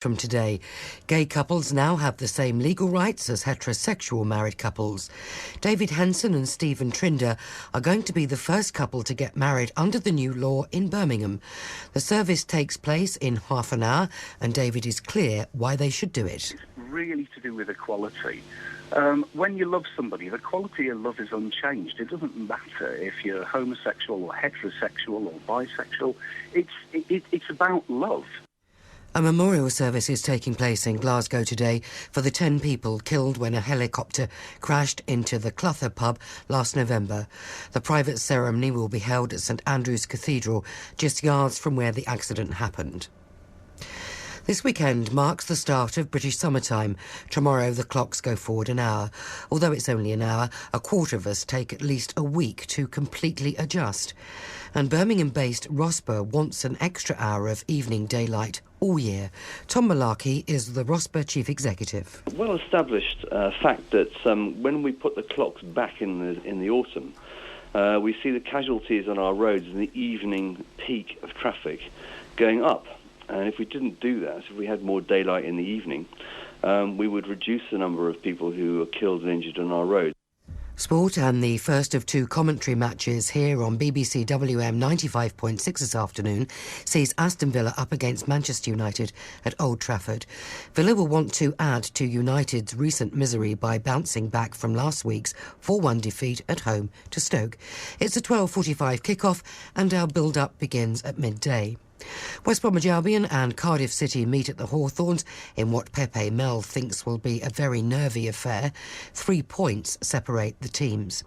From today, gay couples now have the same legal rights as heterosexual married couples. David Henson and Stephen Trinder are going to be the first couple to get married under the new law in Birmingham. The service takes place in half an hour, and David is clear why they should do it. It's really to do with equality. When you love somebody, the quality of love is unchanged. It doesn't matter if you're homosexual or heterosexual or bisexual. It's about love. A memorial service is taking place in Glasgow today for the 10 people killed when a helicopter crashed into the Clotha pub last November. The private ceremony will be held at St Andrew's Cathedral, just yards from where the accident happened. This weekend marks the start of British summertime. Tomorrow the clocks go forward an hour. Although it's only an hour, a quarter of us take at least a week to completely adjust. And Birmingham-based Rosper wants an extra hour of evening daylight all year. Tom Malarkey is the Rosper chief executive. Well-established fact that when we put the clocks back in the autumn, we see the casualties on our roads in the evening peak of traffic going up. And if we didn't do that, if we had more daylight in the evening, we would reduce the number of people who are killed and injured on our roads. Sport and the first of two commentary matches here on BBC WM 95.6 this afternoon sees Aston Villa up against Manchester United at Old Trafford. Villa will want to add to United's recent misery by bouncing back from last week's 4-1 defeat at home to Stoke. It's a 12:45 kick-off and our build-up begins at midday. West Bromwich Albion and Cardiff City meet at the Hawthorns in what Pepe Mel thinks will be a very nervy affair. 3 points separate the teams.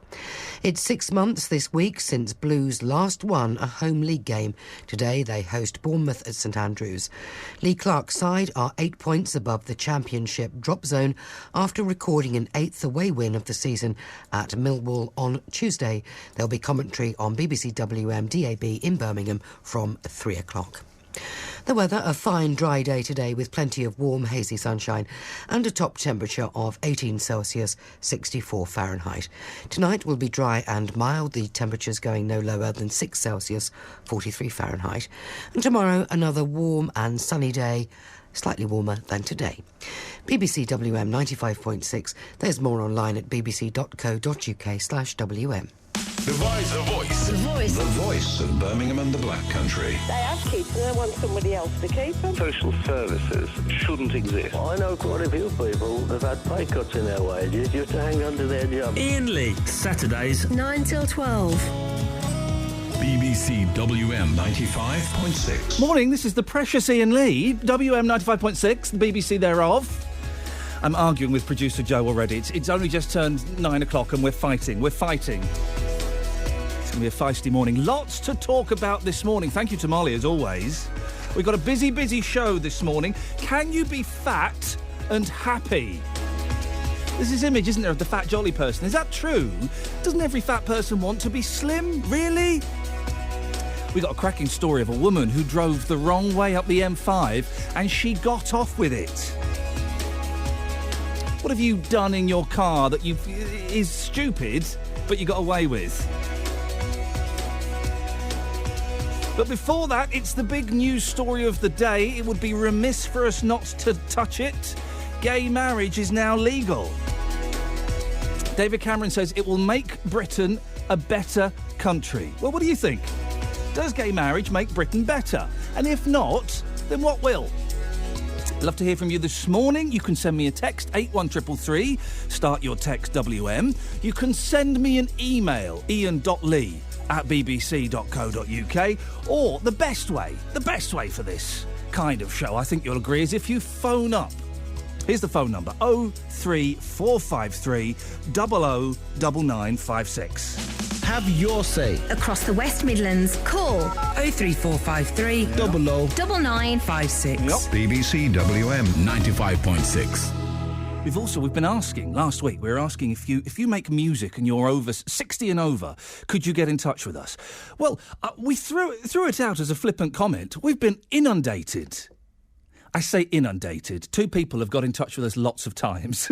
It's 6 months this week since Blues last won a home league game. Today they host Bournemouth at St Andrews. Lee Clark's side are 8 points above the championship drop zone after recording an 8th away win of the season at Millwall on Tuesday. There'll be commentary on BBC WM DAB in Birmingham from 3 o'clock. The weather, a fine dry day today with plenty of warm, hazy sunshine and a top temperature of 18 Celsius, 64 Fahrenheit. Tonight will be dry and mild, the temperatures going no lower than 6 Celsius, 43 Fahrenheit. And tomorrow, another warm and sunny day, slightly warmer than today. BBC WM 95.6. There's more online at bbc.co.uk/WM. The Voice. The Voice. The Voice. The Voice of Birmingham and the Black Country. They have kids and they want somebody else to keep them. Social services shouldn't exist. I know quite a few people that have had pay cuts in their wages just to hang on to their job. Iain Lee, Saturdays 9 till 12. BBC WM 95.6. Morning, this is the precious Iain Lee, WM 95.6, the BBC thereof. I'm arguing with producer Joe already. It's only just turned 9 o'clock and we're fighting. It's going to be a feisty morning. Lots to talk about this morning. Thank you to Molly, as always. We've got a busy show this morning. Can you be fat and happy? There's this image, isn't there, of the fat jolly person. Is that true? Doesn't every fat person want to be slim? Really? We got a cracking story of a woman who drove the wrong way up the M5 and she got off with it. What have you done in your car that is stupid, but you got away with? But before that, it's the big news story of the day. It would be remiss for us not to touch it. Gay marriage is now legal. David Cameron says it will make Britain a better country. Well, what do you think? Does gay marriage make Britain better? And if not, then what will? Love to hear from you this morning. You can send me a text, 81333, start your text WM. You can send me an email, ian.lee@bbc.co.uk, or the best way for this kind of show, I think you'll agree, is if you phone up. Here's the phone number, 03453 009956. Have your say. Across the West Midlands, call 03453 009956. Yep. BBC WM 95.6. We've been asking, last week, we were asking if you make music and you're over 60 and over, could you get in touch with us? Well, we threw it out as a flippant comment. We've been inundated. I say inundated. 2 people have got in touch with us lots of times.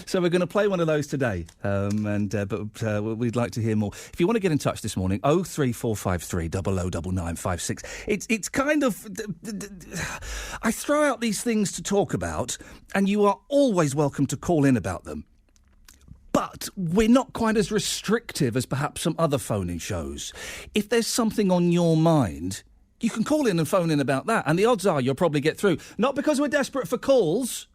So we're going to play one of those today. But we'd like to hear more. If you want to get in touch this morning, 03453 009956. It's kind of... I throw out these things to talk about, and you are always welcome to call in about them. But we're not quite as restrictive as perhaps some other phone-in shows. If there's something on your mind... you can call in and phone in about that, and the odds are you'll probably get through. Not because we're desperate for calls.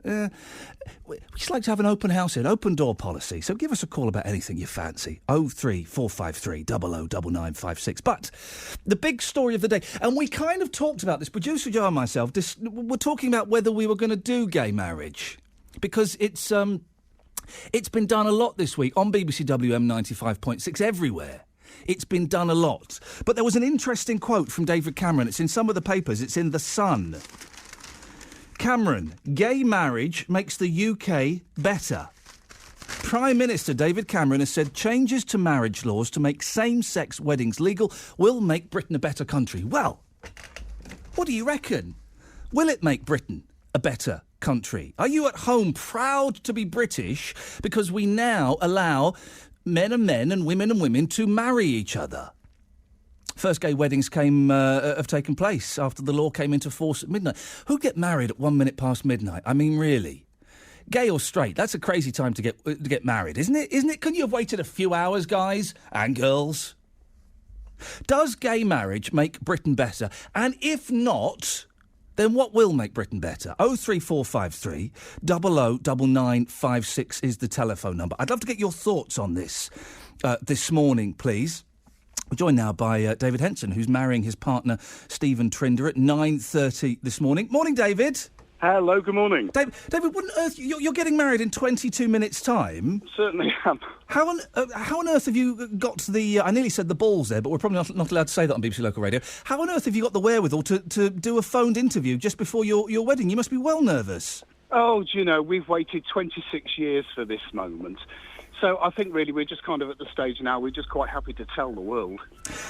We just like to have an open house in, open door policy. So give us a call about anything you fancy. 03453 009956. But the big story of the day, and we kind of talked about this, producer Joe and myself, we're talking about whether we were going to do gay marriage. Because it's been done a lot this week on BBC WM 95.6 everywhere. It's been done a lot. But there was an interesting quote from David Cameron. It's in some of the papers. It's in The Sun. Cameron, gay marriage makes the UK better. Prime Minister David Cameron has said changes to marriage laws to make same-sex weddings legal will make Britain a better country. Well, what do you reckon? Will it make Britain a better country? Are you at home proud to be British because we now allow... men and women to marry each other? First gay weddings have taken place after the law came into force at midnight. Who get married at 1 minute past midnight? I mean, really? Gay or straight? That's a crazy time to get married, isn't it? Isn't it? Couldn't you have waited a few hours, guys and girls? Does gay marriage make Britain better? And if not... then what will make Britain better? 03453 009956 is the telephone number. I'd love to get your thoughts on this this morning, please. We're joined now by David Henson, who's marrying his partner, Stephen Trinder, at 9:30 this morning. Morning, David. Hello, good morning. David, what on earth... You're getting married in 22 minutes' time? Certainly am. How on earth have you got the... I nearly said the balls there, but we're probably not allowed to say that on BBC Local Radio. How on earth have you got the wherewithal to do a phoned interview just before your wedding? You must be well nervous. Oh, do you know, we've waited 26 years for this moment. So I think really we're just kind of at the stage now, we're just quite happy to tell the world.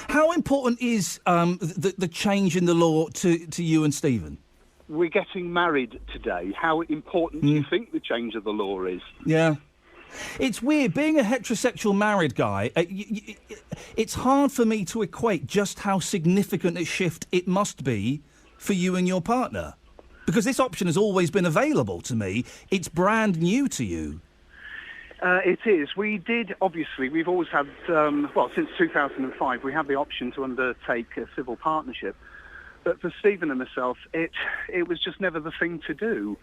How important is the change in the law to you and Stephen? We're getting married today. How important do you think the change of the law is? Yeah. It's weird. Being a heterosexual married guy, it's hard for me to equate just how significant a shift it must be for you and your partner. Because this option has always been available to me. It's brand new to you. It is. We did, obviously, we've always had, since 2005, we had the option to undertake a civil partnership. But for Stephen and myself, it was just never the thing to do.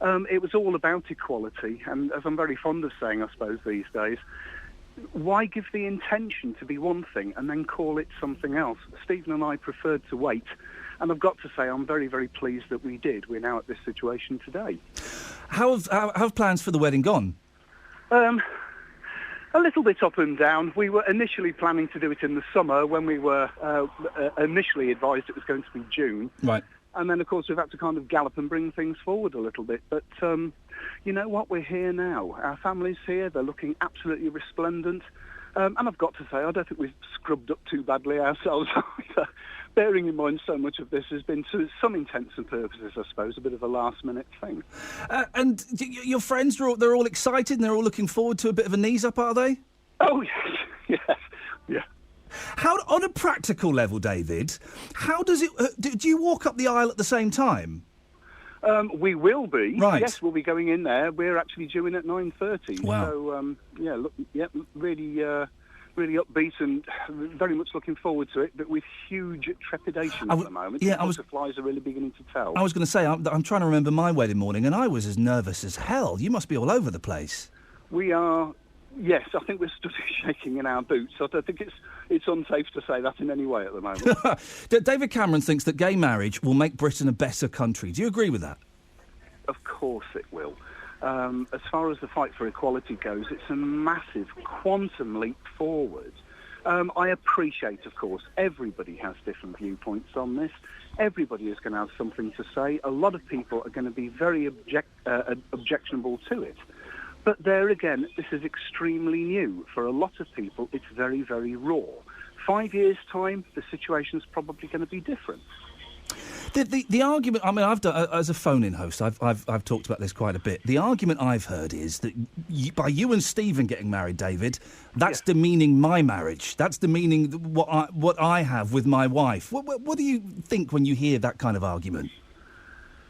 It was all about equality, and as I'm very fond of saying, I suppose, these days, why give the intention to be one thing and then call it something else? Stephen and I preferred to wait, and I've got to say I'm very, very pleased that we did. We're now at this situation today. How have plans for the wedding gone? A little bit up and down. We were initially planning to do it in the summer when we were initially advised it was going to be June. Right. And then, of course, we've had to kind of gallop and bring things forward a little bit. But you know what? We're here now. Our family's here. They're looking absolutely resplendent. And I've got to say, I don't think we've scrubbed up too badly ourselves either. Bearing in mind so much of this has been, to some intents and purposes, I suppose, a bit of a last-minute thing. And your friends, they're all excited and they're all looking forward to a bit of a knees-up, are they? Oh, yes. Yeah. How, on a practical level, David, how does it... do you walk up the aisle at the same time? We will be. Right. Yes, we'll be going in there. We're actually due in at 9:30. Wow. So, really upbeat and very much looking forward to it, but with huge trepidation at the moment. Yeah, the butterflies are really beginning to tell. I was going to say, I'm trying to remember my wedding morning, and I was as nervous as hell. You must be all over the place. We are... Yes, I think we're stood shaking in our boots. I don't think it's unsafe to say that in any way at the moment. David Cameron thinks that gay marriage will make Britain a better country. Do you agree with that? Of course it will. As far as the fight for equality goes, it's a massive quantum leap forward. I appreciate, of course, everybody has different viewpoints on this. Everybody is going to have something to say. A lot of people are going to be very objectionable to it. But there again, this is extremely new. For a lot of people, it's very, very raw. 5 years' time, the situation's probably going to be different. The argument, I mean, I've done, as a phone-in host, I've talked about this quite a bit. The argument I've heard is that by you and Stephen getting married, David, that's demeaning my marriage. That's demeaning what I have with my wife. What do you think when you hear that kind of argument?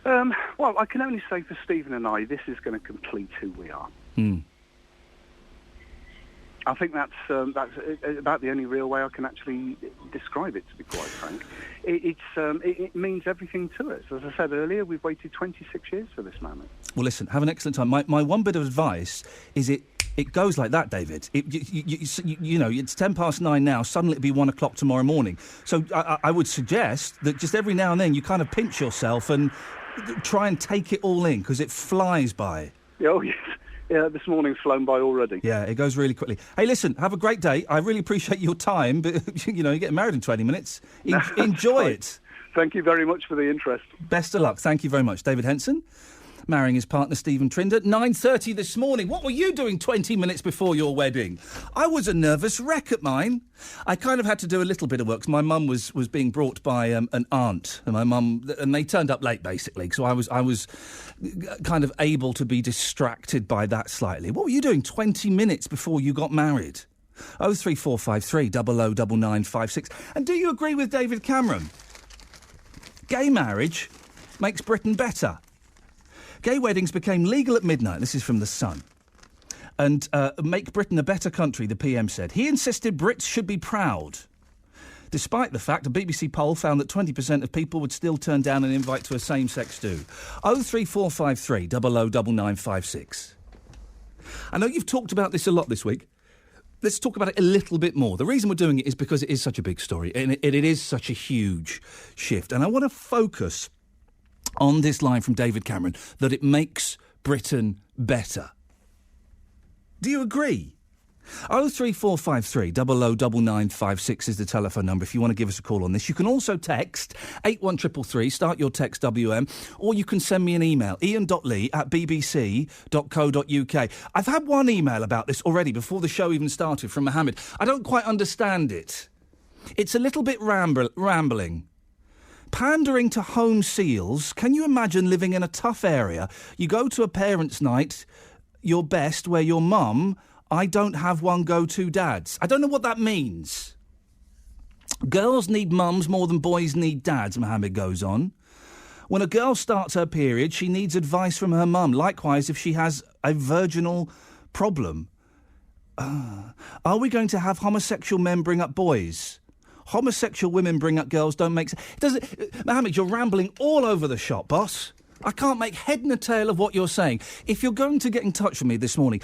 Well, I can only say for Stephen and I, this is going to complete who we are. I think that's about the only real way I can actually describe it, to be quite frank. It means everything to us. As I said earlier, we've waited 26 years for this moment. Well, listen, have an excellent time. My one bit of advice is it goes like that, David. You know, it's 9:10 now. Suddenly it'll be 1 o'clock tomorrow morning. So I would suggest that just every now and then you kind of pinch yourself and try and take it all in, because it flies by. Oh, yes. Yeah, this morning's flown by already. Yeah, it goes really quickly. Hey, listen, have a great day. I really appreciate your time, but, you know, you're getting married in 20 minutes. Enjoy it. Thank you very much for the interest. Best of luck. Thank you very much. David Henson, marrying his partner Stephen Trinder, 9:30 this morning. What were you doing 20 minutes before your wedding? I was a nervous wreck at mine. I kind of had to do a little bit of work, because my mum was being brought by an aunt, and they turned up late, basically, so I was kind of able to be distracted by that slightly. What were you doing 20 minutes before you got married? 03453 009956. And do you agree with David Cameron? Gay marriage makes Britain better. Gay weddings became legal at midnight. This is from The Sun. And make Britain a better country, the PM said. He insisted Brits should be proud, despite the fact a BBC poll found that 20% of people would still turn down an invite to a same-sex do. 03453 009956. I know you've talked about this a lot this week. Let's talk about it a little bit more. The reason we're doing it is because it is such a big story, and it is such a huge shift. And I want to focus on this line from David Cameron, that it makes Britain better. Do you agree? 03453 009956 is the telephone number if you want to give us a call on this. You can also text 81333, start your text WM, or you can send me an email, iain.lee@bbc.co.uk. I've had one email about this already before the show even started from Mohammed. I don't quite understand it. It's a little bit rambling. Pandering to home seals, can you imagine living in a tough area? You go to a parents' night, your best, where your mum, I don't have one go-to dads. I don't know what that means. Girls need mums more than boys need dads, Mohammed goes on. When a girl starts her period, she needs advice from her mum. Likewise, if she has a virginal problem. Are we going to have homosexual men bring up boys? Homosexual women bring up girls don't make sense. Mohammed, you're rambling all over the shop, boss. I can't make head nor tail of what you're saying. If you're going to get in touch with me this morning,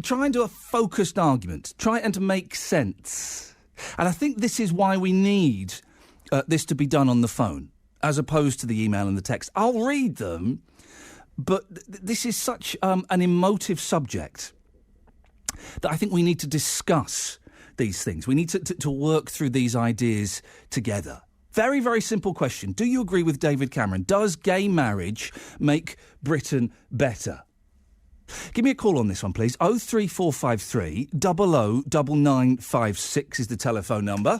try and do a focused argument. Try and to make sense. And I think this is why we need this to be done on the phone, as opposed to the email and the text. I'll read them, but this is such an emotive subject that I think we need to discuss these things. We need to work through these ideas together. Very, very simple question. Do you agree with David Cameron? Does gay marriage make Britain better? Give me a call on this one, please. 03453 009956 is the telephone number.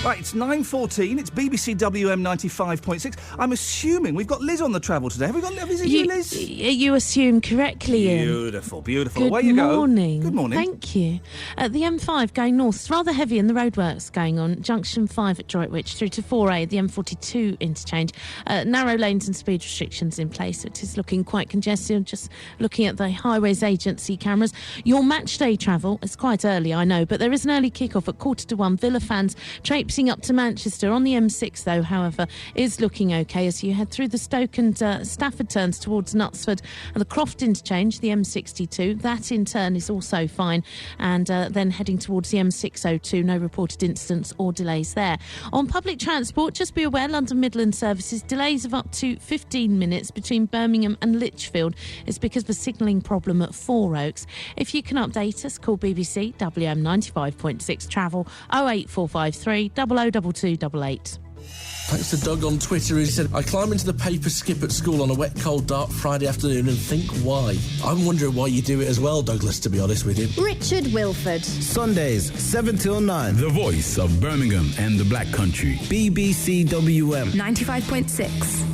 Right, it's 9:14. It's BBC WM 95.6. I'm assuming we've got Liz on the travel today. Have we got Liz? Liz? You assume correctly, Iain. Beautiful, beautiful. Good Away you go. morning. Good morning. Thank you. The M5 going north, it's rather heavy in the roadworks going on. Junction 5 at Droitwich through to 4A at the M42 interchange. Narrow lanes and speed restrictions in place. It is looking quite congested. Just looking at the Highways Agency cameras. Your match day travel is quite early, I know, but there is an early kick-off at 1:45. Villa fans traipsing up to Manchester on the M6, though, however, is looking OK as you head through the Stoke and Stafford turns towards Knutsford and the Croft interchange, the M62. That, in turn, is also fine. And then heading towards the M602, no reported incidents or delays there. On public transport, just be aware, London Midland services, delays of up to 15 minutes between Birmingham and Lichfield. It's because of a signalling problem at Four Oaks. If you can update us, call BBC WM 95.6 Travel 08453 002288. Thanks to Doug on Twitter, who said, I climb into the paper skip at school on a wet, cold, dark Friday afternoon and think why. I'm wondering why you do it as well, Douglas, to be honest with you. Richard Wilford. Sundays, 7 till 9. The voice of Birmingham and the Black Country. BBC WM. 95.6.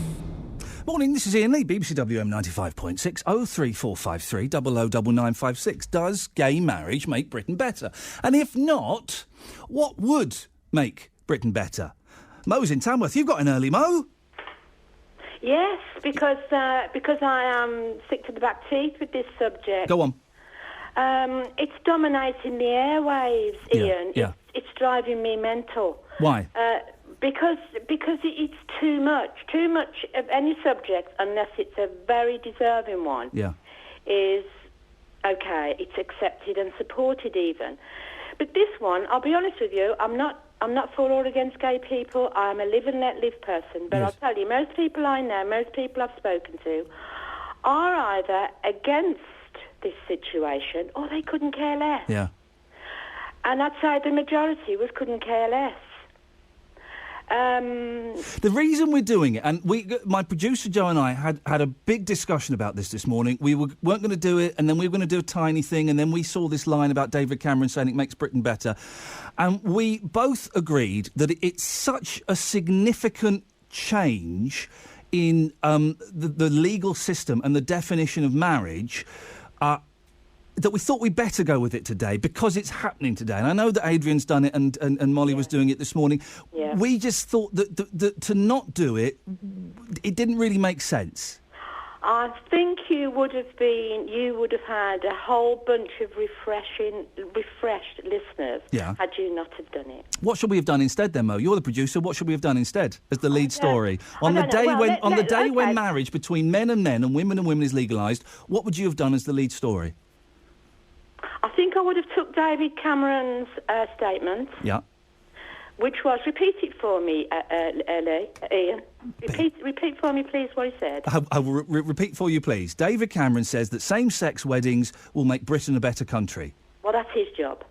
Morning, this is Iain Lee, BBC WM 95.6, 03453 009956. Does gay marriage make Britain better? And if not, what would make Britain better? Mo's in Tamworth. You've got an early, Mo. Yes, because I am sick to the back teeth with this subject. Go on. It's dominating the airwaves, Iain. Yeah. It's driving me mental. Why? Because it's too much of any subject, unless it's a very deserving one. Yeah. Is okay. It's accepted and supported even. But this one, I'll be honest with you, I'm not for or against gay people. I'm a live and let live person. But Yes. I'll tell you, most people I know, most people I've spoken to, are either against this situation or they couldn't care less. Yeah. And I'd say the majority couldn't care less. The reason we're doing it, and my producer Joe and I had a big discussion about this morning. We weren't going to do it, and then we were going to do a tiny thing, and then we saw this line about David Cameron saying it makes Britain better. And we both agreed that it's such a significant change in the legal system and the definition of marriage that we thought we'd better go with it today because it's happening today. And I know that Adrian's done it and Molly was doing it this morning. Yeah. We just thought that to not do it, it didn't really make sense. I think you would have had a whole bunch of refreshed listeners had you not have done it. What should we have done instead then, Mo? You're the producer. What should we have done instead as the lead story? On the day when marriage between men and women is legalised, what would you have done as the lead story? I think I would have took David Cameron's statement. Yeah. Which was, repeat it for me, Iain. Repeat for me, please, what he said. I will repeat for you, please. David Cameron says that same-sex weddings will make Britain a better country. Well, that's his job.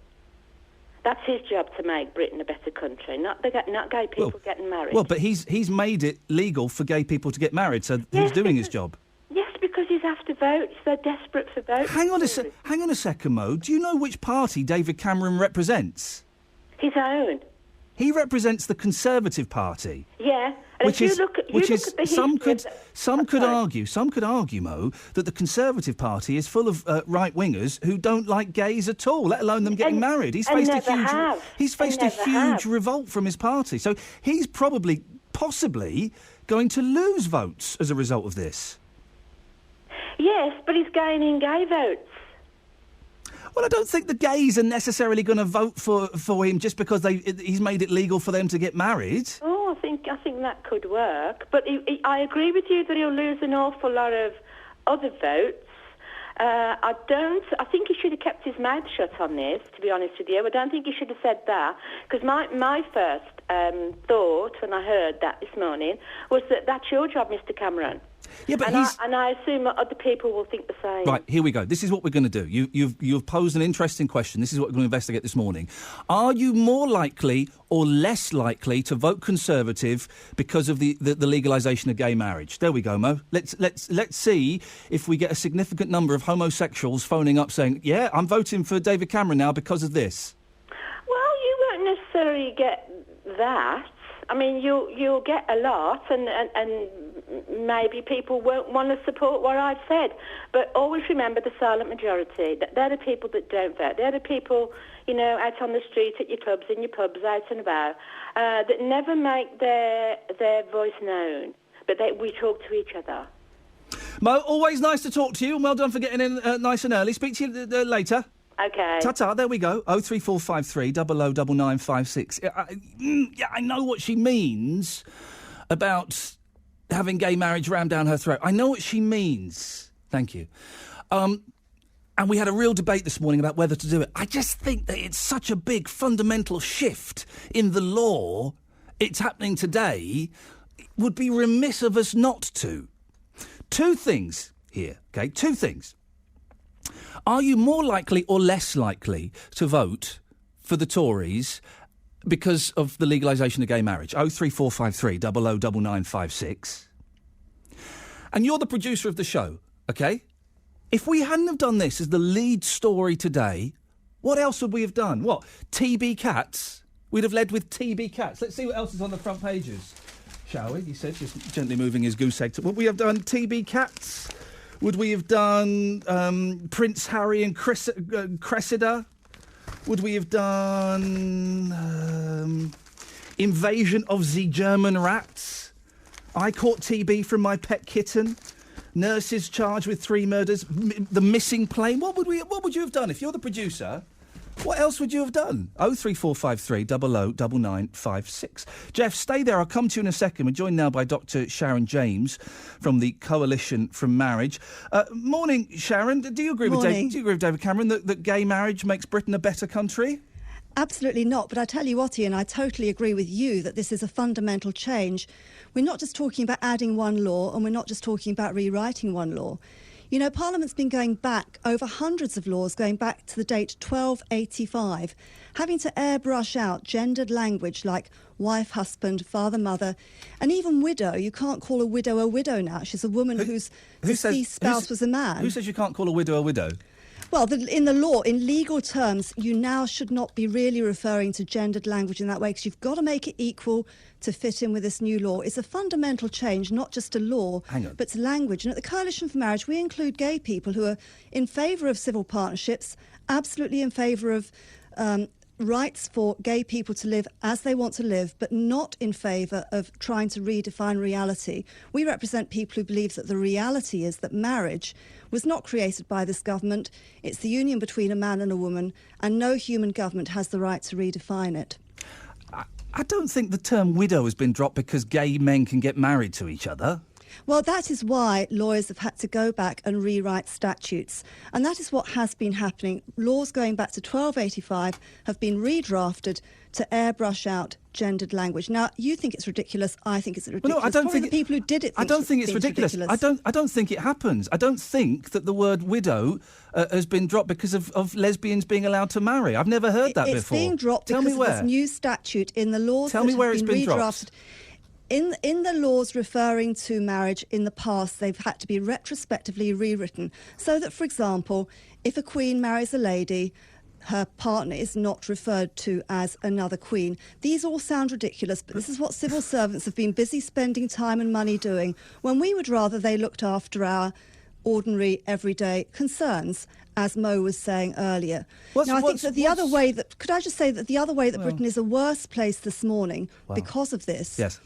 That's his job to make Britain a better country, not gay people getting married. Well, but he's made it legal for gay people to get married, so he's doing his job. Yes, because he's after votes. They're desperate for votes. Hang on a second, Mo. Do you know which party David Cameron represents? His own. He represents the Conservative Party. Yeah, and if you look at the some could argue, Mo, that the Conservative Party is full of right wingers who don't like gays at all, let alone them getting married. He's faced a huge revolt from his party, so he's possibly going to lose votes as a result of this. Yes, but he's gaining gay votes. Well, I don't think the gays are necessarily going to vote for him just because he's made it legal for them to get married. Oh, I think that could work. But I agree with you that he'll lose an awful lot of other votes. I think he should have kept his mouth shut on this, to be honest with you. I don't think he should have said that, because my first thought when I heard that this morning was that that's your job, Mr. Cameron. Yeah, but I assume that other people will think the same. Right, here we go. This is what we're going to do. You've posed an interesting question. This is what we're going to investigate this morning. Are you more likely or less likely to vote Conservative because of the legalisation of gay marriage? There we go, Mo. Let's see if we get a significant number of homosexuals phoning up saying, yeah, I'm voting for David Cameron now because of this. Well, you won't necessarily get that. I mean, you'll get a lot, and maybe people won't want to support what I've said. But always remember the silent majority. They're the people that don't vote. They're the people, out on the street, at your clubs, in your pubs, out and about, that never make their voice known. But we talk to each other. Mo, always nice to talk to you, and well done for getting in nice and early. Speak to you later. OK. Ta-ta, there we go. 03453 009956. Yeah, I know what she means about having gay marriage rammed down her throat. I know what she means. Thank you. And we had a real debate this morning about whether to do it. I just think that it's such a big fundamental shift in the law. It's happening today. It would be remiss of us not to. Two things here, OK? Two things. Are you more likely or less likely to vote for the Tories because of the legalisation of gay marriage. 03453 009956. And you're the producer of the show, OK? If we hadn't have done this as the lead story today, what else would we have done? What? TB Cats? We'd have led with TB Cats. Let's see what else is on the front pages, shall we? He said, just gently moving his goose egg. Would we have done TB Cats? Would we have done Prince Harry and Cressida? Would we have done Invasion of the German Rats? I caught TB from my pet kitten. Nurses charged with 3 murders. The missing plane. What would you have done if you're the producer? What else would you have done? 03453 009956. Jeff, stay there. I'll come to you in a second. We're joined now by Dr. Sharon James from the Coalition for Marriage. Morning, Sharon. Do you agree with David Cameron that gay marriage makes Britain a better country? Absolutely not. But I tell you what, Ian, I totally agree with you that this is a fundamental change. We're not just talking about adding one law, and we're not just talking about rewriting one law. You know, Parliament's been going back over hundreds of laws, going back to the date 1285, having to airbrush out gendered language like wife, husband, father, mother, and even widow. You can't call a widow now. She's a woman whose deceased spouse was a man. Who says you can't call a widow a widow? Well, in the law, in legal terms, you now should not be really referring to gendered language in that way, because you've got to make it equal to fit in with this new law. It's a fundamental change, not just a law, but to language. And at the Coalition for Marriage, we include gay people who are in favour of civil partnerships, absolutely in favour of rights for gay people to live as they want to live, but not in favour of trying to redefine reality. We represent people who believe that the reality is that marriage was not created by this government. It's the union between a man and a woman, and no human government has the right to redefine it. I don't think the term widow has been dropped because gay men can get married to each other. Well, that is why lawyers have had to go back and rewrite statutes. And that is what has been happening. Laws going back to 1285 have been redrafted to airbrush out gendered language. Now, you think it's ridiculous. I think it's ridiculous. Well, no, I don't think the people who did it. I don't think it's ridiculous. I don't think it happens. I don't think that the word widow has been dropped because of lesbians being allowed to marry. I've never heard that before. It's being dropped because of this new statute in the laws. Tell me where it's been redrafted. Dropped. In the laws referring to marriage in the past, they've had to be retrospectively rewritten so that, for example, if a queen marries a lady, her partner is not referred to as another queen. These all sound ridiculous, but this is what civil servants have been busy spending time and money doing, when we would rather they looked after our ordinary, everyday concerns, as Mo was saying earlier. Could I just say that the other way that Britain is a worse place this morning because of this? Yes.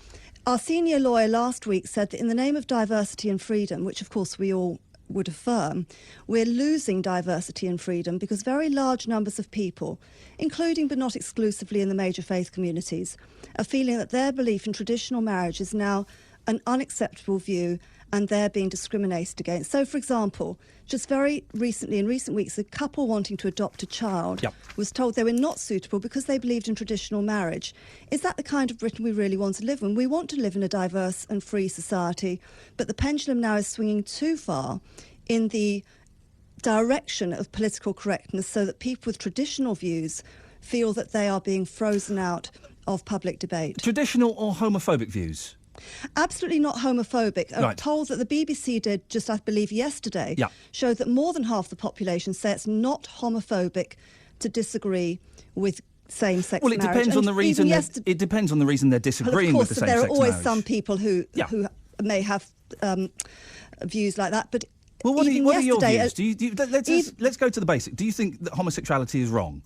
Our senior lawyer last week said that in the name of diversity and freedom, which of course we all would affirm, we're losing diversity and freedom because very large numbers of people, including but not exclusively in the major faith communities, are feeling that their belief in traditional marriage is now an unacceptable view and they're being discriminated against. So, for example, just very recently, in recent weeks, a couple wanting to adopt a child was told they were not suitable because they believed in traditional marriage. Is that the kind of Britain we really want to live in? We want to live in a diverse and free society, but the pendulum now is swinging too far in the direction of political correctness so that people with traditional views feel that they are being frozen out of public debate. Traditional or homophobic views? Absolutely not homophobic. I'm Right. told that the BBC did, just I believe yesterday, showed that more than half the population say it's not homophobic to disagree with same-sex marriage. Well, it depends on the reason. It depends on the reason they're disagreeing with the same-sex marriage. There are always some people who may have views like that, but well, what are your views? Let's go to the basic. Do you think that homosexuality is wrong?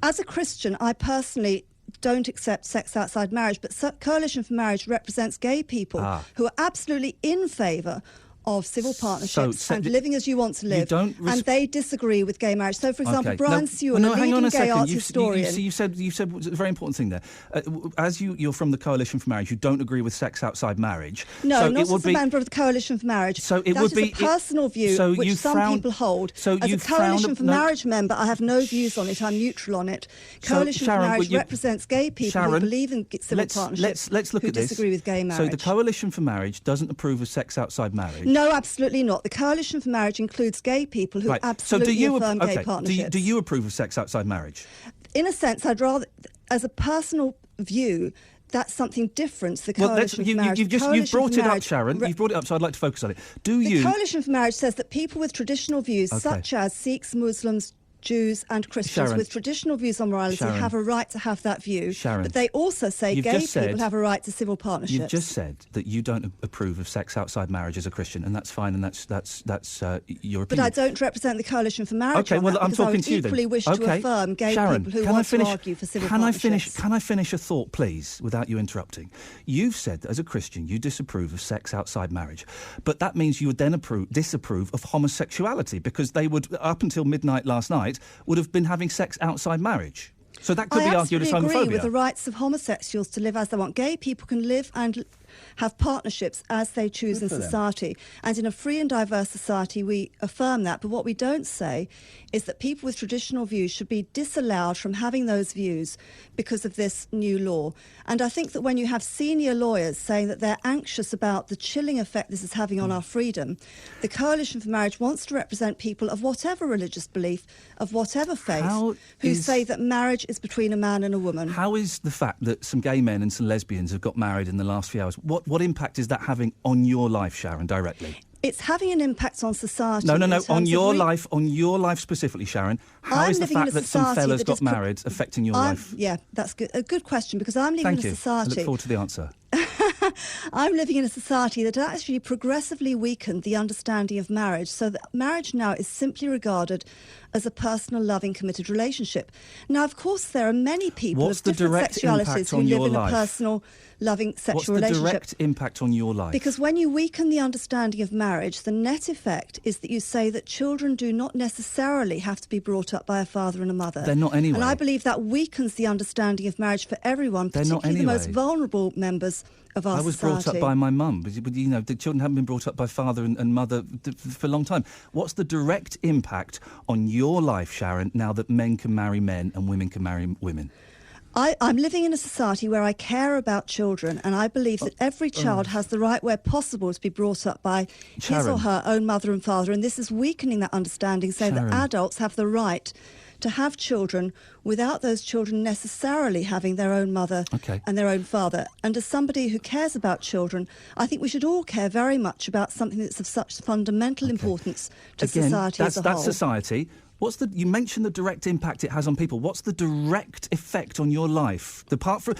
As a Christian, I personally don't accept sex outside marriage, but Coalition for Marriage represents gay people who are absolutely in favour of civil partnerships and living as you want to live, and they disagree with gay marriage. So, for example, Brian Sewell, a leading gay arts historian... You said a very important thing there. As you're from the Coalition for Marriage, you don't agree with sex outside marriage. No, so not as a member of the Coalition for Marriage. So it that would is be a personal view which some people hold. So as a Coalition for Marriage member, I have no views on it. I'm neutral on it. Coalition for Marriage represents gay people who believe in civil partnerships let's look who at this. disagree with gay marriage. So the Coalition for Marriage doesn't approve of sex outside marriage? No, absolutely not. The Coalition for Marriage includes gay people who absolutely affirm gay partnerships. Do you approve of sex outside marriage? In a sense, I'd rather... as a personal view, that's something different to the Coalition for Marriage. You've brought it up, Sharon. You've brought it up, so I'd like to focus on it. The Coalition for Marriage says that people with traditional views, such as Sikhs, Muslims, Jews and Christians with traditional views on morality have a right to have that view. But they also say gay people have a right to civil partnerships. You've just said that you don't approve of sex outside marriage as a Christian, and that's fine, and that's your opinion. But I don't represent the Coalition for Marriage. Okay, well, I'm talking to you then. I would equally wish to affirm gay people who want to argue for civil partnerships. Can I finish a thought, please, without you interrupting? You've said that as a Christian you disapprove of sex outside marriage, but that means you would then disapprove of homosexuality, because they would, up until midnight last night, would have been having sex outside marriage. So that could be argued as homophobia. I absolutely agree with the rights of homosexuals to live as they want. Gay people can live and have partnerships as they choose in society. And in a free and diverse society, we affirm that. But what we don't say is that people with traditional views should be disallowed from having those views because of this new law. And I think that when you have senior lawyers saying that they're anxious about the chilling effect this is having on our freedom, the Coalition for Marriage wants to represent people of whatever religious belief, of whatever faith, who say that marriage is between a man and a woman. How is the fact that some gay men and some lesbians have got married in the last few hours, what impact is that having on your life, Sharon, directly? It's having an impact on society. No, on your life specifically, Sharon. How is the fact that some fellas got married affecting your life? Yeah, that's good. A good question, because I'm living in a society... I look forward to the answer. I'm living in a society that actually progressively weakened the understanding of marriage, so that marriage now is simply regarded as a personal, loving, committed relationship. Now, of course, there are many people of different sexualities who live in a personal, loving sexual relationship. What's the direct impact on your life? Because when you weaken the understanding of marriage, the net effect is that you say that children do not necessarily have to be brought up by a father and a mother. They're not anyway. And I believe that weakens the understanding of marriage for everyone, particularly the most vulnerable members of our society. I was brought up by my mum, but the children haven't been brought up by father and mother for a long time. What's the direct impact on your life, Sharon, now that men can marry men and women can marry women? I'm living in a society where I care about children, and I believe that every child has the right, where possible, to be brought up by his or her own mother and father, and this is weakening that understanding, saying that adults have the right to have children without those children necessarily having their own mother and their own father. And as somebody who cares about children, I think we should all care very much about something that's of such fundamental importance to society as a whole. That's society. You mentioned the direct impact it has on people. What's the direct effect on your life? Apart from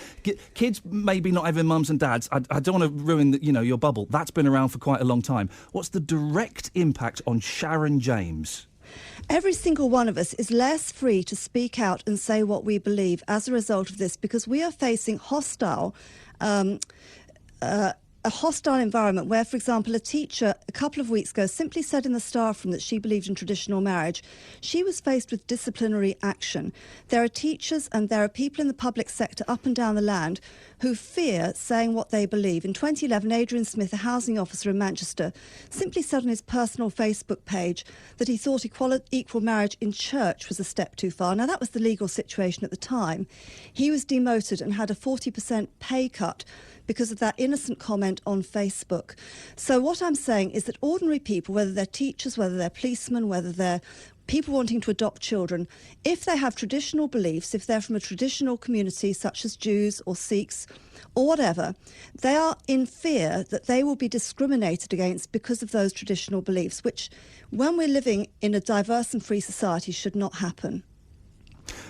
kids maybe not having mums and dads, I don't want to ruin your bubble. That's been around for quite a long time. What's the direct impact on Sharon James? Every single one of us is less free to speak out and say what we believe as a result of this, because we are facing a hostile environment where, for example, a teacher a couple of weeks ago simply said in the staff room that she believed in traditional marriage. She was faced with disciplinary action. There are teachers and there are people in the public sector up and down the land who fear saying what they believe. In 2011, Adrian Smith, a housing officer in Manchester, simply said on his personal Facebook page that he thought equal marriage in church was a step too far. Now, that was the legal situation at the time. He was demoted and had a 40% pay cut because of that innocent comment on Facebook. So what I'm saying is that ordinary people, whether they're teachers, whether they're policemen, whether they're people wanting to adopt children, if they have traditional beliefs, if they're from a traditional community such as Jews or Sikhs or whatever, they are in fear that they will be discriminated against because of those traditional beliefs, which, when we're living in a diverse and free society, should not happen.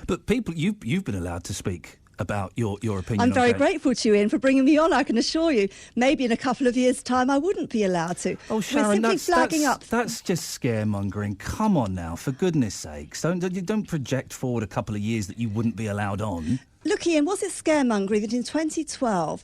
But people, you've been allowed to speak about your opinion. I'm very grateful to you, Ian, for bringing me on. I can assure you, maybe in a couple of years' time, I wouldn't be allowed to. Oh, Sharon, we're simply flagging up. That's just scaremongering. Come on now, for goodness sakes. Don't project forward a couple of years that you wouldn't be allowed on. Look, Ian, was it scaremongering that in 2012,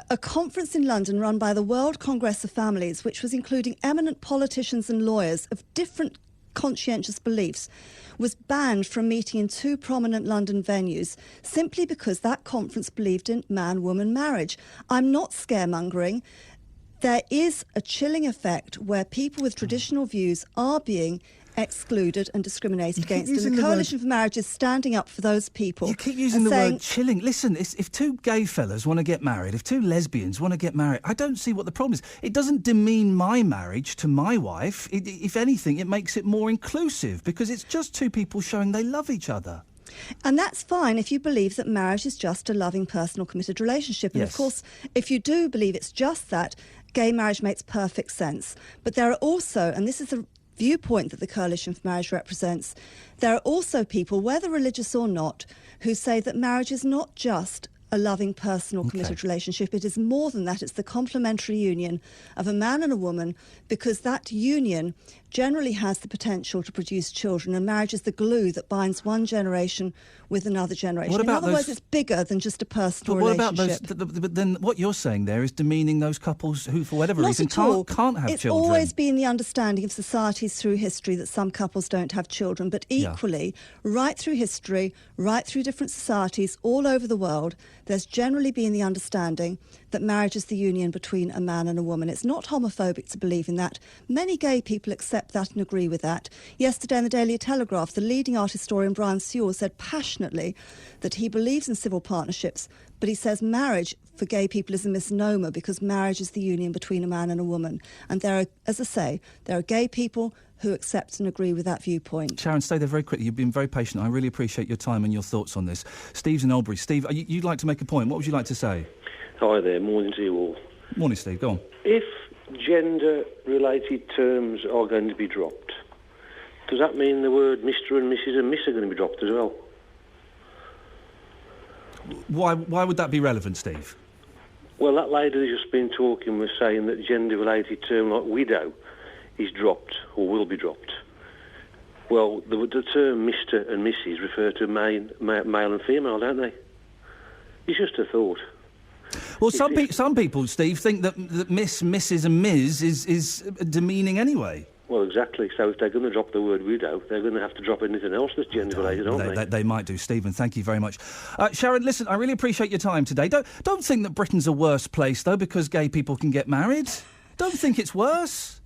a conference in London run by the World Congress of Families, which was including eminent politicians and lawyers of different conscientious beliefs, was banned from meeting in two prominent London venues simply because that conference believed in man-woman marriage? I'm not scaremongering. There is a chilling effect where people with traditional views are being excluded and discriminated against, and the Coalition for Marriage is standing up for those people. You keep using the word chilling. Listen, if two gay fellas want to get married, if two lesbians want to get married, I don't see what the problem is. It doesn't demean my marriage to my wife. If anything, it makes it more inclusive, because it's just two people showing they love each other. And that's fine if you believe that marriage is just a loving, personal, committed relationship. And Yes. of course, if you do believe it's just that, gay marriage makes perfect sense. But there are also, and this is the viewpoint that the Coalition for Marriage represents, there are also people, whether religious or not, who say that marriage is not just a loving, personal, committed relationship. It is more than that. It's the complementary union of a man and a woman, because that union generally has the potential to produce children, and marriage is the glue that binds one generation with another generation. In other words, it's bigger than just a personal relationship. But then what you're saying there is demeaning those couples who, for whatever reason, Not at all. can't have it's children. It's always been the understanding of societies through history that some couples don't have children, but equally, right through history, right through different societies all over the world, there's generally been the understanding that marriage is the union between a man and a woman. It's not homophobic to believe in that. Many gay people accept that and agree with that. Yesterday in the Daily Telegraph, the leading art historian Brian Sewell said passionately that he believes in civil partnerships, but he says marriage for gay people is a misnomer because marriage is the union between a man and a woman. And there are, as I say, there are gay people who accept and agree with that viewpoint. Sharon, stay there very quickly. You've been very patient. I really appreciate your time and your thoughts on this. Steve's in Albury. Steve, you'd like to make a point. What would you like to say? Hi there, morning to you all. Morning, Steve. Go on. If gender-related terms are going to be dropped, does that mean the word Mr. and Mrs. and Miss are going to be dropped as well? Why would that be relevant, Steve? Well, that lady that's just been talking was saying that gender-related term like widow is dropped or will be dropped. Well, the term Mr. and Mrs. refer to male and female, don't they? It's just a thought. Well, some people, Steve, think that Miss, Mrs. and Ms. is demeaning anyway. Well, exactly. So if they're going to drop the word widow, they're going to have to drop anything else that's gender-related, aren't they? They might do. Stephen, thank you very much. Sharon, listen, I really appreciate your time today. Don't think that Britain's a worse place, though, because gay people can get married. Don't think it's worse.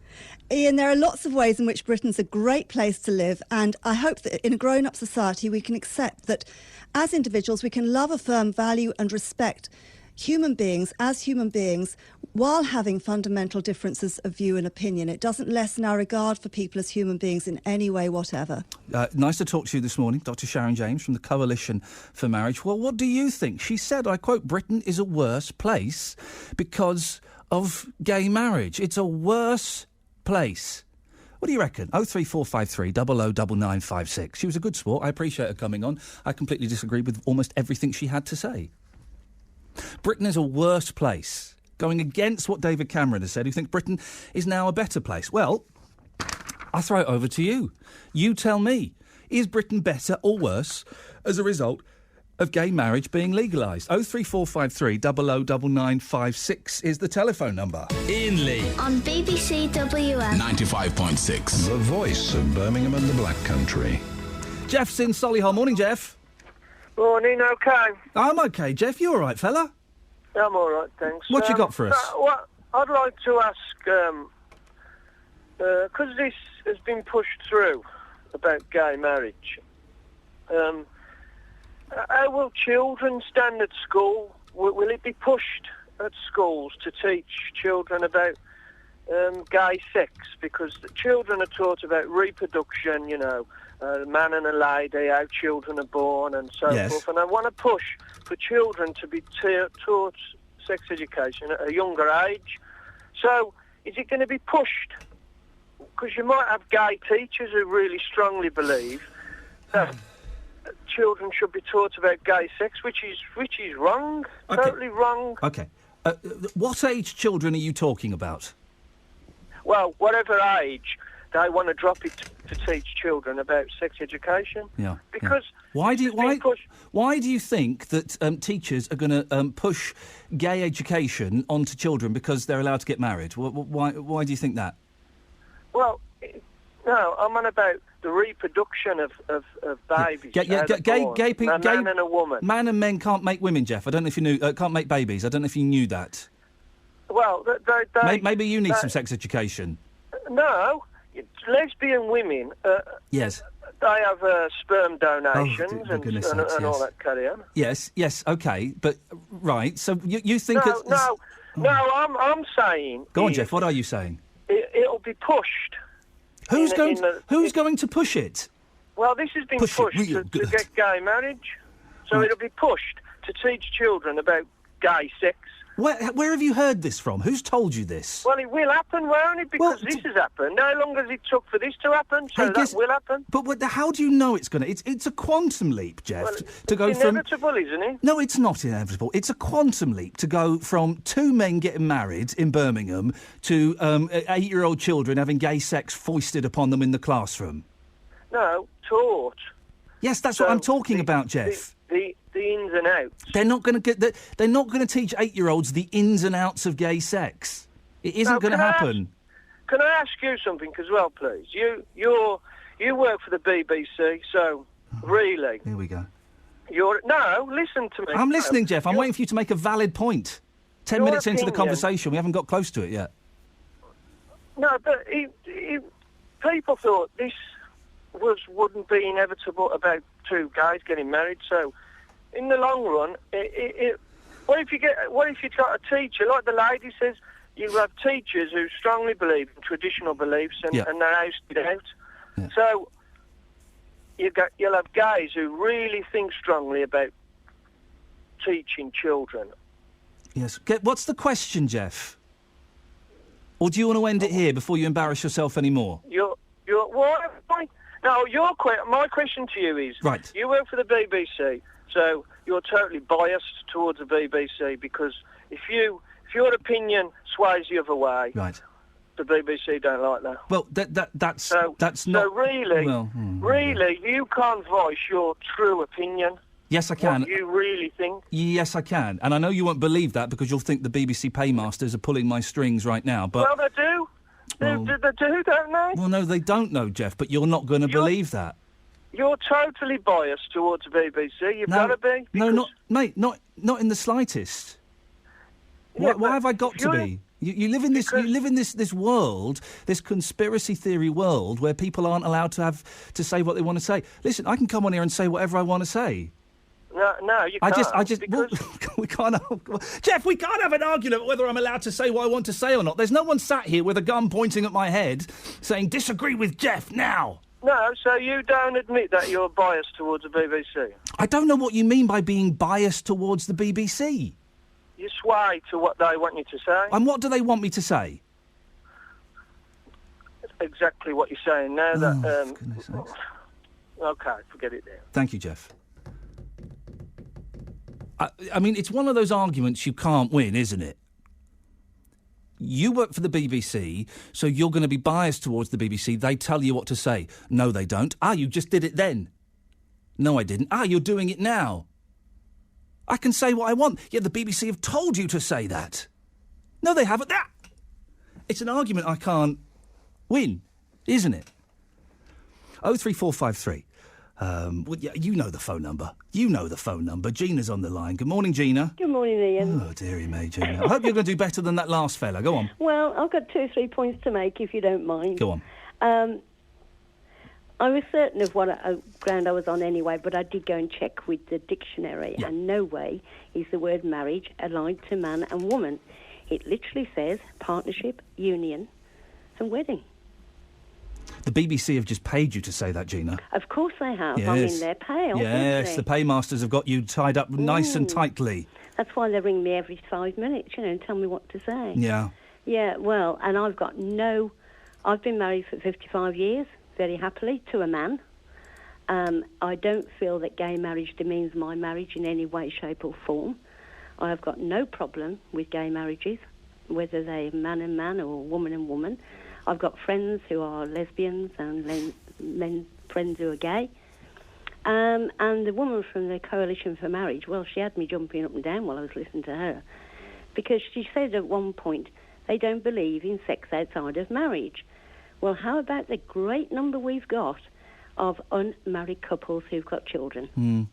Ian, there are lots of ways in which Britain's a great place to live, and I hope that in a grown-up society we can accept that as individuals we can love, affirm, value and respect human beings as human beings while having fundamental differences of view and opinion. It doesn't lessen our regard for people as human beings in any way whatever. Nice to talk to you this morning, Dr. Sharon James from the Coalition for Marriage. Well, what do you think? She said, I quote, Britain is a worse place because of gay marriage. It's a worse place. What do you reckon? 03453 009956. She was a good sport. I appreciate her coming on. I completely disagree with almost everything she had to say. Britain is a worse place. Going against what David Cameron has said, who thinks Britain is now a better place. Well, I throw it over to you. You tell me. Is Britain better or worse as a result of gay marriage being legalised? 03453 009956 is the telephone number. Iain Lee. On BBC WM. 95.6. The voice of Birmingham and the Black Country. Jeff's in Solihull. Morning, Jeff. Morning, OK? I'm OK, Jeff. You all right, fella? I'm all right, thanks. What you got for us? I'd like to ask, because this has been pushed through about gay marriage, how will children stand at school? Will it be pushed at schools to teach children about gay sex? Because the children are taught about reproduction, you know, man and a lady, how children are born and so forth. And I want to push for children to be taught sex education at a younger age. So is it going to be pushed? Because you might have gay teachers who really strongly believe that children should be taught about gay sex, which is wrong, totally wrong. OK. What age children are you talking about? Well, whatever age they want to drop it to teach children about sex education. Yeah. Because why do you think that teachers are going to push gay education onto children because they're allowed to get married? Why do you think that? Well, no, I'm on about the reproduction of babies. Gay people, a man and a woman. Man and men can't make women, Jeff. I don't know if you knew. Can't make babies. I don't know if you knew that. Well, maybe you need some sex education. No, lesbian women. Yes. They have sperm donations and all that carry on. Yes, OK, but right. So you think I'm saying. Go on, Jeff. What are you saying? It'll be pushed. Who's going to push it? Well, this has been Push it pushed real to good. get gay marriage. So it'll be pushed to teach children about gay sex. Where have you heard this from? Who's told you this? Well, it will happen, won't it? Because this has happened. How long has it took for this to happen? So that will happen. But how do you know it's going to? It's a quantum leap, Jeff, to go It's from... inevitable, isn't it? No, it's not inevitable. It's a quantum leap to go from two men getting married in Birmingham to 8-year-old children having gay sex foisted upon them in the classroom. No, taught. Yes, that's what I'm talking about, Jeff. The ins and outs. They're not going to They're not going to teach 8-year-olds the ins and outs of gay sex. It isn't going to happen. Can I ask you something as well, please? You work for the BBC, so really. Here we go. No, listen to me. I'm listening, Jeff. I'm waiting for you to make a valid point. 10 minutes into the conversation, we haven't got close to it yet. No, but people thought this wouldn't be inevitable about two guys getting married. So, in the long run, what if you got a teacher like the lady says? You have teachers who strongly believe in traditional beliefs and they're ousted out. Yeah. So you'll have guys who really think strongly about teaching children. Yes. What's the question, Jeff? Or do you want to end it here before you embarrass yourself anymore? My question to you is: right. You work for the BBC, so you're totally biased towards the BBC because if your opinion sways the other way, right. The BBC don't like that. Well, that's not. So really, really, you can't voice your true opinion. Yes, I can. What you really think? Yes, I can. And I know you won't believe that because you'll think the BBC paymasters are pulling my strings right now. But well, they do. They do, don't they? Well, no, they don't know, Jeff. But you're not going to believe that. You're totally biased towards the BBC. You've got to be. No, not in the slightest. Yeah, why have I got to be? You live in this. You live in this world, this conspiracy theory world, where people aren't allowed to say what they want to say. Listen, I can come on here and say whatever I want to say. No, you can't. We can't. Jeff, we can't have an argument whether I'm allowed to say what I want to say or not. There's no one sat here with a gun pointing at my head, saying disagree with Jeff now. No, so you don't admit that you're biased towards the BBC. I don't know what you mean by being biased towards the BBC. You sway to what they want you to say. And what do they want me to say? Exactly what you're saying now. Okay, forget it then. Thank you, Jeff. I mean, it's one of those arguments you can't win, isn't it? You work for the BBC, so you're going to be biased towards the BBC. They tell you what to say. No, they don't. You just did it then. No, I didn't. You're doing it now. I can say what I want. Yeah, the BBC have told you to say that. No, they haven't. It's an argument I can't win, isn't it? 03453. Well, yeah, you know the phone number. Gina's on the line. Good morning, Gina. Good morning, Iain. Oh, dearie me, Gina. I hope you're going to do better than that last fella. Go on. Well, I've got 2 or 3 points to make, if you don't mind. Go on. I was certain of what ground I was on anyway, but I did go and check with the dictionary, and no way is the word marriage allied to man and woman. It literally says partnership, union, and wedding. The BBC have just paid you to say that, Gina. Of course they have. Yes. I mean, they're pay, obviously. Yes, the paymasters have got you tied up nice and tightly. That's why they ring me every 5 minutes, and tell me what to say. Yeah. Yeah, well, and I've been married for 55 years, very happily, to a man. I don't feel that gay marriage demeans my marriage in any way, shape or form. I have got no problem with gay marriages, whether they're man and man or woman and woman. I've got friends who are lesbians and men friends who are gay. And the woman from the Coalition for Marriage, well, she had me jumping up and down while I was listening to her, because she said at one point they don't believe in sex outside of marriage. Well, how about the great number we've got of unmarried couples who've got children?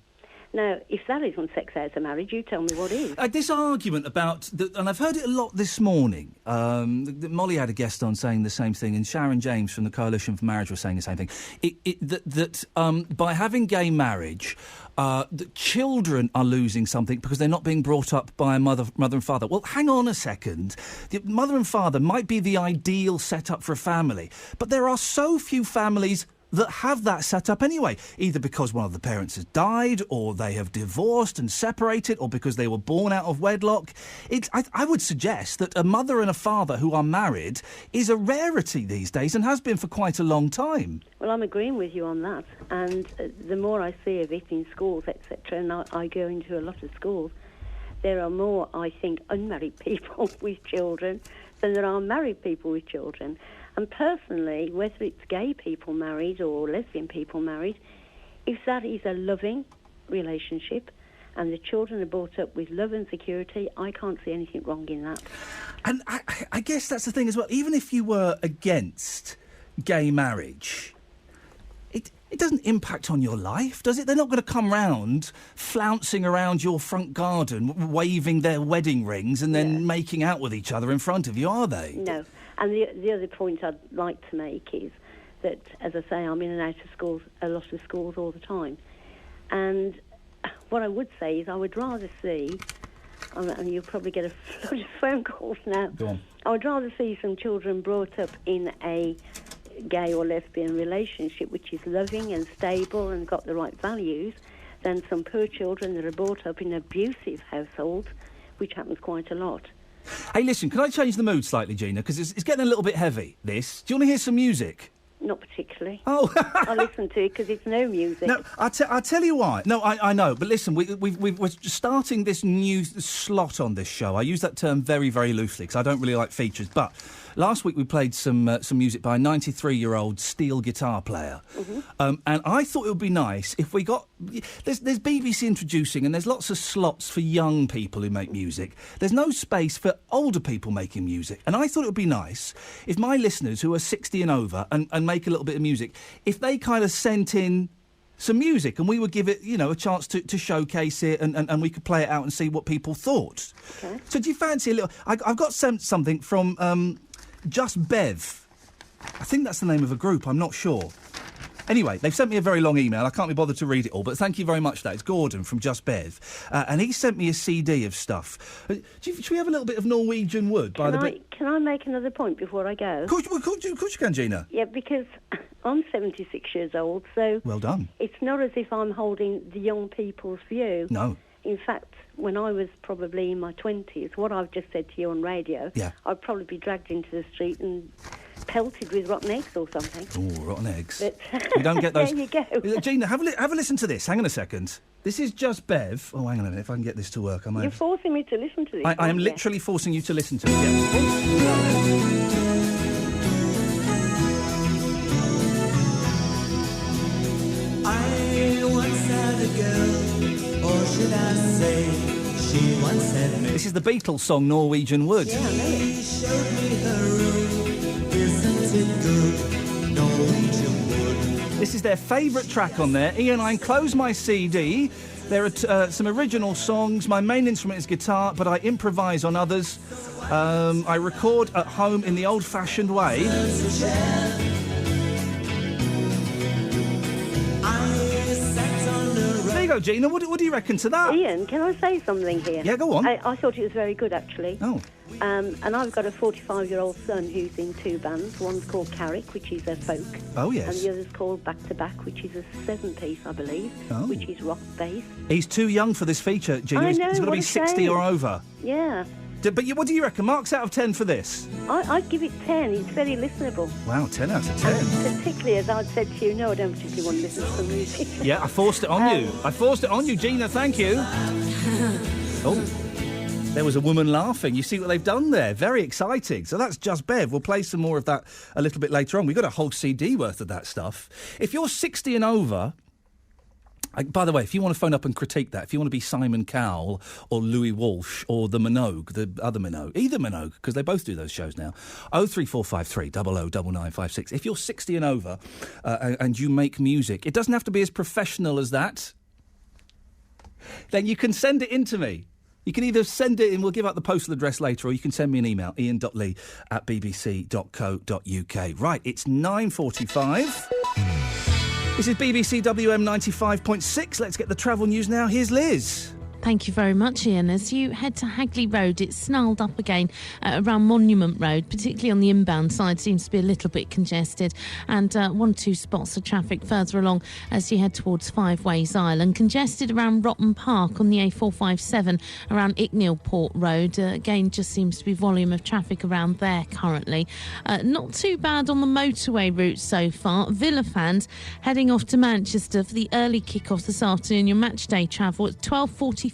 Now, if that isn't sex out of marriage, you tell me what is. This argument about, and I've heard it a lot this morning, Molly had a guest on saying the same thing, and Sharon James from the Coalition for Marriage was saying the same thing, that by having gay marriage, the children are losing something because they're not being brought up by a mother and father. Well, hang on a second. The mother and father might be the ideal setup for a family, but there are so few families that have that set up anyway, either because one of the parents has died, or they have divorced and separated, or because they were born out of wedlock. I would suggest that a mother and a father who are married is a rarity these days and has been for quite a long time. Well, I'm agreeing with you on that, and the more I see of it in schools, etc., and I go into a lot of schools, there are more, I think, unmarried people with children than there are married people with children. And personally, whether it's gay people married or lesbian people married, if that is a loving relationship and the children are brought up with love and security, I can't see anything wrong in that. And I guess that's the thing as well. Even if you were against gay marriage, it doesn't impact on your life, does it? They're not going to come round flouncing around your front garden, waving their wedding rings and then making out with each other in front of you, are they? No. And the other point I'd like to make is that, as I say, I'm in and out of schools, a lot of schools all the time. And what I would say is I would rather see, and you'll probably get a flood of phone calls now. Go on. I would rather see some children brought up in a gay or lesbian relationship which is loving and stable and got the right values than some poor children that are brought up in abusive households, which happens quite a lot. Hey, listen, can I change the mood slightly, Gina? Because it's getting a little bit heavy, this. Do you want to hear some music? Not particularly. Oh. I listen to it because it's no music. No, I'll tell you why. No, I know, but listen, we're starting this new slot on this show. I use that term very, very loosely because I don't really like features, but last week we played some music by a 93-year-old steel guitar player. Mm-hmm. And I thought it would be nice if we got... There's BBC introducing, and there's lots of slots for young people who make music. There's no space for older people making music. And I thought it would be nice if my listeners who are 60 and over and make a little bit of music, if they kind of sent in some music and we would give it, a chance to showcase it and we could play it out and see what people thought. Okay. So do you fancy a little... I've got sent something from... Just Bev. I think that's the name of a group, I'm not sure. Anyway, they've sent me a very long email. I can't be bothered to read it all, but thank you very much for that. It's Gordon from Just Bev. And he sent me a CD of stuff. Should we have a little bit of Norwegian Wood? Can I make another point before I go? Of course you can, Gina. Yeah, because I'm 76 years old, so... Well done. It's not as if I'm holding the young people's view. No. In fact, when I was probably in my 20s, what I've just said to you on radio, I'd probably be dragged into the street and pelted with rotten eggs or something. Oh, rotten eggs. But you don't get those... There you go. Gina, have a listen to this. Hang on a second. This is Just Bev. Oh, hang on a minute, if I can get this to work. You're forcing me to listen to this. I am literally forcing you to listen to it, yeah. I once had a girl, or should I say, she once had me. This is the Beatles song Norwegian Wood. Yeah, I know it. She showed me her room, isn't it good, Norwegian Wood. This is their favourite track on there. Iain, close my CD. There are some original songs. My main instrument is guitar, but I improvise on others. I record at home in the old-fashioned way. There you go, Gina. What do you reckon to that? Iain, can I say something here? Yeah, go on. I thought it was very good, actually. Oh. And I've got a 45-year-old son who's in two bands. One's called Carrick, which is a folk. Oh, yes. And the other's called Back to Back, which is a 7-piece, I believe, which is rock-based. He's too young for this feature, Gina. I know, he's got to be 60 or over. Yeah. But what do you reckon? Marks out of 10 for this? I'd give it 10. It's very listenable. Wow, 10 out of 10. And particularly, as I'd said to you, no, I don't particularly want to listen to some music. Yeah, I forced it on you. I forced it on you, Gina. Thank you. Oh, there was a woman laughing. You see what they've done there? Very exciting. So that's Just Bev. We'll play some more of that a little bit later on. We've got a whole CD worth of that stuff. If you're 60 and over... by the way, if you want to phone up and critique that, if you want to be Simon Cowell or Louis Walsh or the Minogue, the other Minogue, either Minogue, because they both do those shows now, 03453 009956. If you're 60 and over and you make music, it doesn't have to be as professional as that, then you can send it in to me. You can either send it in, we'll give out the postal address later, or you can send me an email, iain.lee@bbc.co.uk. Right, it's 9:45. This is BBC WM 95.6. Let's get the travel news now. Here's Liz. Thank you very much, Ian. As you head to Hagley Road, it's snarled up again around Monument Road, particularly on the inbound side, seems to be a little bit congested, and 1 or 2 spots of traffic further along as you head towards Five Ways Island. Congested around Rotten Park on the A457 around Icknield Road. Again, just seems to be volume of traffic around there currently. Not too bad on the motorway route so far. Villa fans heading off to Manchester for the early kick-off this afternoon. Your match day travel at 12:45.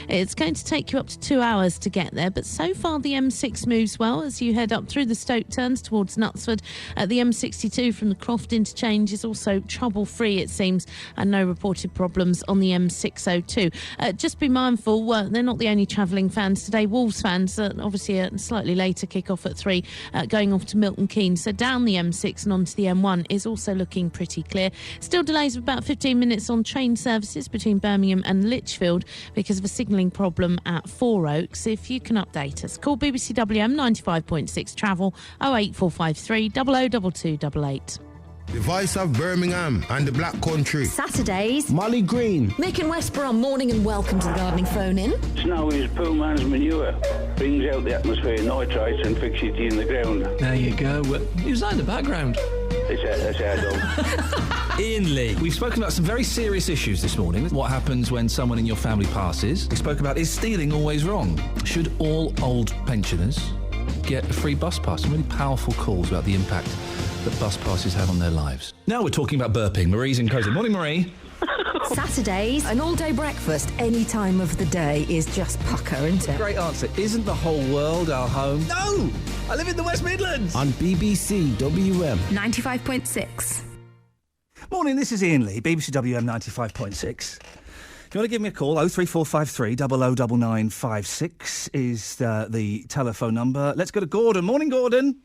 It's going to take you up to 2 hours to get there, but so far the M6 moves well as you head up through the Stoke turns towards Knutsford. The M62 from the Croft interchange is also trouble-free, it seems, and no reported problems on the M602. Just be mindful, they're not the only travelling fans today. Wolves fans, obviously a slightly later kick-off at 3, going off to Milton Keynes. So down the M6 and onto the M1 is also looking pretty clear. Still delays of about 15 minutes on train services between Birmingham and Lichfield because of a signalling problem at Four Oaks. If you can update us, call BBC WM 95.6 travel 08453 002288. The voice of Birmingham and the Black Country. Saturdays. Molly Green. Mick and Westborough, morning and welcome to the gardening phone-in. Snow is poor man's manure. Brings out the atmosphere nitrates and fixes it in the ground. There you go. Who's that in the background? That's our dog. Ian Lee. We've spoken about some very serious issues this morning. What happens when someone in your family passes? We spoke about, is stealing always wrong? Should all old pensioners get a free bus pass? Some really powerful calls about the impact that bus passes have on their lives. Now we're talking about burping. Marie's in Crowswood. Morning, Marie. Saturdays, an all-day breakfast any time of the day is just pucker, isn't it? Great answer. Isn't the whole world our home? No! I live in the West Midlands. On BBC WM 95.6. Morning, this is Ian Lee, BBC WM 95.6. If you want to give me a call, 03453 009956 is the telephone number. Let's go to Gordon. Morning, Gordon.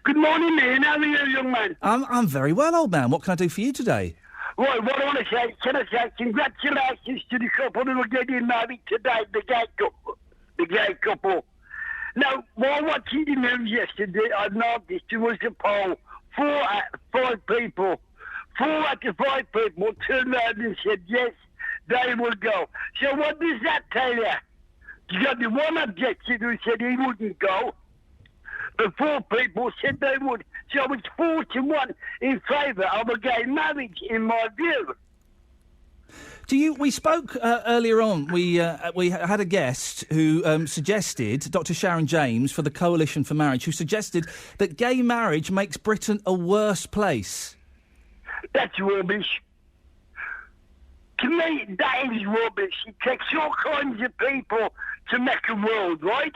Good morning, Ian. How are you, young man? I'm very well, old man. What can I do for you today? Right, what I want to say, can I say congratulations to the couple who are getting married today, the gay couple. Now, while watching the news yesterday, I noticed there was a poll. 4 out of 5 people turned around and said, yes, they will go. So what does that tell you? You got the one objection who said he wouldn't go. The 4 people said they would. So it's 4-1 in favour of a gay marriage, in my view. We spoke earlier on. We had a guest who suggested, Dr. Sharon James for the Coalition for Marriage, who suggested that gay marriage makes Britain a worse place. That's rubbish. To me, that is rubbish. It takes all kinds of people to make a world, right?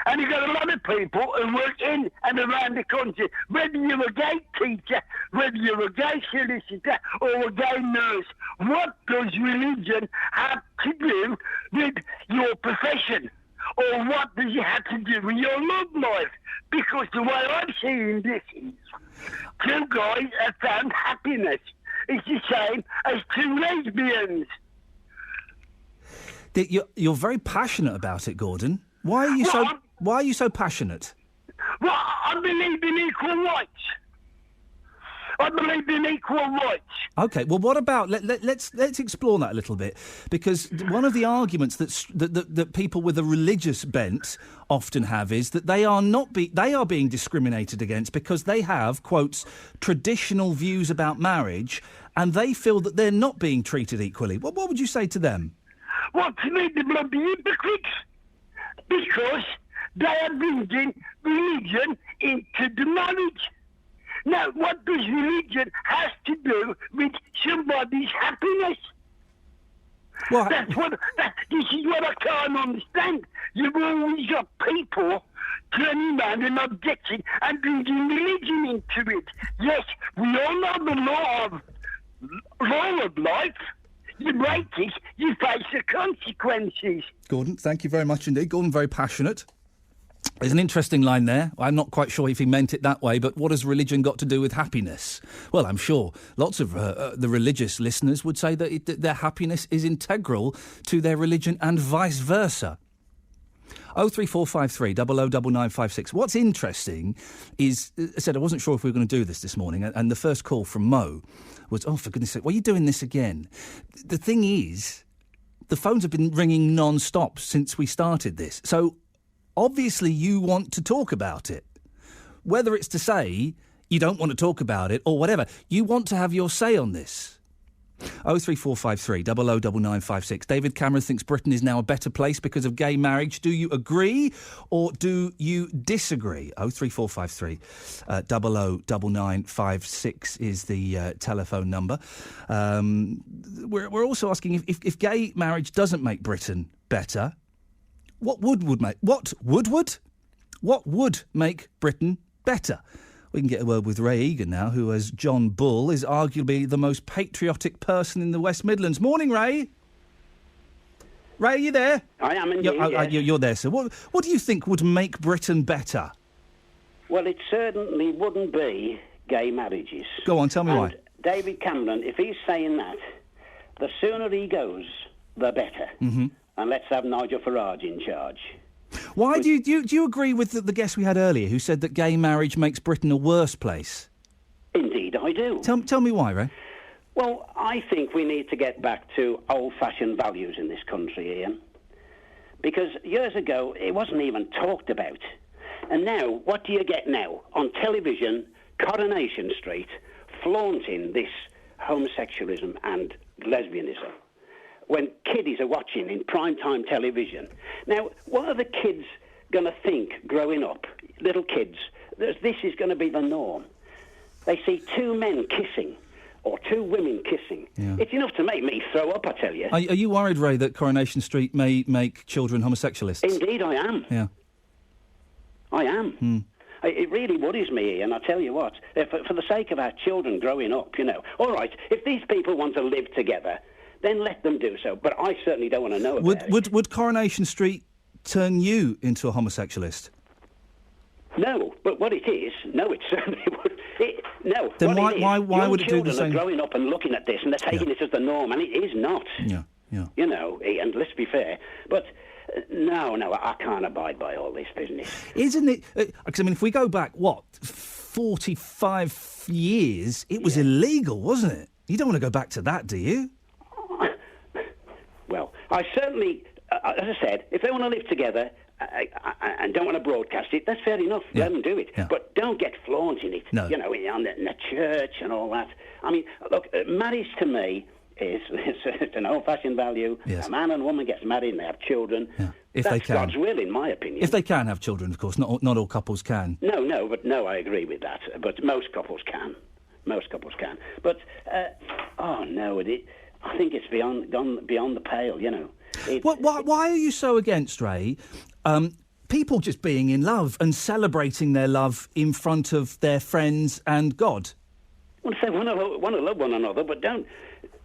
And you've got a lot of people who work in and around the country, whether you're a gay teacher, whether you're a gay solicitor or a gay nurse. What does religion have to do with your profession? Or what does it have to do with your love life? Because the way I'm seeing this is 2 guys have found happiness. It's the same as 2 lesbians. You're very passionate about it, Gordon. Why are you so passionate? Well, I believe in equal rights. Okay, well, what about let's explore that a little bit, because one of the arguments that people with a religious bent often have is that they are being discriminated against because they have, quotes, traditional views about marriage, and they feel that they're not being treated equally. What would you say to them? Well, to me, the bloody hypocrites, because they are bringing religion into the marriage. Now, what does religion have to do with somebody's happiness? Well, this is what I can't understand. You've always got people turning around and objecting and bringing religion into it. Yes, we all know the law of life. You break it, you face the consequences. Gordon, thank you very much indeed. Gordon, very passionate. There's an interesting line there. I'm not quite sure if he meant it that way, but what has religion got to do with happiness? Well, I'm sure lots of the religious listeners would say that their happiness is integral to their religion and vice versa. 03453 009956. What's interesting is, I said I wasn't sure if we were going to do this morning, and the first call from Mo was, oh, for goodness sake, why are you doing this again? The thing is the phones have been ringing non-stop since we started this. So obviously you want to talk about it. Whether it's to say you don't want to talk about it or whatever, you want to have your say on this. 03453 009956. David Cameron thinks Britain is now a better place because of gay marriage. Do you agree or do you disagree? 03453 009956 is the telephone number. We're also asking if gay marriage doesn't make Britain better, what would make Britain better? We can get a word with Ray Egan now, who, as John Bull, is arguably the most patriotic person in the West Midlands. Morning, Ray. Ray, are you there? I am indeed, yes. You're there, sir. What do you think would make Britain better? Well, it certainly wouldn't be gay marriages. Go on, tell me why. David Cameron, if he's saying that, the sooner he goes, the better. Mm-hmm. And let's have Nigel Farage in charge. Why do you agree with the guest we had earlier who said that gay marriage makes Britain a worse place? Indeed, I do. Tell me why, Ray. Well, I think we need to get back to old-fashioned values in this country, Ian. Because years ago, it wasn't even talked about. And now, what do you get now? On television, Coronation Street, flaunting this homosexualism and lesbianism, when kiddies are watching in primetime television. Now, what are the kids going to think growing up, little kids? This is going to be the norm. They see two men kissing or two women kissing. Yeah. It's enough to make me throw up, I tell you. Are you worried, Ray, that Coronation Street may make children homosexualists? Indeed, I am. Yeah. I am. It really worries me, Ian, I tell you what. For the sake of our children growing up, you know. All right, if these people want to live together, then let them do so. But I certainly don't want to know about it. Would Coronation Street turn you into a homosexualist? No, but what it is, no, it certainly would. No. Then why would it do the same? Young children are growing up and looking at this, and they're taking this as the norm, and it is not. Yeah. You know, and let's be fair. But no, I can't abide by all this business. Isn't it? Because, I mean, if we go back, 45 years, it was illegal, wasn't it? You don't want to go back to that, do you? Well, I certainly, as I said, if they want to live together and don't want to broadcast it, that's fair enough. Yeah. Let them do it. Yeah. But don't get flaunting it, No. you know, in the church and all that. I mean, look, marriage to me is it's an old-fashioned value. Yes. A man and woman gets married and they have children. If that's they can. God's will, in my opinion. If they can have children, of course. Not all couples can. No, I agree with that. But most couples can. But, I think it's gone beyond the pale, you know. Why are you so against, Ray, people just being in love and celebrating their love in front of their friends and God? Well, they want to love one another, but don't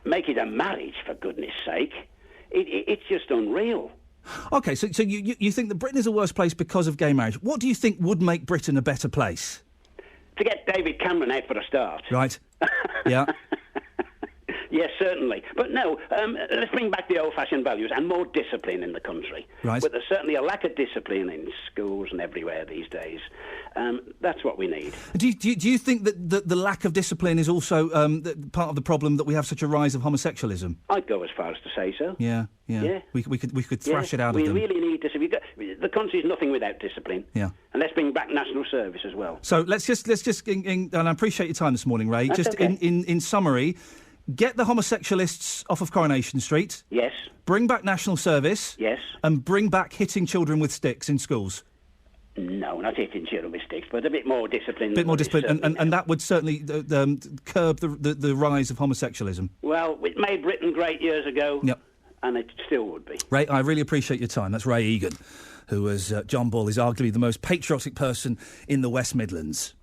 make it a marriage, for goodness sake. It's just unreal. OK, so you think that Britain is a worse place because of gay marriage. What do you think would make Britain a better place? To get David Cameron out for a start. Right. Yeah. Yes, certainly. But no, let's bring back the old-fashioned values and more discipline in the country. Right. But there's certainly a lack of discipline in schools and everywhere these days. That's what we need. Do you think that the lack of discipline is also part of the problem that we have such a rise of homosexualism? I'd go as far as to say so. Yeah. We could thrash it out of them. We really need discipline. The country's nothing without discipline. Yeah. And let's bring back national service as well. So let's just and I appreciate your time this morning, Ray. That's just okay. in summary, get the homosexualists off of Coronation Street. Yes. Bring back national service. Yes. And bring back hitting children with sticks in schools. No, not hitting children with sticks, but a bit more discipline. A bit more discipline, and that would certainly curb the rise of homosexualism. Well, it made Britain great years ago. Yep. And it still would be. Ray, I really appreciate your time. That's Ray Egan, who, as John Bull, is arguably the most patriotic person in the West Midlands.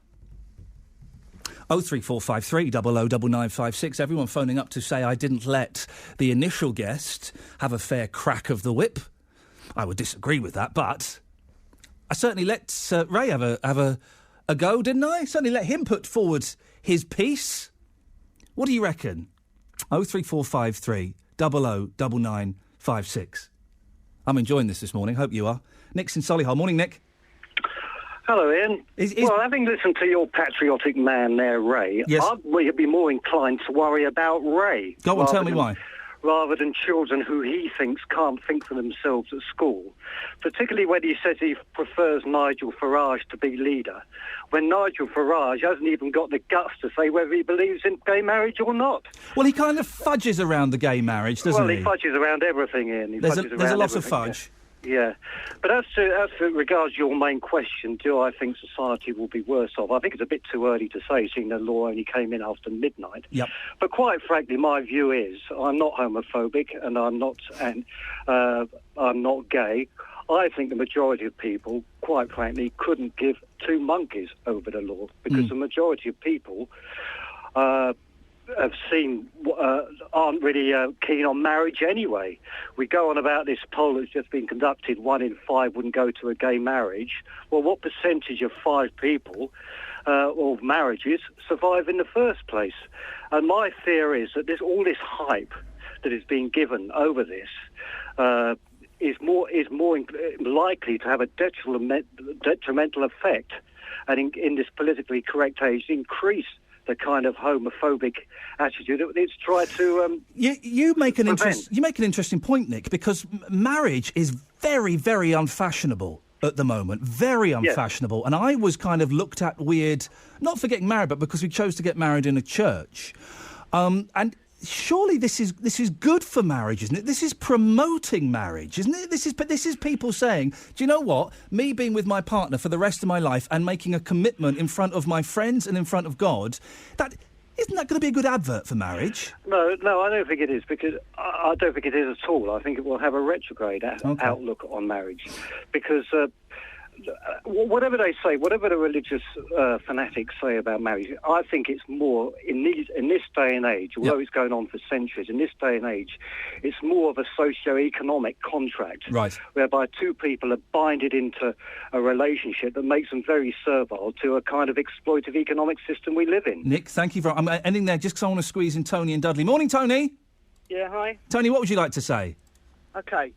03453 009956. Everyone phoning up to say I didn't let the initial guest have a fair crack of the whip. I would disagree with that, but I certainly let Ray have a go, didn't I? Certainly let him put forward his piece. What do you reckon? 03453 009956. I'm enjoying this morning. Hope you are. Nick's in Solihull. Morning, Nick. Hello, Ian. Well, having listened to your patriotic man there, Ray, yes. I'd be more inclined to worry about Ray. Go on, tell me why. rather than children who he thinks can't think for themselves at school, particularly when he says he prefers Nigel Farage to be leader, when Nigel Farage hasn't even got the guts to say whether he believes in gay marriage or not. Well, he kind of fudges around the gay marriage, doesn't he? Well, he fudges around everything, Ian. There's a lot of fudge. Yeah. But as to regards your main question, do I think society will be worse off? I think it's a bit too early to say, seeing the law only came in after midnight. Yep. But quite frankly, my view is I'm not homophobic and I'm not gay. I think the majority of people, quite frankly, couldn't give two monkeys over the law, because the majority of people aren't really keen on marriage anyway. We go on about this poll that's just been conducted, 1 in 5 wouldn't go to a gay marriage. Well, what percentage of 5 people or marriages survive in the first place? And my fear is that all this hype that is being given over this is more likely to have a detrimental effect, and in this politically correct age, increase the kind of homophobic attitude that it's tried to you make an interesting point, Nick, because marriage is very, very unfashionable at the moment, very unfashionable. Yeah. And I was kind of looked at weird, not for getting married, but because we chose to get married in a church. And surely this is good for marriage, isn't it? This is promoting marriage, isn't it? This is people saying, do you know what? Me being with my partner for the rest of my life and making a commitment in front of my friends and in front of God, isn't that going to be a good advert for marriage? No, I don't think it is, because I don't think it is at all. I think it will have a retrograde outlook on marriage, because whatever they say, whatever the religious fanatics say about marriage, I think it's more in this day and age, although it's going on for centuries, in this day and age, it's more of a socio-economic contract, right, whereby two people are binded into a relationship that makes them very servile to a kind of exploitative economic system we live in. Nick, thank you for... I'm ending there just because I want to squeeze in Tony and Dudley. Morning, Tony. Yeah, hi. Tony, what would you like to say? Okay,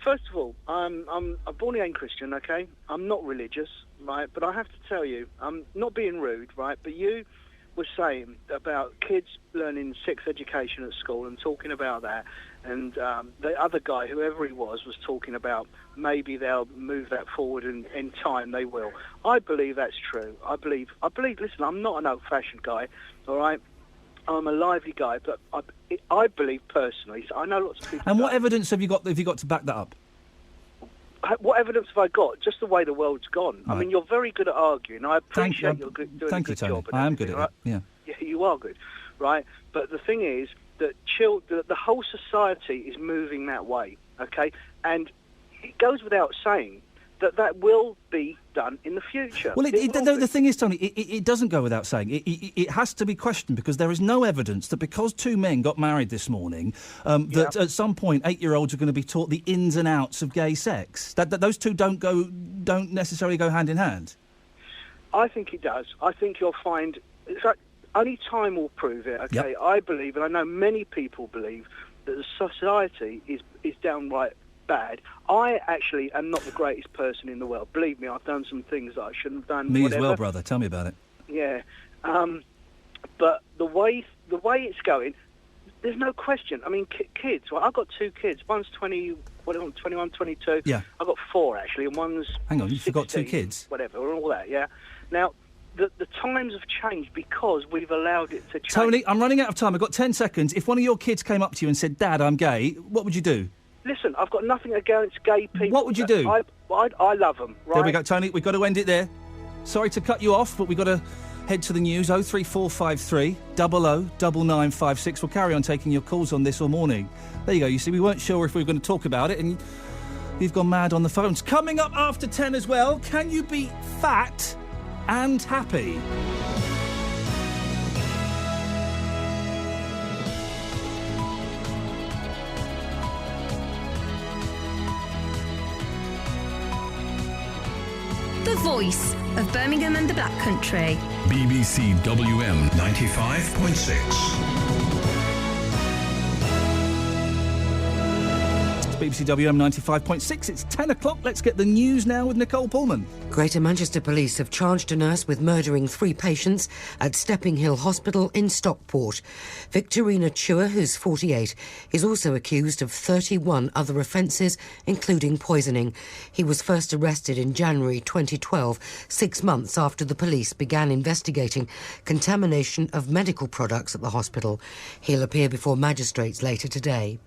first of all, I'm a born-again Christian, okay? I'm not religious, right? But I have to tell you, I'm not being rude, right? But you were saying about kids learning sex education at school and talking about that. And the other guy, whoever he was talking about maybe they'll move that forward and in time they will. I believe that's true. I believe, listen, I'm not an old-fashioned guy, all right? I'm a lively guy, but I believe personally. So I know lots of people. And what evidence have you got to back that up? What evidence have I got? Just the way the world's gone. Right. I mean, you're very good at arguing. I appreciate you're doing a good job. I am good at it. Yeah. Yeah, you are good, right? But the thing is that the whole society is moving that way. Okay, and it goes without saying that will be done in the future. Well, the thing is, Tony, it doesn't go without saying. It has to be questioned, because there is no evidence that because two men got married this morning, that at some point 8-year-olds are going to be taught the ins and outs of gay sex. That those two don't necessarily go hand in hand. I think it does. I think you'll find... only time will prove it, okay? Yep. I believe, and I know many people believe, that the society is downright bad. I actually am not the greatest person in the world. Believe me, I've done some things that I shouldn't have done. Me as well, brother. Tell me about it. Yeah. But the way it's going, there's no question. I mean, kids. Well, I've got 2 kids. One's 21, 22. Yeah. I've got 4, actually, and one's Hang on, you 16, forgot 2 kids? Whatever, all that, yeah. Now, the times have changed because we've allowed it to change. Tony, I'm running out of time. I've got 10 seconds. If one of your kids came up to you and said, Dad, I'm gay, what would you do? Listen, I've got nothing against gay people. What would you do? I love them, right? There we go, Tony. We've got to end it there. Sorry to cut you off, but we've got to head to the news. 03453 009956. We'll carry on taking your calls on this all morning. There you go. You see, we weren't sure if we were going to talk about it, and you've gone mad on the phones. Coming up after 10 as well, can you be fat and happy? The voice of Birmingham and the Black Country. BBC WM 95.6. It's BBC WM 95.6. It's 10 o'clock. Let's get the news now with Nicole Pullman. Greater Manchester Police have charged a nurse with murdering 3 patients at Stepping Hill Hospital in Stockport. Victorina Chua, who's 48, is also accused of 31 other offences, including poisoning. He was first arrested in January 2012, 6 months after the police began investigating contamination of medical products at the hospital. He'll appear before magistrates later today.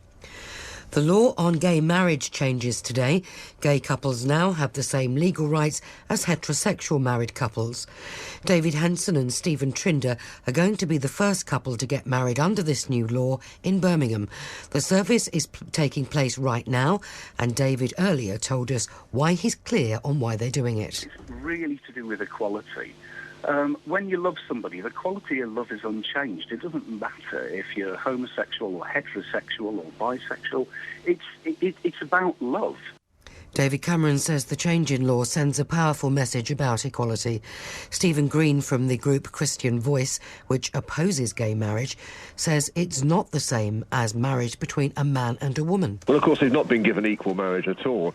The law on gay marriage changes today. Gay couples now have the same legal rights as heterosexual married couples. David Henson and Stephen Trinder are going to be the first couple to get married under this new law in Birmingham. The service is taking place right now, and David earlier told us why he's clear on why they're doing it. It's really to do with equality. When you love somebody, the quality of love is unchanged. It doesn't matter if you're homosexual or heterosexual or bisexual. It's about love. David Cameron says the change in law sends a powerful message about equality. Stephen Green from the group Christian Voice, which opposes gay marriage, says it's not the same as marriage between a man and a woman. Well, of course, they've not been given equal marriage at all.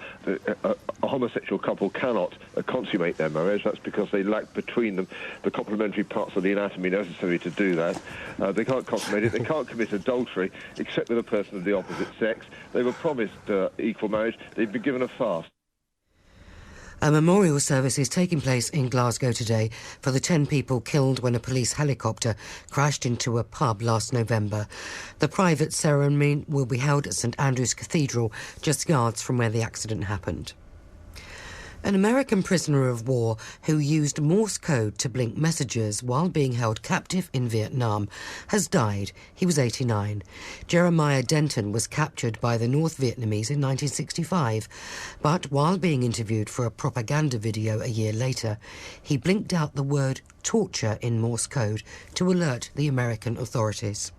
A homosexual couple cannot consummate their marriage. That's because they lack between them the complementary parts of the anatomy necessary to do that. They can't consummate it. They can't commit adultery except with a person of the opposite sex. They were promised equal marriage. They've been given a farce. A memorial service is taking place in Glasgow today for the 10 people killed when a police helicopter crashed into a pub last November. The private ceremony will be held at St Andrew's Cathedral, just yards from where the accident happened. An American prisoner of war who used Morse code to blink messages while being held captive in Vietnam has died. He was 89. Jeremiah Denton was captured by the North Vietnamese in 1965, but while being interviewed for a propaganda video a year later, he blinked out the word torture in Morse code to alert the American authorities.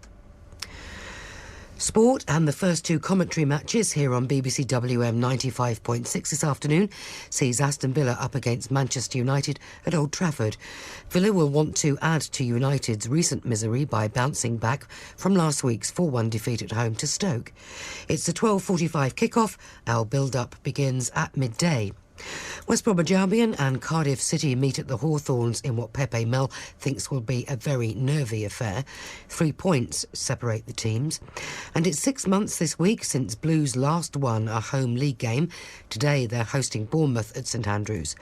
Sport and the first 2 commentary matches here on BBC WM 95.6 this afternoon sees Aston Villa up against Manchester United at Old Trafford. Villa will want to add to United's recent misery by bouncing back from last week's 4-1 defeat at home to Stoke. It's a 12:45 kick-off. Our build-up begins at midday. West Bromwich Albion and Cardiff City meet at the Hawthorns in what Pepe Mel thinks will be a very nervy affair. 3 points separate the teams. And it's 6 months this week since Blues last won a home league game. Today they're hosting Bournemouth at St Andrews.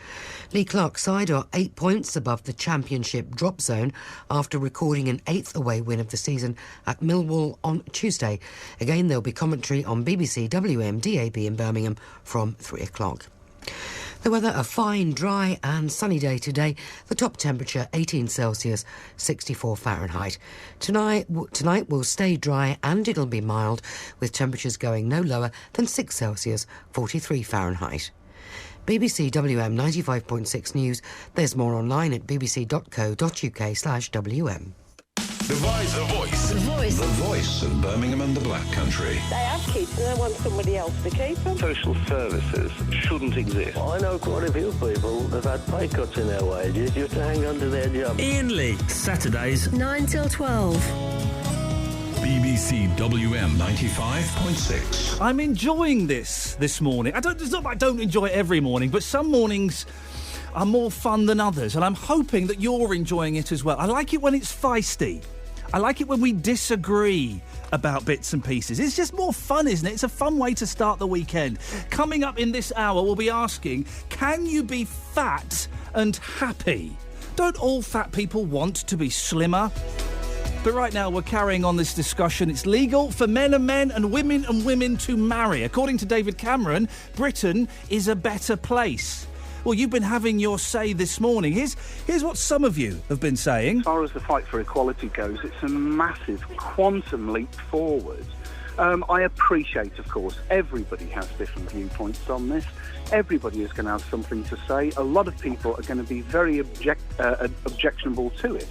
Lee Clark's side are 8 points above the championship drop zone after recording an 8th away win of the season at Millwall on Tuesday. Again, there'll be commentary on BBC WM DAB in Birmingham from 3 o'clock. The weather, a fine, dry and sunny day today. The top temperature 18 Celsius, 64 Fahrenheit. Tonight will stay dry and it'll be mild, with temperatures going no lower than 6 Celsius, 43 Fahrenheit. BBC WM 95.6 News. There's more online at bbc.co.uk/WM. The Voice. The Voice. The Voice. The Voice of Birmingham and the Black Country. They have kids and they want somebody else to keep them. Social services shouldn't exist. I know quite a few people that have had pay cuts in their wages just to hang on to their job. Iain Lee, Saturdays 9 till 12. BBC WM 95.6. I'm enjoying this morning. It's not that I don't enjoy it every morning, but some mornings are more fun than others, and I'm hoping that you're enjoying it as well. I like it when it's feisty. I like it when we disagree about bits and pieces. It's just more fun, isn't it? It's a fun way to start the weekend. Coming up in this hour, we'll be asking, can you be fat and happy? Don't all fat people want to be slimmer? But right now, we're carrying on this discussion. It's legal for men and women to marry. According to David Cameron, Britain is a better place. Well, you've been having your say this morning. Here's what some of you have been saying. As far as the fight for equality goes, it's a massive quantum leap forward. I appreciate, of course, everybody has different viewpoints on this. Everybody is going to have something to say. A lot of people are going to be very objectionable to it.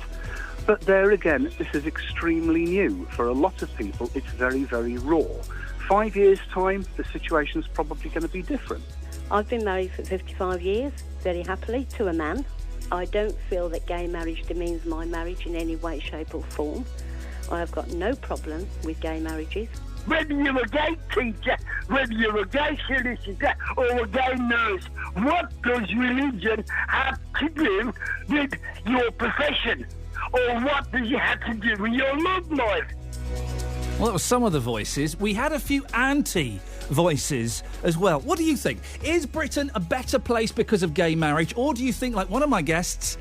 But there again, this is extremely new. For a lot of people, it's very, very raw. 5 years' time, the situation's probably going to be different. I've been married for 55 years, very happily, to a man. I don't feel that gay marriage demeans my marriage in any way, shape or form. I have got no problem with gay marriages. whether you're a gay teacher, whether you're a gay solicitor or a gay nurse. What does religion have to do with your profession? Or what does it have to do with your love life? Well, that was some of the voices. We had a few anti-voices as well. What do you think? Is Britain a better place because of gay marriage? Or do you think, like one of my guests,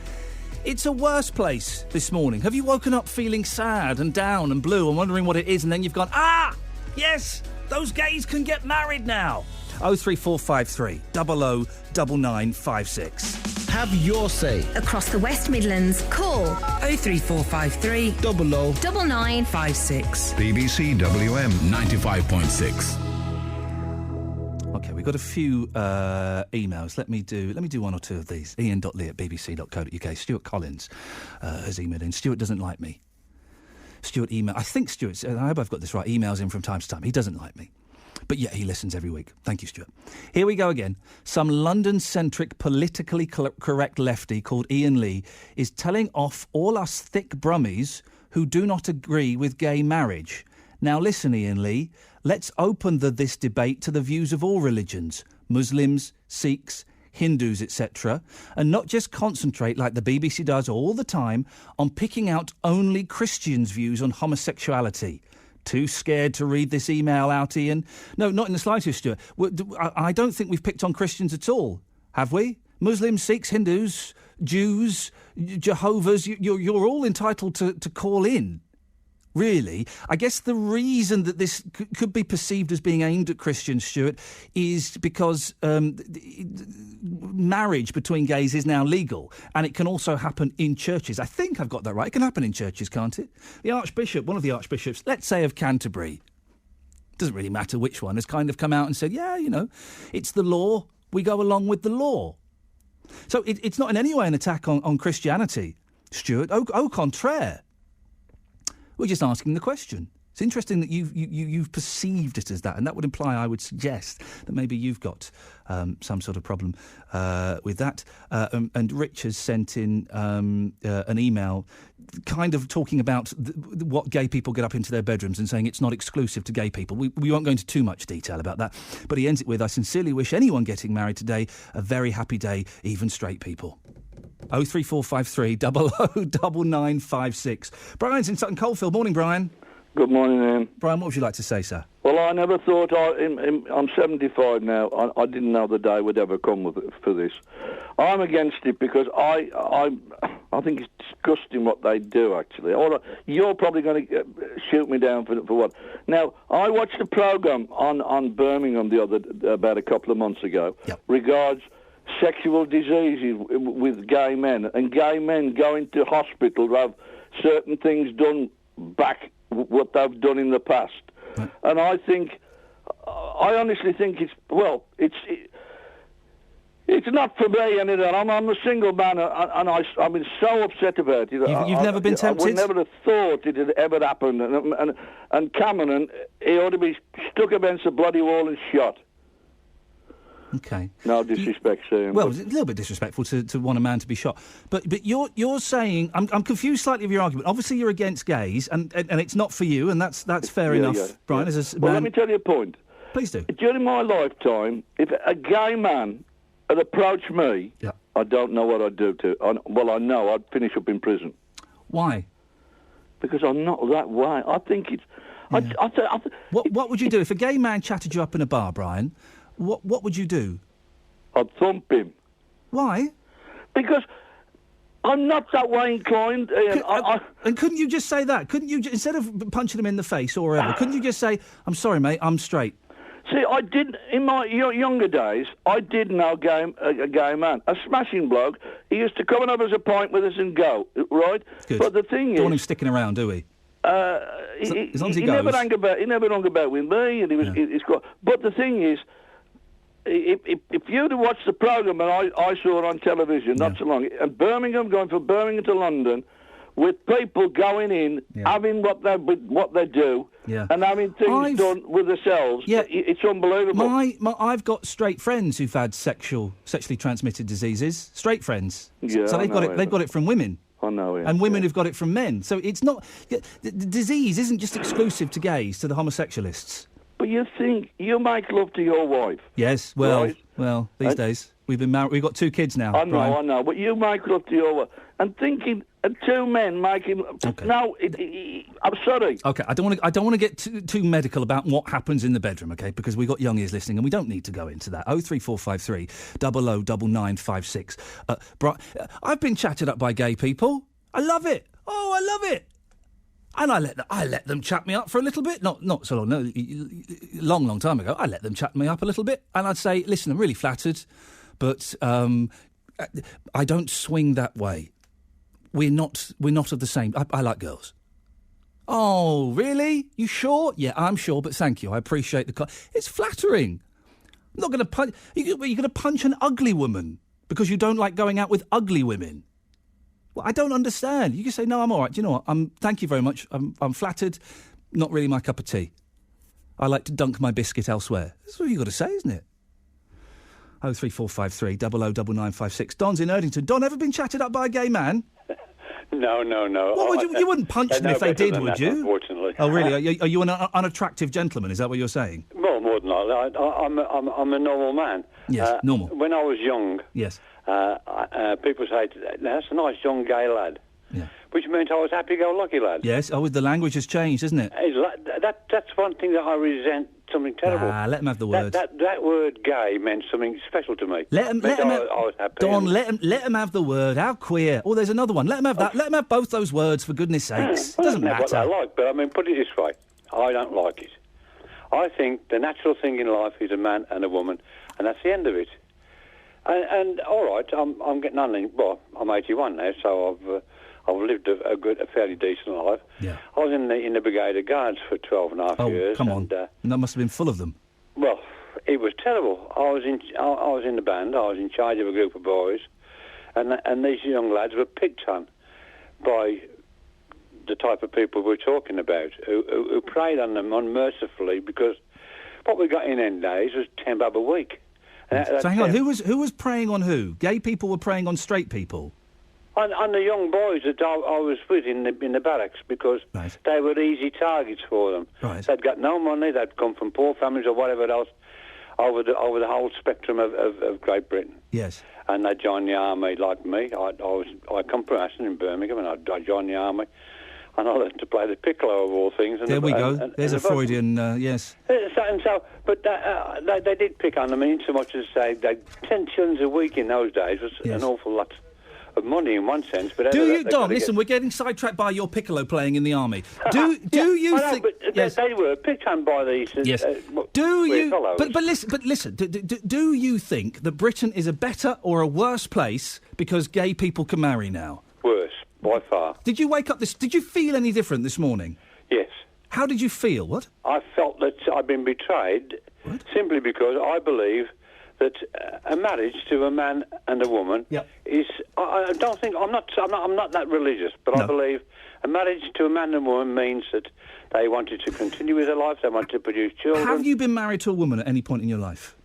it's a worse place this morning? Have you woken up feeling sad and down and blue and wondering what it is, and then you've gone, yes, those gays can get married now? 03453 00 9956. Have your say. Across the West Midlands, call 03453 00 9956. BBC WM 95.6. OK, we've got a few emails. Let me do one or two of these. iain.lee@bbc.co.uk. Stuart Collins has emailed in. Stuart doesn't like me. Stuart email. I think Stuart, I hope I've got this right, emails in from time to time. He doesn't like me. But yeah, he listens every week. Thank you, Stuart. Here we go again. Some London-centric, politically correct lefty called Iain Lee is telling off all us thick brummies who do not agree with gay marriage. Now listen, Iain Lee, let's open this debate to the views of all religions, Muslims, Sikhs, Hindus, etc., and not just concentrate, like the BBC does all the time, on picking out only Christians' views on homosexuality. Too scared to read this email out, Iain? No, not in the slightest, Stuart. I don't think we've picked on Christians at all, have we? Muslims, Sikhs, Hindus, Jews, Jehovah's, you're all entitled to call in. Really, I guess the reason that this could be perceived as being aimed at Christians, Stuart, is because marriage between gays is now legal, and it can also happen in churches. I think I've got that right. It can happen in churches, can't it? The Archbishop, one of the Archbishops, let's say of Canterbury, doesn't really matter which one, has kind of come out and said, yeah, it's the law. We go along with the law. So it's not in any way an attack on Christianity, Stuart. Au contraire. We're just asking the question. It's interesting that you've perceived it as that, and that would imply, I would suggest, that maybe you've got some sort of problem with that. And Rich has sent in an email kind of talking about what gay people get up into their bedrooms and saying it's not exclusive to gay people. We won't go into too much detail about that, but he ends it with, I sincerely wish anyone getting married today a very happy day, even straight people. 03453 00 9956. Brian's in Sutton Coldfield. Morning, Brian. Good morning, Ian. Brian, what would you like to say, sir? Well, I never thought I'm 75 now. I didn't know the day would ever come for this. I'm against it because I think it's disgusting what they do, actually. You're probably going to shoot me down for what? Now, I watched a programme on Birmingham about a couple of months ago regards sexual diseases with gay men, and gay men going to hospital to have certain things done back what they've done in the past. Right. And I honestly think it's not for me, and I'm a single man, and I've been so upset about it. You've never been tempted? I would never have thought it had ever happened, and Cameron, he ought to be stuck against a bloody wall and shot. Okay. No disrespect, Sam. Well, it's a little bit disrespectful to want a man to be shot. But you're saying I'm confused slightly of your argument. Obviously, you're against gays, and it's not for you, and that's fair enough, Brian. Yeah. As a well, man... let me tell you a point. Please do. During my lifetime, if a gay man had approached me, I don't know what I'd do to. I know I'd finish up in prison. Why? Because I'm not that way. I think it's. Yeah. What would you do if a gay man chatted you up in a bar, Brian? What would you do? I'd thump him. Why? Because I'm not that way inclined. And couldn't you just say that? Couldn't you, instead of punching him in the face or whatever, couldn't you just say, I'm sorry, mate, I'm straight? See, I did, in my younger days, I did know a gay man. A smashing bloke. He used to come and have us a pint with us and go, right? Good. But the thing is... Don't want him sticking around, do we? As long as he goes. He never hung about with me, and he's got... But the thing is, if you'd have watched the programme and I saw it on television not so long, and Birmingham, going from Birmingham to London, with people going in, having what they do, and having things done with themselves, it's unbelievable. I've got straight friends who've had sexually transmitted diseases. Straight friends. Yeah, so they've got it from women. I know, yeah. And women who've got it from men. So it's not... The disease isn't just exclusive to gays, to the homosexualists. But you think you make love to your wife? Yes, well, right? these days. We've been married. We've got 2 kids now. I know, Brian. I know. But you make love to your wife. And thinking... two men making... Okay. No, I'm sorry. OK, I don't want to get too medical about what happens in the bedroom, OK, because we've got young ears listening and we don't need to go into that. 03453 009956. I've been chatted up by gay people. I love it. Oh, I love it. And I let them chat me up for a little bit. Not so long, no, long time ago. I let them chat me up a little bit. And I'd say, listen, I'm really flattered, but I don't swing that way. We're not of the same... I like girls. Oh, really? You sure? Yeah, I'm sure, but thank you. I appreciate the... It's flattering. I'm not going to punch... You're going to punch an ugly woman because you don't like going out with ugly women. Well, I don't understand. You can say, no, I'm all right. Do you know what? Thank you very much. I'm flattered. Not really my cup of tea. I like to dunk my biscuit elsewhere. That's what you've got to say, isn't it? 03453 009956. Don's in Erdington. Don, ever been chatted up by a gay man? No. What would you wouldn't punch them if they did, would that, you? Unfortunately. Oh, really? Are you an unattractive gentleman? Is that what you're saying? Well, more than likely. I'm a normal man. Yes, normal. When I was young, yes, people say, that's a nice young gay lad. Yeah. Which meant I was happy-go-lucky lad. Yes. Oh, the language has changed, isn't it? That's one thing that I resent. Something terrible. Let him have the word. That word "gay" meant something special to me. I was happy. Don, let him have the word. How queer? Oh, there's another one. Let him have that. Let him have both those words, for goodness sakes. It doesn't matter. What I like, but I mean, put it this way: I don't like it. I think the natural thing in life is a man and a woman, and that's the end of it. And all right, I'm getting on. Well, I'm 81 now, so I've lived a fairly decent life. Yeah. I was in the Brigade of Guards for 12 and a half years. Oh, come on. And that must have been full of them. Well, it was terrible. I was in the band. I was in charge of a group of boys, and these young lads were picked on by the type of people we're talking about, who preyed on them unmercifully, because what we got in end days was 10 bob a week. So hang on, who was preying on who? Gay people were preying on straight people? On the young boys that I was with in the barracks, because they were easy targets for them. Right. They'd got no money. They'd come from poor families or whatever else over the whole spectrum of Great Britain. Yes. And they joined the army like me. I come from Aston in Birmingham, and I joined the army, and I learned to play the piccolo of all things. And there we go. There's a Freudian. Yes. But they did pick on them in so much as say 10 shillings a week in those days was an awful lot of money in one sense. But Don, listen, we're getting sidetracked by your piccolo playing in the army. Do you think... Yes. They were picked on by these... Yes. Do you... But listen, do you think that Britain is a better or a worse place because gay people can marry now? Worse, by far. Did you wake up did you feel any different this morning? Yes. How did you feel? What? I felt that I'd been betrayed simply because I believe that a marriage to a man and a woman is... I don't think... I'm not that religious, but I believe a marriage to a man and a woman means that they wanted to continue with their life, they wanted to produce children. Have you been married to a woman at any point in your life?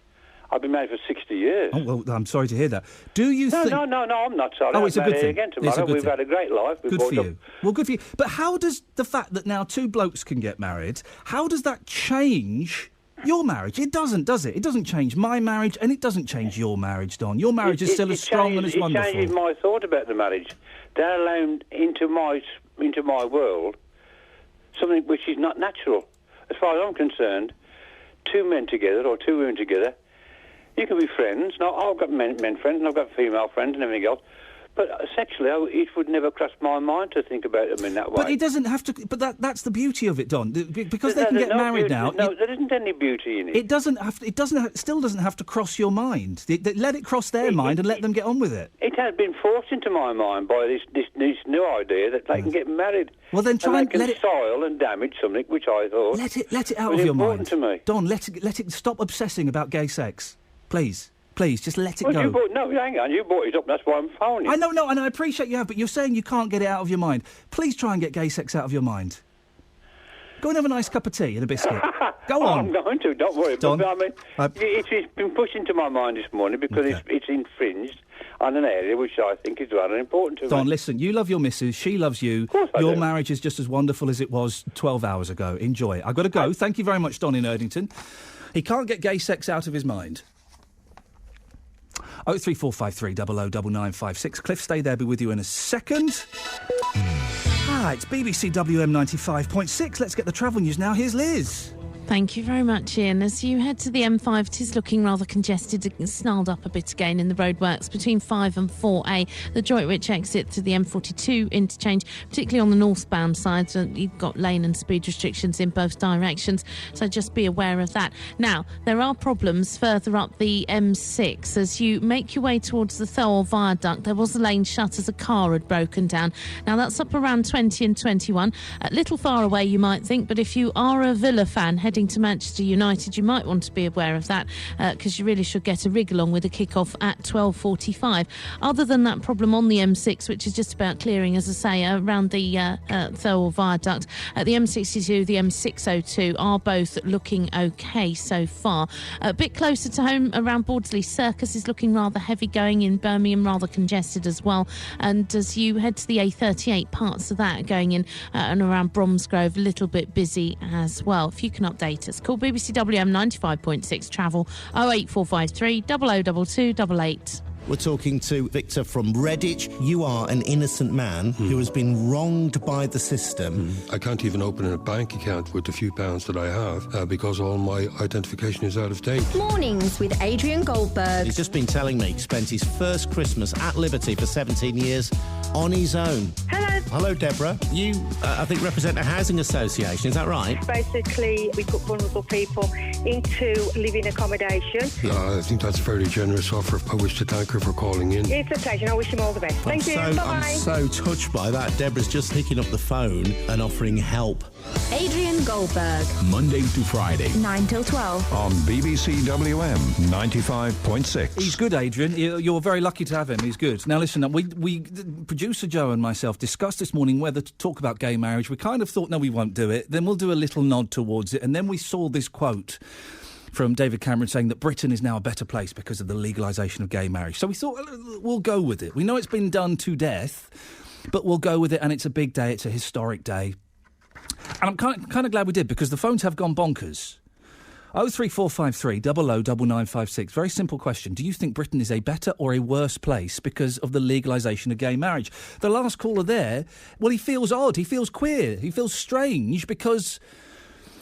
I've been married for 60 years. Oh, well, I'm sorry to hear that. Do you think... No, I'm not sorry. Oh, it's a good thing. Again tomorrow. We've had a great life. Good for you. Well, good for you. But how does the fact that now 2 blokes can get married, how does that change your marriage? It doesn't, does it? It doesn't change my marriage, and it doesn't change your marriage, Don. Your marriage is still as strong and as wonderful. It changes my thought about the marriage. They're allowed into my world something which is not natural. As far as I'm concerned, 2 men together or 2 women together, you can be friends. Now, I've got men friends and I've got female friends and everything else. But sexually, it would never cross my mind to think about them in that way. But it doesn't have to... But that's the beauty of it, Don. Because they can get married now... No, there isn't any beauty in it. It doesn't have... still doesn't have to cross your mind. Let it cross their mind and let them get on with it. It has been forced into my mind by this new idea that they can get married. Well, then try and let it soil and damage something which I thought let it out of your mind. To me. Don, let it stop obsessing about gay sex, please. Please, just let it go. Hang on, you brought it up, that's why I'm phoning. I know, and I appreciate you have, but you're saying you can't get it out of your mind. Please try and get gay sex out of your mind. Go and have a nice cup of tea and a biscuit. Go on. I'm going to, don't worry. Don, but, I mean, it's been pushed into my mind this morning because it's infringed. on an area which I think is rather important to Don, me. listen, you love your missus, she loves you. Of course I Your do. marriage is just as wonderful as it was 12 hours ago. Enjoy it. I've got to go. Thank you very much, Don in Erdington. He can't get gay sex out of his mind. 03453 009956. Cliff, stay there, be with you in a second. It's BBC WM 95.6. Let's get the travel news now. Here's Liz. Thank you very much, Ian. As you head to the M5, it is looking rather congested, snarled up a bit again in the roadworks between 5 and 4A. The Droitwich exit to the M42 interchange, particularly on the northbound side, so you've got lane and speed restrictions in both directions, so just be aware of that. Now, there are problems further up the M6. As you make your way towards the Thowell Viaduct, there was a lane shut as a car had broken down. Now, that's up around 20 and 21. A little far away, you might think, but if you are a Villa fan heading to Manchester United, you might want to be aware of that because you really should get a rig along with the kick-off at 12:45. Other than that problem on the M6, which is just about clearing, as I say, around the Thowell Viaduct, the M62, the M602 are both looking okay so far. A bit closer to home around Bordesley Circus is looking rather heavy going in Birmingham, rather congested as well. And as you head to the A38, parts of that going in and around Bromsgrove, a little bit busy as well. If you can update us, call BBC WM 95.6 Travel 08453 002288. We're talking to Victor from Redditch. You are an innocent man who has been wronged by the system. I can't even open a bank account with the few pounds that I have because all my identification is out of date. Mornings with Adrian Goldberg. He's just been telling me he spent his first Christmas at Liberty for 17 years on his own. Hello. Hello, Deborah. You, I think, represent a housing association, is that right? Basically, we put vulnerable people into living accommodation. I think that's a very generous offer. I wish to thank her for calling in. It's a pleasure. I wish him all the best. Thank you. Bye-bye. I'm so touched by that. Deborah's just picking up the phone and offering help. Adrian Goldberg. Monday to Friday. 9 till 12. On BBC WM 95.6. He's good, Adrian. You're very lucky to have him. He's good. Now, listen, we producer Joe and myself discussed this morning whether to talk about gay marriage. We kind of thought, no, we won't do it. Then we'll do a little nod towards it. And then we saw this quote from David Cameron saying that Britain is now a better place because of the legalisation of gay marriage. So we thought, we'll go with it. We know it's been done to death, but we'll go with it, and it's a big day. It's a historic day. And I'm kind of glad we did, because the phones have gone bonkers. 03453 009956. Very simple question. Do you think Britain is a better or a worse place because of the legalisation of gay marriage? The last caller there, well, he feels odd. He feels queer. He feels strange because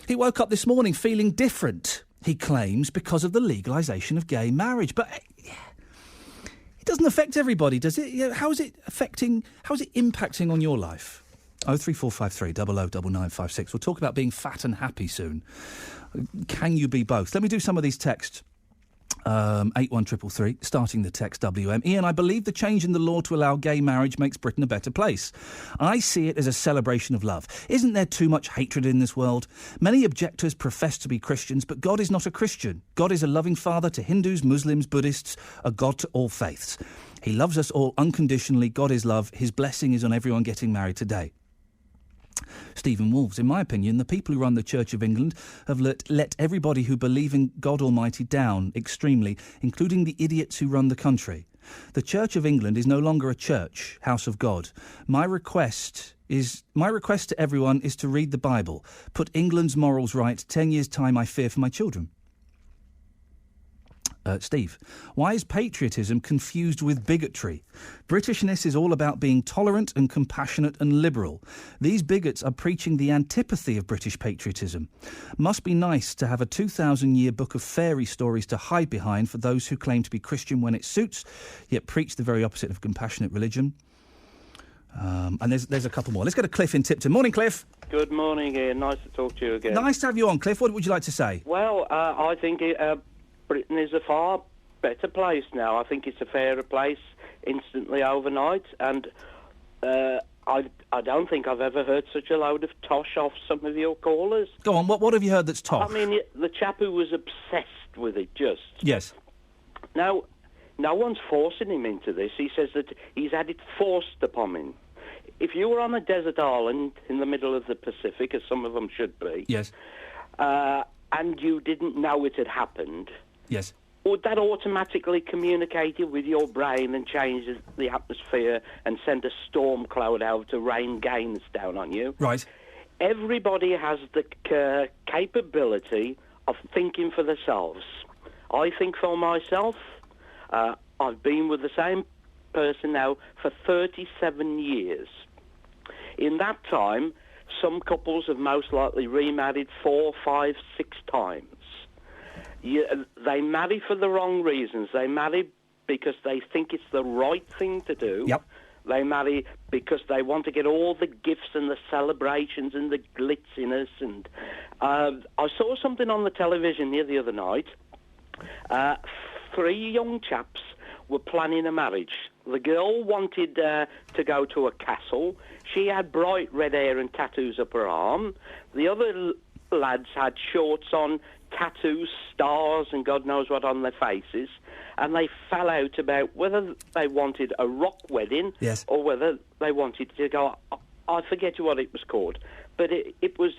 he woke up this morning feeling different, he claims, because of the legalisation of gay marriage. But it doesn't affect everybody, does it? How is it impacting on your life? 03453 009956. We'll talk about being fat and happy soon. Can you be both? Let me do some of these texts. 81333, starting the text WM. Ian, I believe the change in the law to allow gay marriage makes Britain a better place. I see it as a celebration of love. Isn't there too much hatred in this world? Many objectors profess to be Christians, but God is not a Christian. God is a loving father to Hindus, Muslims, Buddhists, a God to all faiths. He loves us all unconditionally. God is love. His blessing is on everyone getting married today. Stephen Wolves, in my opinion, the people who run the Church of England have let everybody who believe in God Almighty down extremely, including the idiots who run the country. The Church of England is no longer a church, house of God. My request to everyone is to read the Bible. Put England's morals right. 10 years' time, I fear for my children. Steve, why is patriotism confused with bigotry? Britishness is all about being tolerant and compassionate and liberal. These bigots are preaching the antipathy of British patriotism. Must be nice to have a 2,000-year book of fairy stories to hide behind for those who claim to be Christian when it suits, yet preach the very opposite of compassionate religion. And there's a couple more. Let's go to Cliff in Tipton. Morning, Cliff. Good morning, Ian. Nice to talk to you again. Nice to have you on, Cliff. What would you like to say? Well, I think Britain is a far better place now. I think it's a fairer place instantly overnight, and I don't think I've ever heard such a load of tosh off some of your callers. Go on, what have you heard that's tosh? I mean, the chap who was obsessed with it, just. Yes. Now, no one's forcing him into this. He says that he's had it forced upon him. If you were on a desert island in the middle of the Pacific, as some of them should be, yes, and you didn't know it had happened, yes, would that automatically communicate it with your brain and change the atmosphere and send a storm cloud out to rain gains down on you? Right. Everybody has the capability of thinking for themselves. I think for myself. I've been with the same person now for 37 years. In that time, some couples have most likely remarried 4, 5, 6 times. They marry for the wrong reasons. They marry because they think it's the right thing to do. Yep. They marry because they want to get all the gifts and the celebrations and the glitziness. And I saw something on the television here the other night. 3 young chaps were planning a marriage. The girl wanted to go to a castle. She had bright red hair and tattoos up her arm. The other lads had shorts on, tattoos, stars, and God knows what on their faces. And they fell out about whether they wanted a rock wedding or whether they wanted to go. I forget what it was called, but it was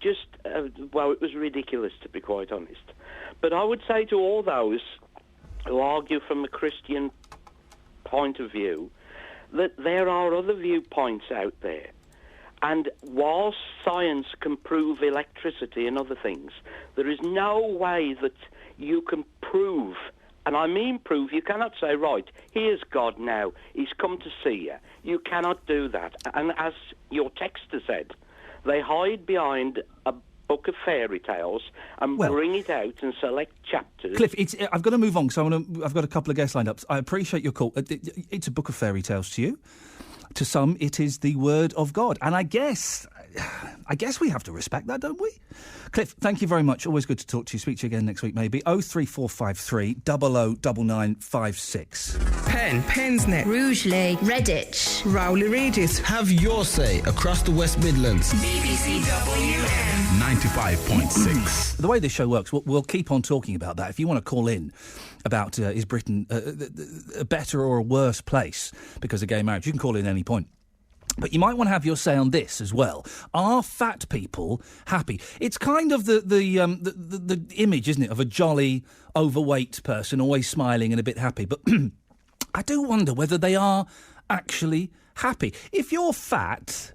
just it was ridiculous, to be quite honest. But I would say to all those who argue from a Christian point of view that there are other viewpoints out there. And whilst science can prove electricity and other things, there is no way that you can prove, and I mean prove, you cannot say, right, here's God now, he's come to see you. You cannot do that. And as your texter said, they hide behind a book of fairy tales and bring it out and select chapters. Cliff, I've got to move on because I've got a couple of guests lined up. I appreciate your call. It's a book of fairy tales to you. To some, it is the word of God. And I guess we have to respect that, don't we? Cliff, thank you very much. Always good to talk to you. Speak to you again next week, maybe. 03453 009956. Pensnet, Rugeley, Redditch, Rowley Regis. Have your say across the West Midlands. BBC WM 95.6. The way this show works, we'll keep on talking about that. If you want to call in about is Britain a better or a worse place because of gay marriage, you can call in at any point. But you might want to have your say on this as well. Are fat people happy? It's kind of the image, isn't it, of a jolly, overweight person, always smiling and a bit happy. But I do wonder whether they are actually happy. If you're fat,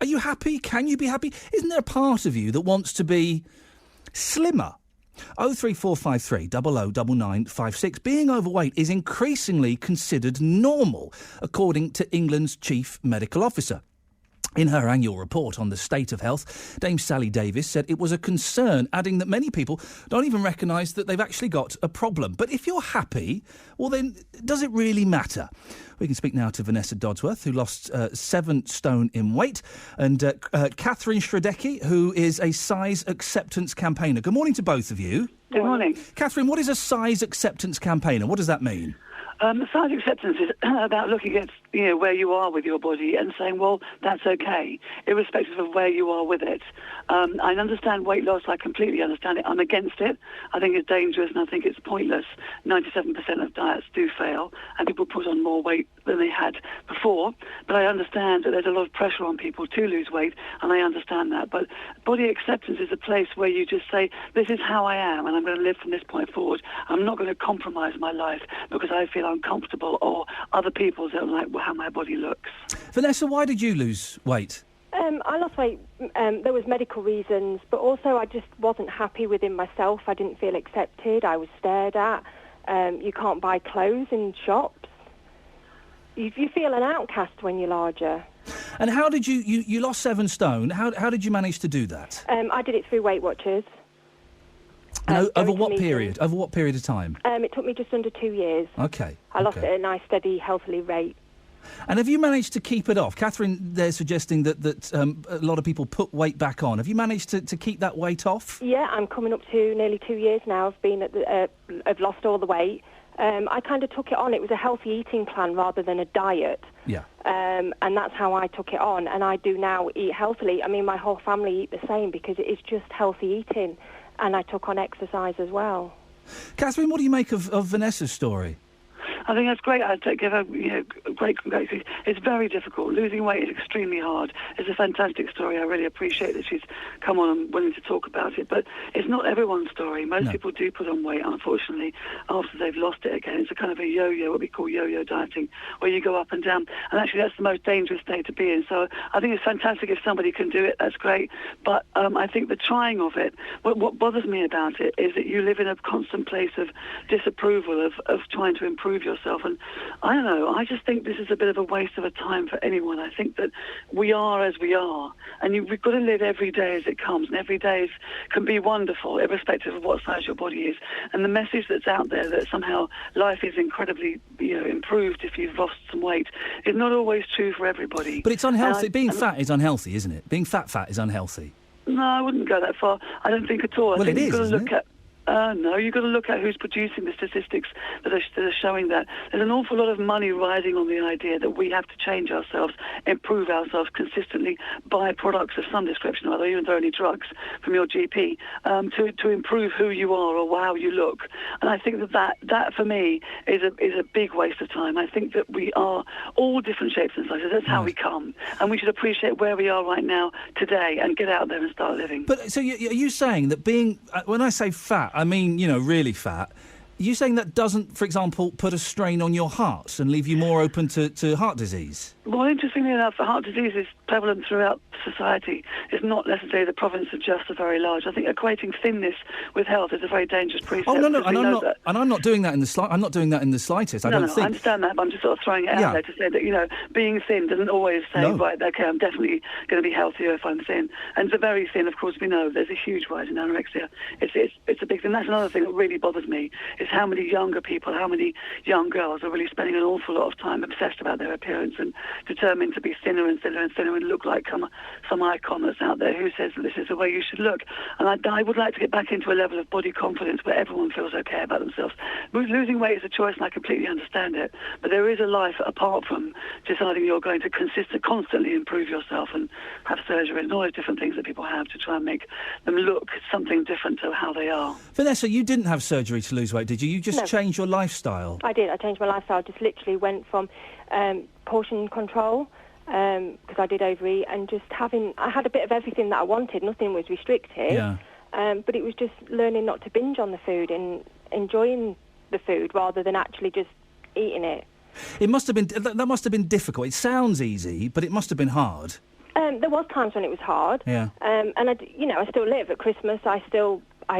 are you happy? Can you be happy? Isn't there a part of you that wants to be slimmer? 03453 009956. Being overweight is increasingly considered normal, according to England's chief medical officer. In her annual report on the state of health, Dame Sally Davis said it was a concern, adding that many people don't even recognise that they've actually got a problem. But if you're happy, well then, does it really matter? We can speak now to Vanessa Dodsworth, who lost 7 stone in weight, and Catherine Shredecki, who is a size acceptance campaigner. Good morning to both of you. Good morning. Catherine, what is a size acceptance campaigner? What does that mean? Size acceptance is about looking at where you are with your body and saying, well, that's okay, irrespective of where you are with it. I understand weight loss. I completely understand it. I'm against it. I think it's dangerous and I think it's pointless. 97% of diets do fail and people put on more weight than they had before. But I understand that there's a lot of pressure on people to lose weight, and I understand that. But body acceptance is a place where you just say, this is how I am and I'm going to live from this point forward. I'm not going to compromise my life because I feel uncomfortable or other people don't like how my body looks. Vanessa, why did you lose weight? I lost weight. There was medical reasons, but also I just wasn't happy within myself. I didn't feel accepted. I was stared at. You can't buy clothes in shops. You feel an outcast when you're larger. And how did you lost 7 stone? How did you manage to do that? I did it through Weight Watchers. And over what period? Over what period of time? It took me just under 2 years. Okay. I lost it at a nice, steady, healthy rate. And have you managed to keep it off? Catherine, they're suggesting that a lot of people put weight back on. Have you managed to keep that weight off? Yeah, I'm coming up to nearly 2 years now. I've lost all the weight. I kind of took it on. It was a healthy eating plan rather than a diet. Yeah. And that's how I took it on. And I do now eat healthily. I mean, my whole family eat the same because it is just healthy eating. And I took on exercise as well. Catherine, what do you make of Vanessa's story? I think that's great. I'd give her great congratulations. It's very difficult. Losing weight is extremely hard. It's a fantastic story. I really appreciate that she's come on and willing to talk about it. But it's not everyone's story. Most people do put on weight, unfortunately, after they've lost it again. It's a kind of a yo-yo, what we call yo-yo dieting, where you go up and down. And actually, that's the most dangerous state to be in. So I think it's fantastic if somebody can do it. That's great. But I think the trying of it, what bothers me about it is that you live in a constant place of disapproval, of trying to improve yourself. And I don't know, I just think this is a bit of a waste of a time for anyone. I think that we are as we are, and we've got to live every day as it comes, and every day can be wonderful, irrespective of what size your body is. And the message that's out there that somehow life is incredibly improved if you've lost some weight is not always true for everybody. But it's unhealthy. Being fat is unhealthy, isn't it? Being fat is unhealthy. No, I wouldn't go that far. I don't think at all. I think you've got to look at. No, you've got to look at who's producing the statistics that are showing that. There's an awful lot of money riding on the idea that we have to change ourselves, improve ourselves consistently, buy products of some description or other, even though only drugs from your GP, to improve who you are or how you look. And I think that for me is a big waste of time. I think that we are all different shapes and sizes. That's how we come. And we should appreciate where we are right now today and get out there and start living. But so are you saying that being, when I say fat, I mean, really fat. Are you saying that doesn't, for example, put a strain on your heart and leave you more open to heart disease? Well, interestingly enough, heart disease is prevalent throughout society. It's not necessarily the province of just a very large. I think equating thinness with health is a very dangerous precept. Oh no, I'm not doing that in the I'm not doing that in the slightest. I don't think. I understand that, but I'm just sort of throwing it out there to say that being thin doesn't always say right. Okay, I'm definitely going to be healthier if I'm thin. And the very thin, of course, we know there's a huge rise in anorexia. It's a big thing. That's another thing that really bothers me is how many younger people, how many young girls are really spending an awful lot of time obsessed about their appearance and determined to be thinner and thinner and thinner and look like some icon that's out there who says that this is the way you should look. And I would like to get back into a level of body confidence where everyone feels okay about themselves. Losing weight is a choice, and I completely understand it. But there is a life apart from deciding you're going to constantly improve yourself and have surgery and all those different things that people have to try and make them look something different to how they are. Vanessa, you didn't have surgery to lose weight, did you? You just changed your lifestyle. I did. I changed my lifestyle. Just literally went from portion control, because I did overeat, and I had a bit of everything that I wanted. Nothing was restricted. Yeah. But it was just learning not to binge on the food and enjoying the food rather than actually just eating it. It must have been. That must have been difficult. It sounds easy, but it must have been hard. There was times when it was hard. Yeah. And I still live at Christmas. I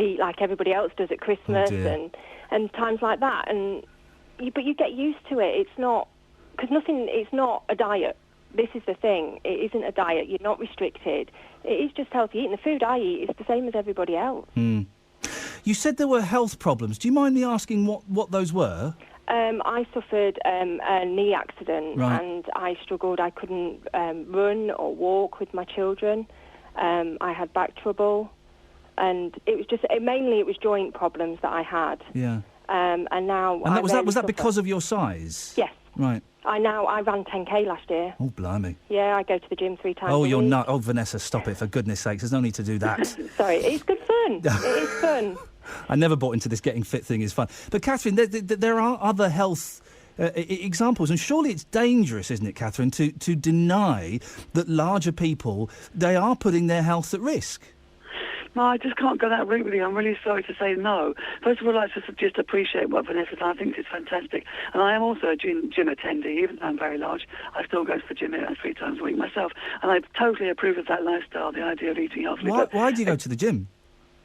eat like everybody else does at Christmas, and times like that. But you get used to it. It's not it's not a diet. This is the thing. It isn't a diet. You're not restricted. It is just healthy eating. The food I eat is the same as everybody else. You said there were health problems. Do you mind me asking what those were? I suffered a knee accident, right. And I struggled. I couldn't run or walk with my children. I had back trouble, and it was mainly joint problems that I had. Yeah. And now. And was that because of your size? Yes. Right. I ran 10k last year. Oh, blimey. Yeah, I go to the gym 3 times Oh, a you're week. not. Oh, Vanessa, stop it, for goodness sakes. There's no need to do that. Sorry, it's good fun. It is fun. I never bought into this getting fit thing is fun. But, Catherine, there are other health examples, and surely it's dangerous, isn't it, Catherine, to deny that larger people, they are putting their health at risk? No, I just can't go that route with you. I'm really sorry to say no. First of all, I just appreciate what Vanessa said. I think it's fantastic. And I am also a gym attendee. Even though I'm very large, I still go to the gym 3 times a week myself. And I totally approve of that lifestyle, the idea of eating healthily. Why do you go to the gym?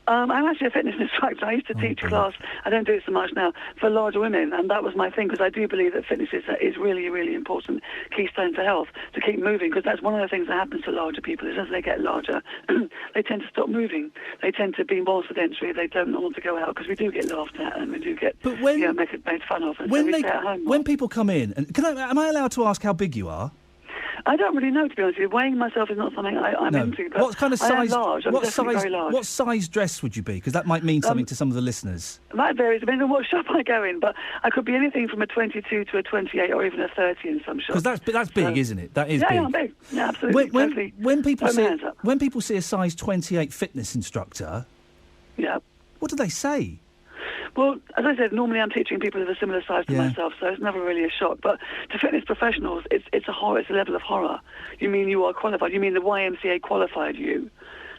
I'm actually a fitness instructor. I used to teach class, I don't do it so much now, for larger women, and that was my thing, because I do believe that fitness is really, really important keystone for health, to keep moving, because that's one of the things that happens to larger people, is as they get larger, they tend to stop moving. They tend to be more sedentary. They don't want to go out, because we do get laughed at, and we do get made fun of, and so we stay at home more. When people come in, and am I allowed to ask how big you are? I don't really know, to be honest with you. Weighing myself is not something I'm into. But what kind of size? I am large. I'm definitely very large. What size dress would you be? Because that might mean something to some of the listeners. That varies depending on what shop I go in. But I could be anything from a 22 to a 28 or even a 30 in some shops. Because that's big, isn't it? That is big. Yeah, I'm big. Yeah, absolutely. When people see a size 28 fitness instructor, yeah, what do they say? Well, as I said, normally I'm teaching people of a similar size to myself, so it's never really a shock. But to fitness professionals, it's a horror. It's a level of horror. You mean you are qualified? You mean the YMCA qualified you?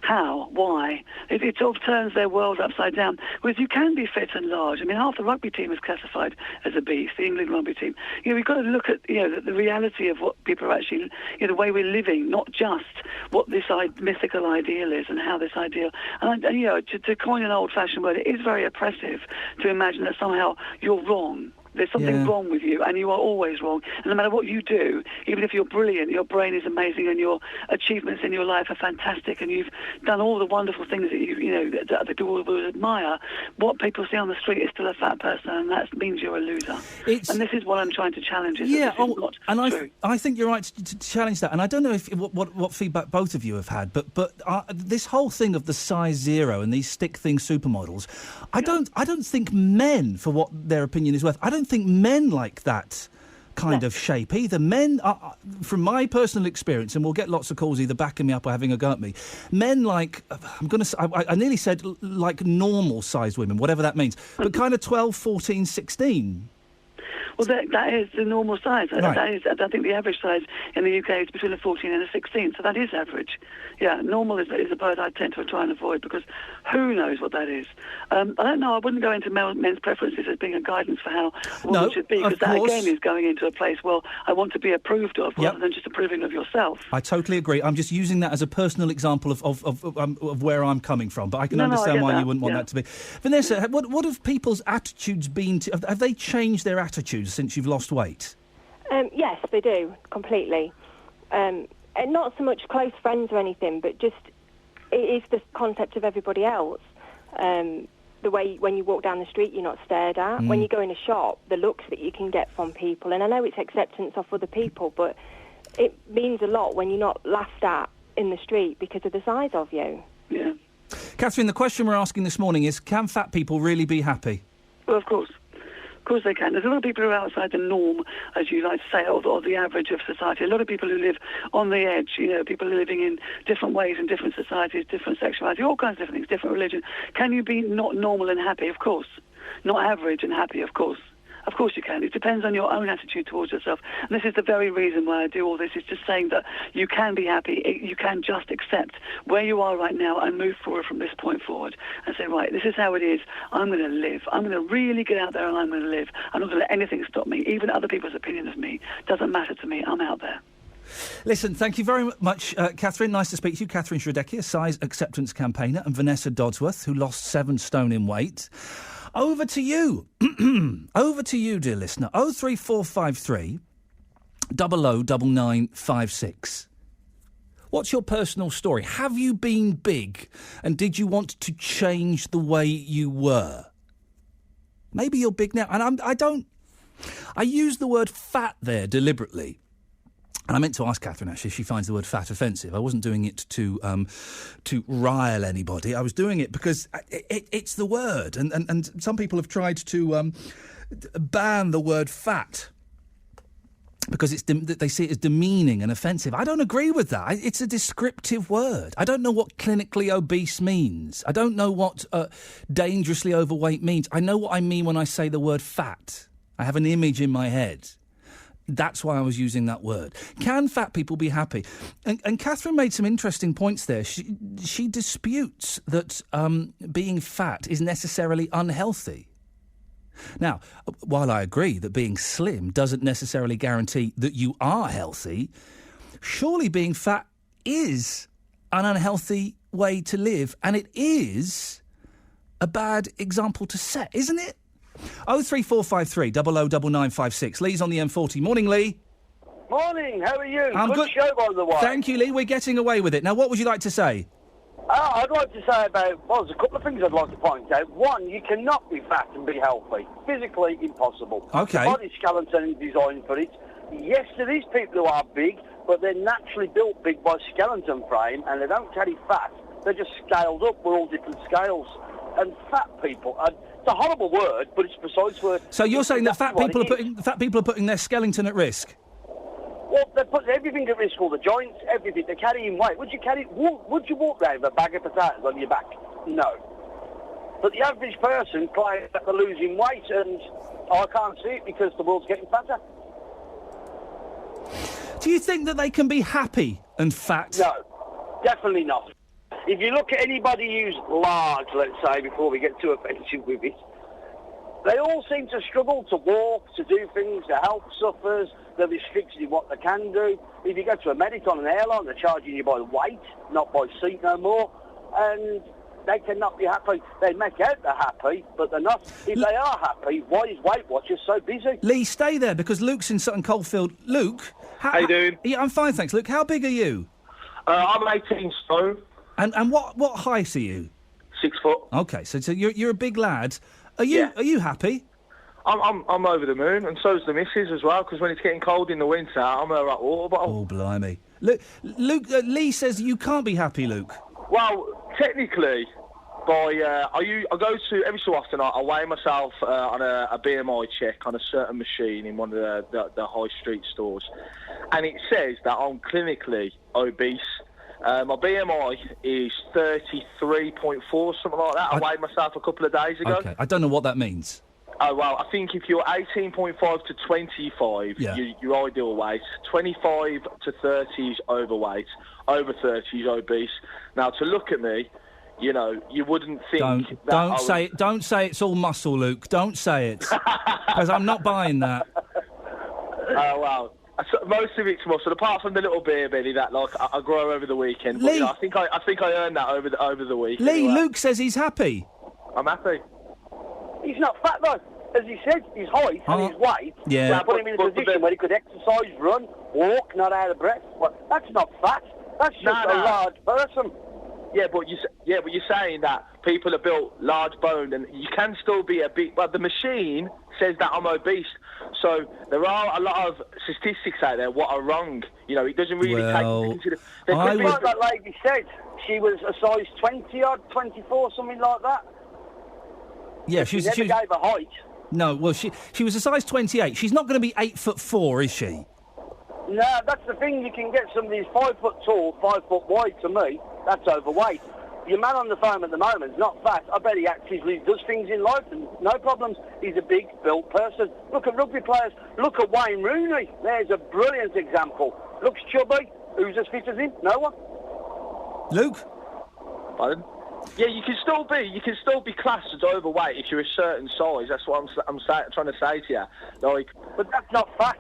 How? Why? It sort of turns their world upside down. Whereas you can be fit and large. I mean, half the rugby team is classified as obese, the England rugby team. You know, we've got to look at, you know, the reality of what people are actually, you know, the way we're living, not just what this mythical ideal is and how this ideal... And you know, to coin an old-fashioned word, it is very oppressive to imagine that somehow you're wrong. There's something wrong with you, and you are always wrong. And no matter what you do, even if you're brilliant, your brain is amazing, and your achievements in your life are fantastic, and you've done all the wonderful things that you know that the people will admire. What people see on the street is still a fat person, and that means you're a loser. And this is what I'm trying to challenge. Is that this is not true. I think you're right to challenge that. And I don't know if what feedback both of you have had, but this whole thing of the size zero and these stick thing supermodels, I don't think men, for what their opinion is worth, I don't think men like that kind of shape either. Men, from my personal experience, and we'll get lots of calls either backing me up or having a go at me, men like, I nearly said like normal sized women, whatever that means, but kind of 12, 14, 16. Well, that is the normal size. Right. I think the average size in the UK is between a 14 and a 16, so that is average. Yeah, normal is a bird I tend to try and avoid, because who knows what that is. I don't know, I wouldn't go into men's preferences as being a guidance for how women should be, because that again is going into a place, well, I want to be approved of rather than just approving of yourself. I totally agree. I'm just using that as a personal example of where I'm coming from, but I can understand why you wouldn't want that to be. Vanessa, what have people's attitudes been have they changed their attitudes since you've lost weight? Yes, they do, completely. And not so much close friends or anything, but just it is the concept of everybody else. The way when you walk down the street, you're not stared at. When you go in a shop, the looks that you can get from people. And I know it's acceptance of other people, but it means a lot when you're not laughed at in the street because of the size of you. Yeah. Catherine, the question we're asking this morning is, can fat people really be happy? Well, of course. Of course they can. There's a lot of people who are outside the norm, as you like to say, or the average of society. A lot of people who live on the edge, you know, people living in different ways in different societies, different sexuality, all kinds of different things, different religion. Can you be not normal and happy? Of course. Not average and happy? Of course. Of course you can. It depends on your own attitude towards yourself. And this is the very reason why I do all this, is just saying that you can be happy. You can just accept where you are right now and move forward from this point forward and say, right, this is how it is. I'm going to live. I'm going to really get out there and I'm going to live. I'm not going to let anything stop me. Even other people's opinion of me doesn't matter to me. I'm out there. Listen, thank you very much, Catherine. Nice to speak to you. Catherine Schradecki, a size acceptance campaigner, and Vanessa Dodsworth, who lost 7 stone in weight. Over to you. Over to you, dear listener. 03453 009956. What's your personal story? Have you been big and did you want to change the way you were? Maybe you're big now. And I use the word fat there deliberately. And I meant to ask Catherine, actually, if she finds the word fat offensive. I wasn't doing it to rile anybody. I was doing it because it's the word. And some people have tried to ban the word fat because they see it as demeaning and offensive. I don't agree with that. It's a descriptive word. I don't know what clinically obese means. I don't know what dangerously overweight means. I know what I mean when I say the word fat. I have an image in my head. That's why I was using that word. Can fat people be happy? And Catherine made some interesting points there. She disputes that being fat is necessarily unhealthy. Now, while I agree that being slim doesn't necessarily guarantee that you are healthy, surely being fat is an unhealthy way to live, and it is a bad example to set, isn't it? 03453 009956. Lee's on the M40. Morning, Lee. Morning, how are you? I'm good show, by the way. Thank you, Lee. We're getting away with it. Now, what would you like to say? I'd like to say there's a couple of things I'd like to point out. One, you cannot be fat and be healthy. Physically impossible. Okay. The body skeleton is designed for it. Yes, there is people who are big, but they're naturally built big by skeleton frame, and they don't carry fat. They're just scaled up. We're all different scales. And fat people, it's a horrible word, but it's precise word. So you're saying that fat people are putting their skeleton at risk? Well, they put everything at risk, all the joints, everything. They're carrying weight. Would you walk around with a bag of potatoes on your back? No. But the average person claims that they're losing weight, and I can't see it because the world's getting fatter. Do you think that they can be happy and fat? No, definitely not. If you look at anybody who's large, let's say, before we get too offensive with it, they all seem to struggle to walk, to do things, to help sufferers. They're restricted in what they can do. If you go to a medic on an airline, they're charging you by weight, not by seat no more. And they cannot be happy. They make out they're happy, but they're not. If they are happy, why is Weight Watchers so busy? Lee, stay there, because Luke's in Sutton Coldfield. Luke? How you doing? Yeah, I'm fine, thanks. Luke, how big are you? I'm 18 stone. And what height are you? 6 foot. Okay, so you're a big lad. Are you happy? I'm over the moon, and so's the missus as well, because when it's getting cold in the winter, I'm a hot water bottle. Oh, blimey. Luke, Lee says you can't be happy, Luke. Well, technically, I go to, every so often, I weigh myself on a BMI check on a certain machine in one of the high street stores, and it says that I'm clinically obese. My BMI is 33.4, something like that. I weighed myself a couple of days ago. Okay, I don't know what that means. Oh, well, I think if you're 18.5 to 25, your ideal weight. 25 to 30 is overweight. Over 30 is obese. Now, to look at me, you know, you wouldn't think Don't say it's all muscle, Luke. Don't say it. Because I'm not buying that. Oh, well. Most of it's muscle, apart from the little beer belly that I grow over the weekend. But, Lee, you know, I think I earned that over the week. Lee, anyway. Luke says he's happy. I'm happy. He's not fat, though. As he said, his height and his weight put him in a position where he could exercise, run, walk, not out of breath. Well, that's not fat. That's just a large person. Yeah, but you're saying that people are built large boned, and you can still be a big. But the machine says that I'm obese. So there are a lot of statistics out there what are wrong. You know, it doesn't really take into consideration. Like that lady said, she was a size 20-odd, 24, something like that. Yeah, she never gave a height. No, well, she was a size 28. She's not going to be 8'4", is she? No, that's the thing. You can get somebody who's 5 foot tall, 5 foot wide. To me, that's overweight. Your man on the phone at the moment is not fat. I bet he actively does things in life and no problems. He's a big built person. Look at rugby players. Look at Wayne Rooney. There's a brilliant example. Looks chubby. Who's as fit as him? No one. Luke? Pardon? Yeah, you can still be classed as overweight if you're a certain size. That's what I'm trying to say to you. But that's not fat.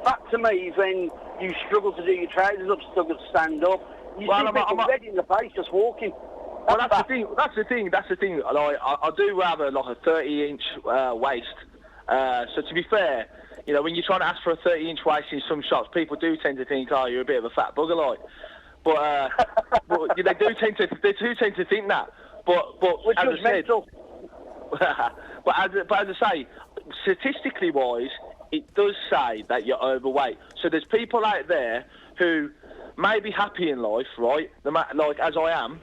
Fat to me is when you struggle to do your trousers up, struggle to stand up. You see people red in the face just walking. Well, that's the thing. Like, I do rather like a 30-inch waist. So to be fair, you know, when you're trying to ask for a 30-inch waist in some shops, people do tend to think, oh, you're a bit of a fat bugger, like. But they do tend to think that. But as I said, but as I say, statistically wise, it does say that you're overweight. So there's people out there who may be happy in life, right? Like as I am.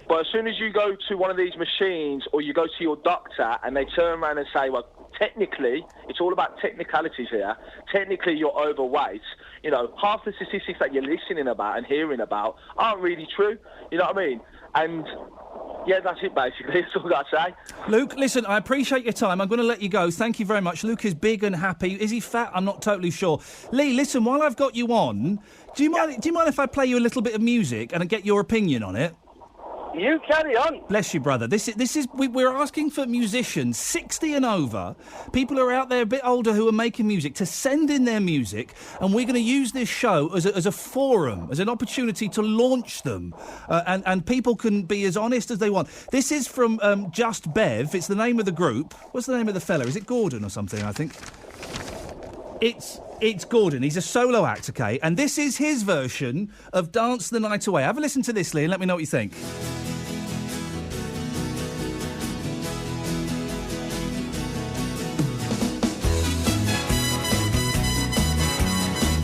But as soon as you go to one of these machines or you go to your doctor and they turn around and say, well, technically, it's all about technicalities here. Technically, you're overweight. You know, half the statistics that you're listening about and hearing about aren't really true. You know what I mean? And yeah, that's it basically. That's all I've got to say. Luke, listen, I appreciate your time. I'm going to let you go. Thank you very much. Luke is big and happy. Is he fat? I'm not totally sure. Lee, listen, while I've got you on, do you mind if I play you a little bit of music and get your opinion on it? You carry on. Bless you, brother. We're asking for musicians 60 and over, people who are out there a bit older who are making music, to send in their music, and we're going to use this show as a forum, as an opportunity to launch them, and people can be as honest as they want. This is from Just Bev. It's the name of the group. What's the name of the fella? Is it Gordon or something, I think? It's Gordon. He's a solo act, okay? And this is his version of Dance the Night Away. Have a listen to this, Lee, and let me know what you think.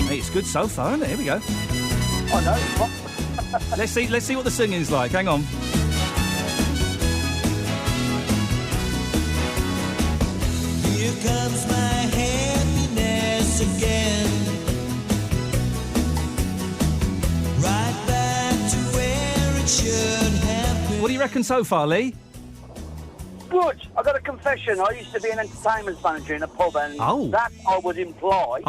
Hey, it's good so far, isn't it? Here we go. I know. Let's see what the singing's like. Hang on. Here comes my happiness again. Right back to where it should have been. What do you reckon so far, Lee? But I got a confession. I used to be an entertainment manager in a pub, and that I would imply,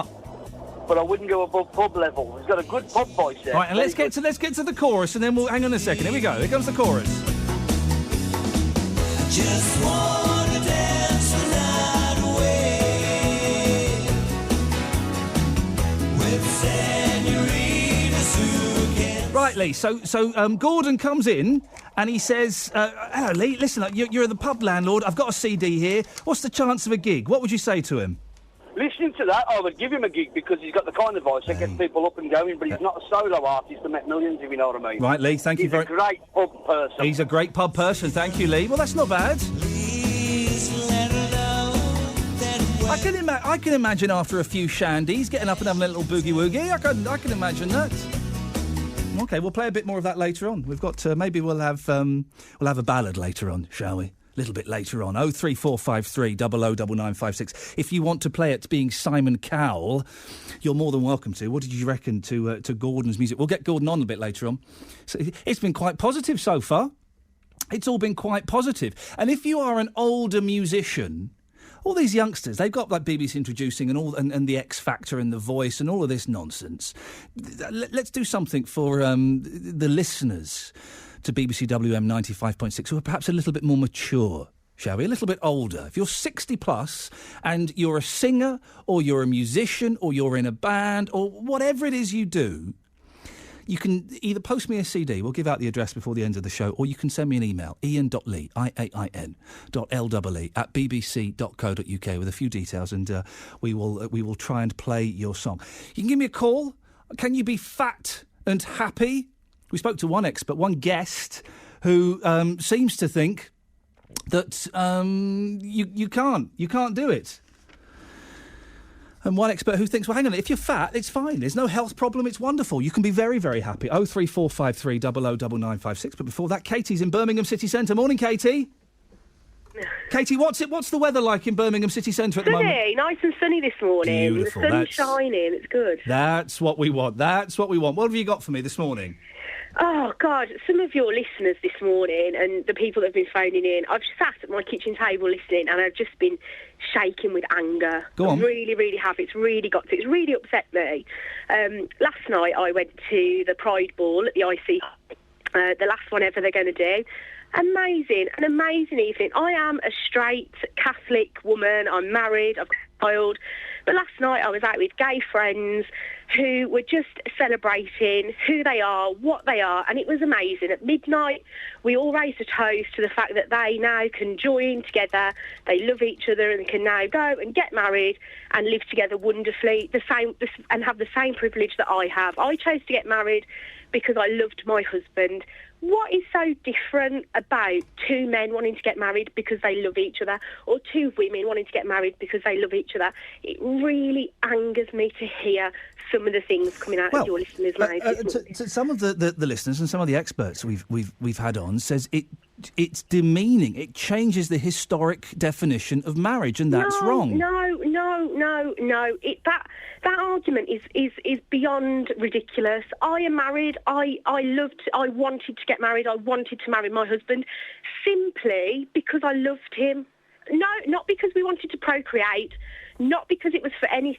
but I wouldn't go above pub level. He's got a good pub voice there. Right, and let's get to the chorus, and then we'll hang on a second. Here we go. Here comes the chorus. Just wanna dance the night away with senoritas who can... Right, Lee. So Gordon comes in and he says, "Hello, Lee. Listen, you're the pub landlord. I've got a CD here. What's the chance of a gig?" What would you say to him? Listening to that, I would give him a gig because he's got the kind of voice that gets people up and going, but he's not a solo artist that make millions, if you know what I mean. Right, Lee. Thank you very much. He's a great pub person. He's a great pub person. Thank you, Lee. Well, that's not bad. I can imagine after a few shandies getting up and having a little boogie woogie. I can imagine that. Okay, we'll play a bit more of that later on. We've got maybe we'll have a ballad later on, shall we? A little bit later on. 03453 009956. If you want to play it being Simon Cowell, you're more than welcome to. What did you reckon to Gordon's music? We'll get Gordon on a bit later on. So it's been quite positive so far. It's all been quite positive. And if you are an older musician, all these youngsters, they've got like BBC Introducing and the X Factor and The Voice and all of this nonsense. Let's do something for the listeners to BBC WM 95.6 who are perhaps a little bit more mature, shall we? A little bit older. If you're 60 plus and you're a singer or you're a musician or you're in a band or whatever it is you do, you can either post me a CD, we'll give out the address before the end of the show, or you can send me an email, iain.lee, IAIN, .LEE, at bbc.co.uk with a few details, and we will try and play your song. You can give me a call. Can you be fat and happy? We spoke to one guest who seems to think that you can't do it. And one expert who thinks, well, hang on, if you're fat, it's fine. There's no health problem. It's wonderful. You can be very, very happy. 03453 009956. But before that, Katie's in Birmingham City Centre. Morning, Katie. Katie, what's the weather like in Birmingham City Centre at the moment? Sunny, nice and sunny this morning. Beautiful. The sun's shining. It's good. That's what we want. What have you got for me this morning? Oh, God, some of your listeners this morning and the people that have been phoning in, I've sat at my kitchen table listening and I've just been shaking with anger. Go on. I'm really, really happy. It's really upset me. Last night I went to the Pride Ball at the IC, the last one ever they're going to do. An amazing evening. I am a straight Catholic woman. I'm married. I've got a child. But last night I was out with gay friends who were just celebrating who they are, what they are, and it was amazing. At midnight, we all raised a toast to the fact that they now can join together, they love each other, and can now go and get married and live together wonderfully, and have the same privilege that I have. I chose to get married because I loved my husband. What is so different about two men wanting to get married because they love each other, or two women wanting to get married because they love each other? It really angers me to hear some of the things coming out of your listeners' mouths. Some of the listeners and some of the experts we've had on says it's demeaning. It changes the historic definition of marriage, and that's wrong. No. That argument is beyond ridiculous. I am married. I wanted to get married. I wanted to marry my husband simply because I loved him. No, not because we wanted to procreate. Not because it was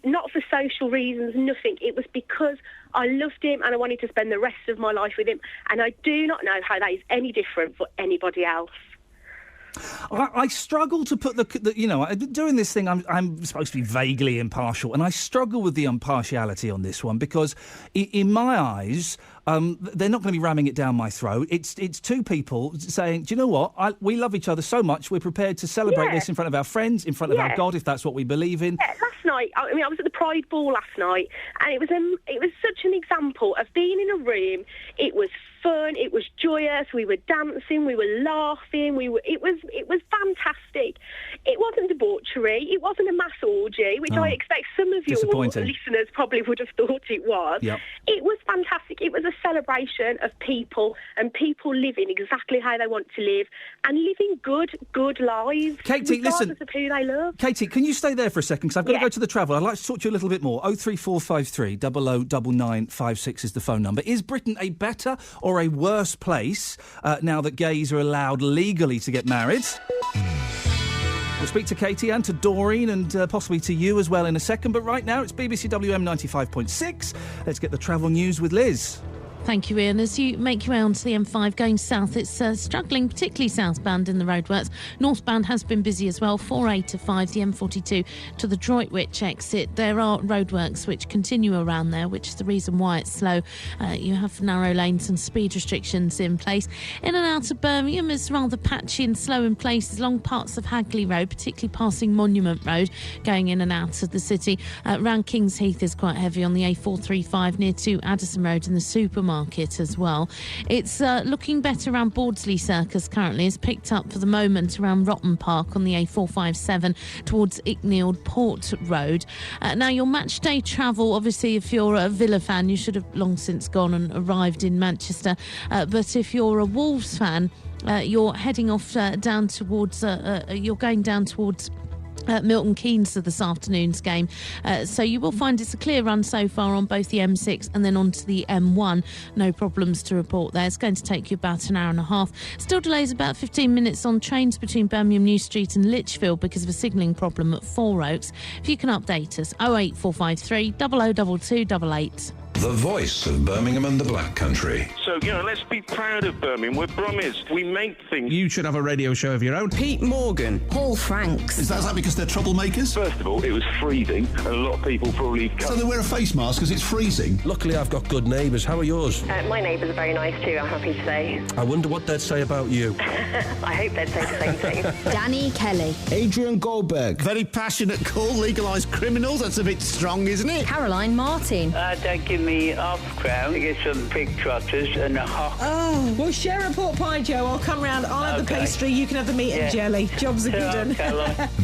not for social reasons, nothing. It was because I loved him and I wanted to spend the rest of my life with him. And I do not know how that is any different for anybody else. I struggle to put doing this thing, I'm supposed to be vaguely impartial, and I struggle with the impartiality on this one because, in my eyes, they're not going to be ramming it down my throat. It's two people saying, do you know what? We love each other so much, we're prepared to celebrate this in front of our friends, in front of our God, if that's what we believe in. Yeah, last night, I was at the Pride Ball last night, and it was such an example of being in a room. It was fun, it was joyous, we were dancing, we were laughing, it was fantastic. It wasn't debauchery, it wasn't a mass orgy, which I expect some of your listeners probably would have thought it was. Yep. It was fantastic. It was a celebration of people and people living exactly how they want to live and living good lives, Katie, regardless of who they love. Katie, can you stay there for a second? Because I've got to go to the travel. I'd like to talk to you a little bit more. 03453 009956 is the phone number. Is Britain a better or a worse place now that gays are allowed legally to get married? We'll speak to Katie and to Doreen and possibly to you as well in a second. But right now, it's BBC WM 95.6. Let's get the travel news with Liz. Thank you, Ian. As you make your way onto the M5 going south, it's struggling, particularly southbound in the roadworks. Northbound has been busy as well, 4A to 5, the M42 to the Droitwich exit. There are roadworks which continue around there, which is the reason why it's slow. You have narrow lanes and speed restrictions in place. In and out of Birmingham is rather patchy and slow in places along parts of Hagley Road, particularly passing Monument Road, going in and out of the city. Round Kings Heath is quite heavy on the A435 near to Addison Road and the supermarket as well. It's looking better around Bawdsley Circus currently. It's picked up for the moment around Rotten Park on the A457 towards Icknield Port Road. Now, your match day travel, obviously, if you're a Villa fan, you should have long since gone and arrived in Manchester. But if you're a Wolves fan, you're heading off down towards, you're going down towards Milton Keynes for this afternoon's game. So you will find it's a clear run so far on both the M6 and then onto the M1. No problems to report there. It's going to take you about an hour and a half. Still delays about 15 minutes on trains between Birmingham New Street and Lichfield because of a signalling problem at Four Oaks. If you can update us, 08453 002288. The voice of Birmingham and the Black Country. So, let's be proud of Birmingham. We're Brummies. We make things. You should have a radio show of your own. Pete Morgan. Paul Franks. Is that because they're troublemakers? First of all, it was freezing, and a lot of people probably... So they wear a face mask because it's freezing? Luckily, I've got good neighbours. How are yours? My neighbours are very nice too, I'm happy to say. I wonder what they'd say about you. I hope they'd say the same thing. Danny Kelly. Adrian Goldberg. Very passionate call, legalised criminals. That's a bit strong, isn't it? Caroline Martin. Don't give me half crown. Get some pig trotters and a hot. Oh, we'll share a pork pie, Joe. I'll come round. I'll have the pastry. You can have the meat and jelly. Job's a good one.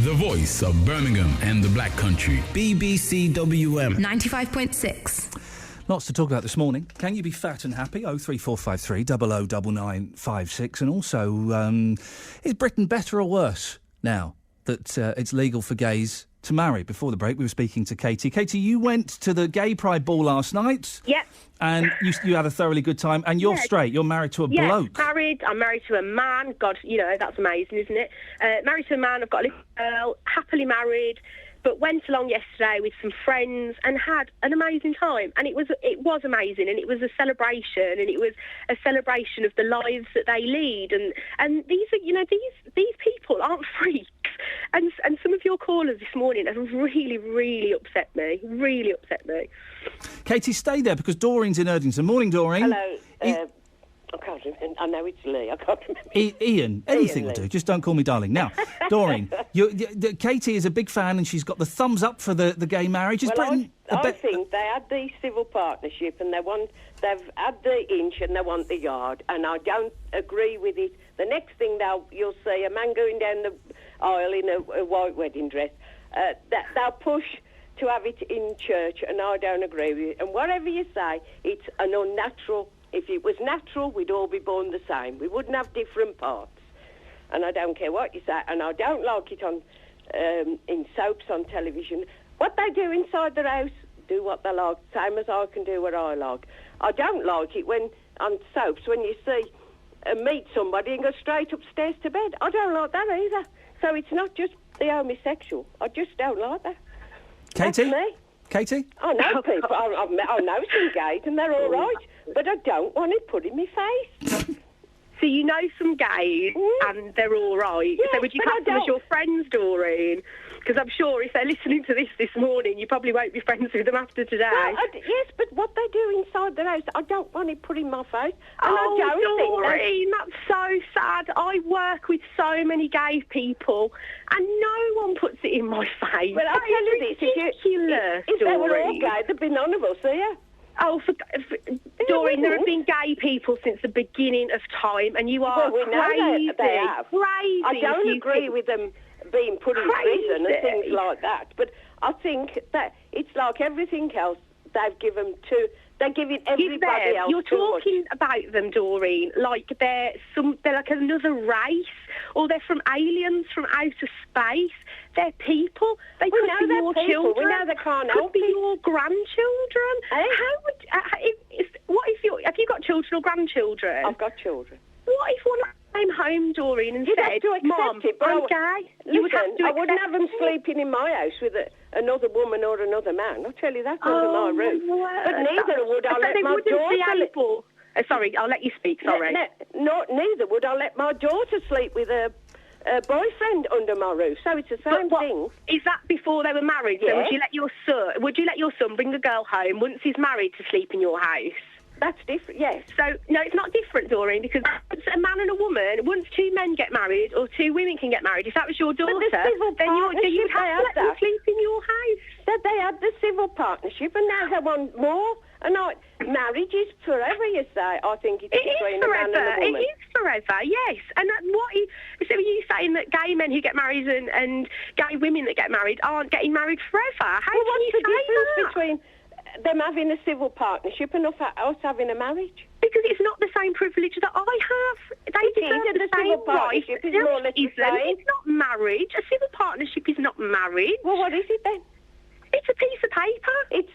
The voice of Birmingham and the Black Country. BBC WM 95.6. Lots to talk about this morning. Can you be fat and happy? 03453 009956. And also, is Britain better or worse now that it's legal for gays to marry? Before the break, we were speaking to Katie. Katie, you went to the Gay Pride Ball last night. Yep. And you had a thoroughly good time. And you're straight. You're married to a bloke. I'm married to a man. God, that's amazing, isn't it? Married to a man. I've got a little girl. Happily married. But went along yesterday with some friends and had an amazing time. And it was amazing, and it was a celebration, and it was a celebration of the lives that they lead. And these are, these people aren't freaks. And some of your callers this morning have really, really upset me. Really upset me. Katie, stay there because Doreen's in Erdington. Morning, Doreen. Hello. I can't remember. I know it's Lee. I can't remember. Ian. Anything will do. Just don't call me darling. Now, Doreen, Katie is a big fan and she's got the thumbs up for the gay marriage. Is Britain... I think they had the civil partnership and they've had the inch and they want the yard, and I don't agree with it. The next thing you'll see a man going down the aisle in a white wedding dress. They'll push to have it in church, and I don't agree with it. And whatever you say, it's an unnatural. If it was natural, we'd all be born the same. We wouldn't have different parts. And I don't care what you say, and I don't like it on in soaps on television. What they do inside their house, do what they like, same as I can do what I like. I don't like it when on soaps when you see meet somebody and go straight upstairs to bed. I don't like that either. So it's not just the homosexual. I just don't like that. Katie? That's me. Katie? I know people. I know some gays and they're all right, but I don't want it put in my face. So you know some gays and they're all right. Yes, so would you but I class them as don't. your friends, Doreen? Because I'm sure if they're listening to this morning, you probably won't be friends with them after today. Well, yes, but what they do inside their house, I don't want it put in my face. And I don't Doreen, that's so sad. I work with so many gay people, and no one puts it in my face. Well, I'll tell you this: if they were all gay, there'd be none of us here. Oh, Doreen, there have been gay people since the beginning of time, and you are well, we know crazy. they have. Crazy. I don't agree with them being put in prison and things like that, but I think that it's like everything else. They give it everybody else. You're talking about them, Doreen, like they're like another race, or they're from aliens from outer space. They're people. They could be your children. We know they can't could help be your grandchildren. Have you got children or grandchildren? I've got children. What if one came home, Doreen, and You'd said, have to accept Mom, it, but I'm gay. You would have Listen, to I wouldn't accept have them it. sleeping in my house with another woman or another man. I'll tell you that under my roof. But neither would I So let they my wouldn't be daughter... able... Sorry, I'll let you speak, sorry. Neither would I let my daughter sleep with a boyfriend under my roof. So it's the same thing. Is that before they were married? So Yeah. would you let your son bring a girl home once he's married to sleep in your house? That's different, yes. So, no, it's not different, Doreen, because once a man and a woman, once two men get married or two women can get married, if that was your daughter, then you'd have to let them sleep in your house. That they had the civil partnership and now they want more. And marriage is forever, you say. I think it's between a man and a woman. It is forever, yes. And so are you saying that gay men who get married and gay women that get married aren't getting married forever? How can you What's the say difference that? between them having a civil partnership and us having a marriage? Because it's not the same privilege that I have. They deserve the same civil right. partnership is more or less the same. It's not marriage. A civil partnership is not marriage. Well, what is it then? It's a piece of paper. They've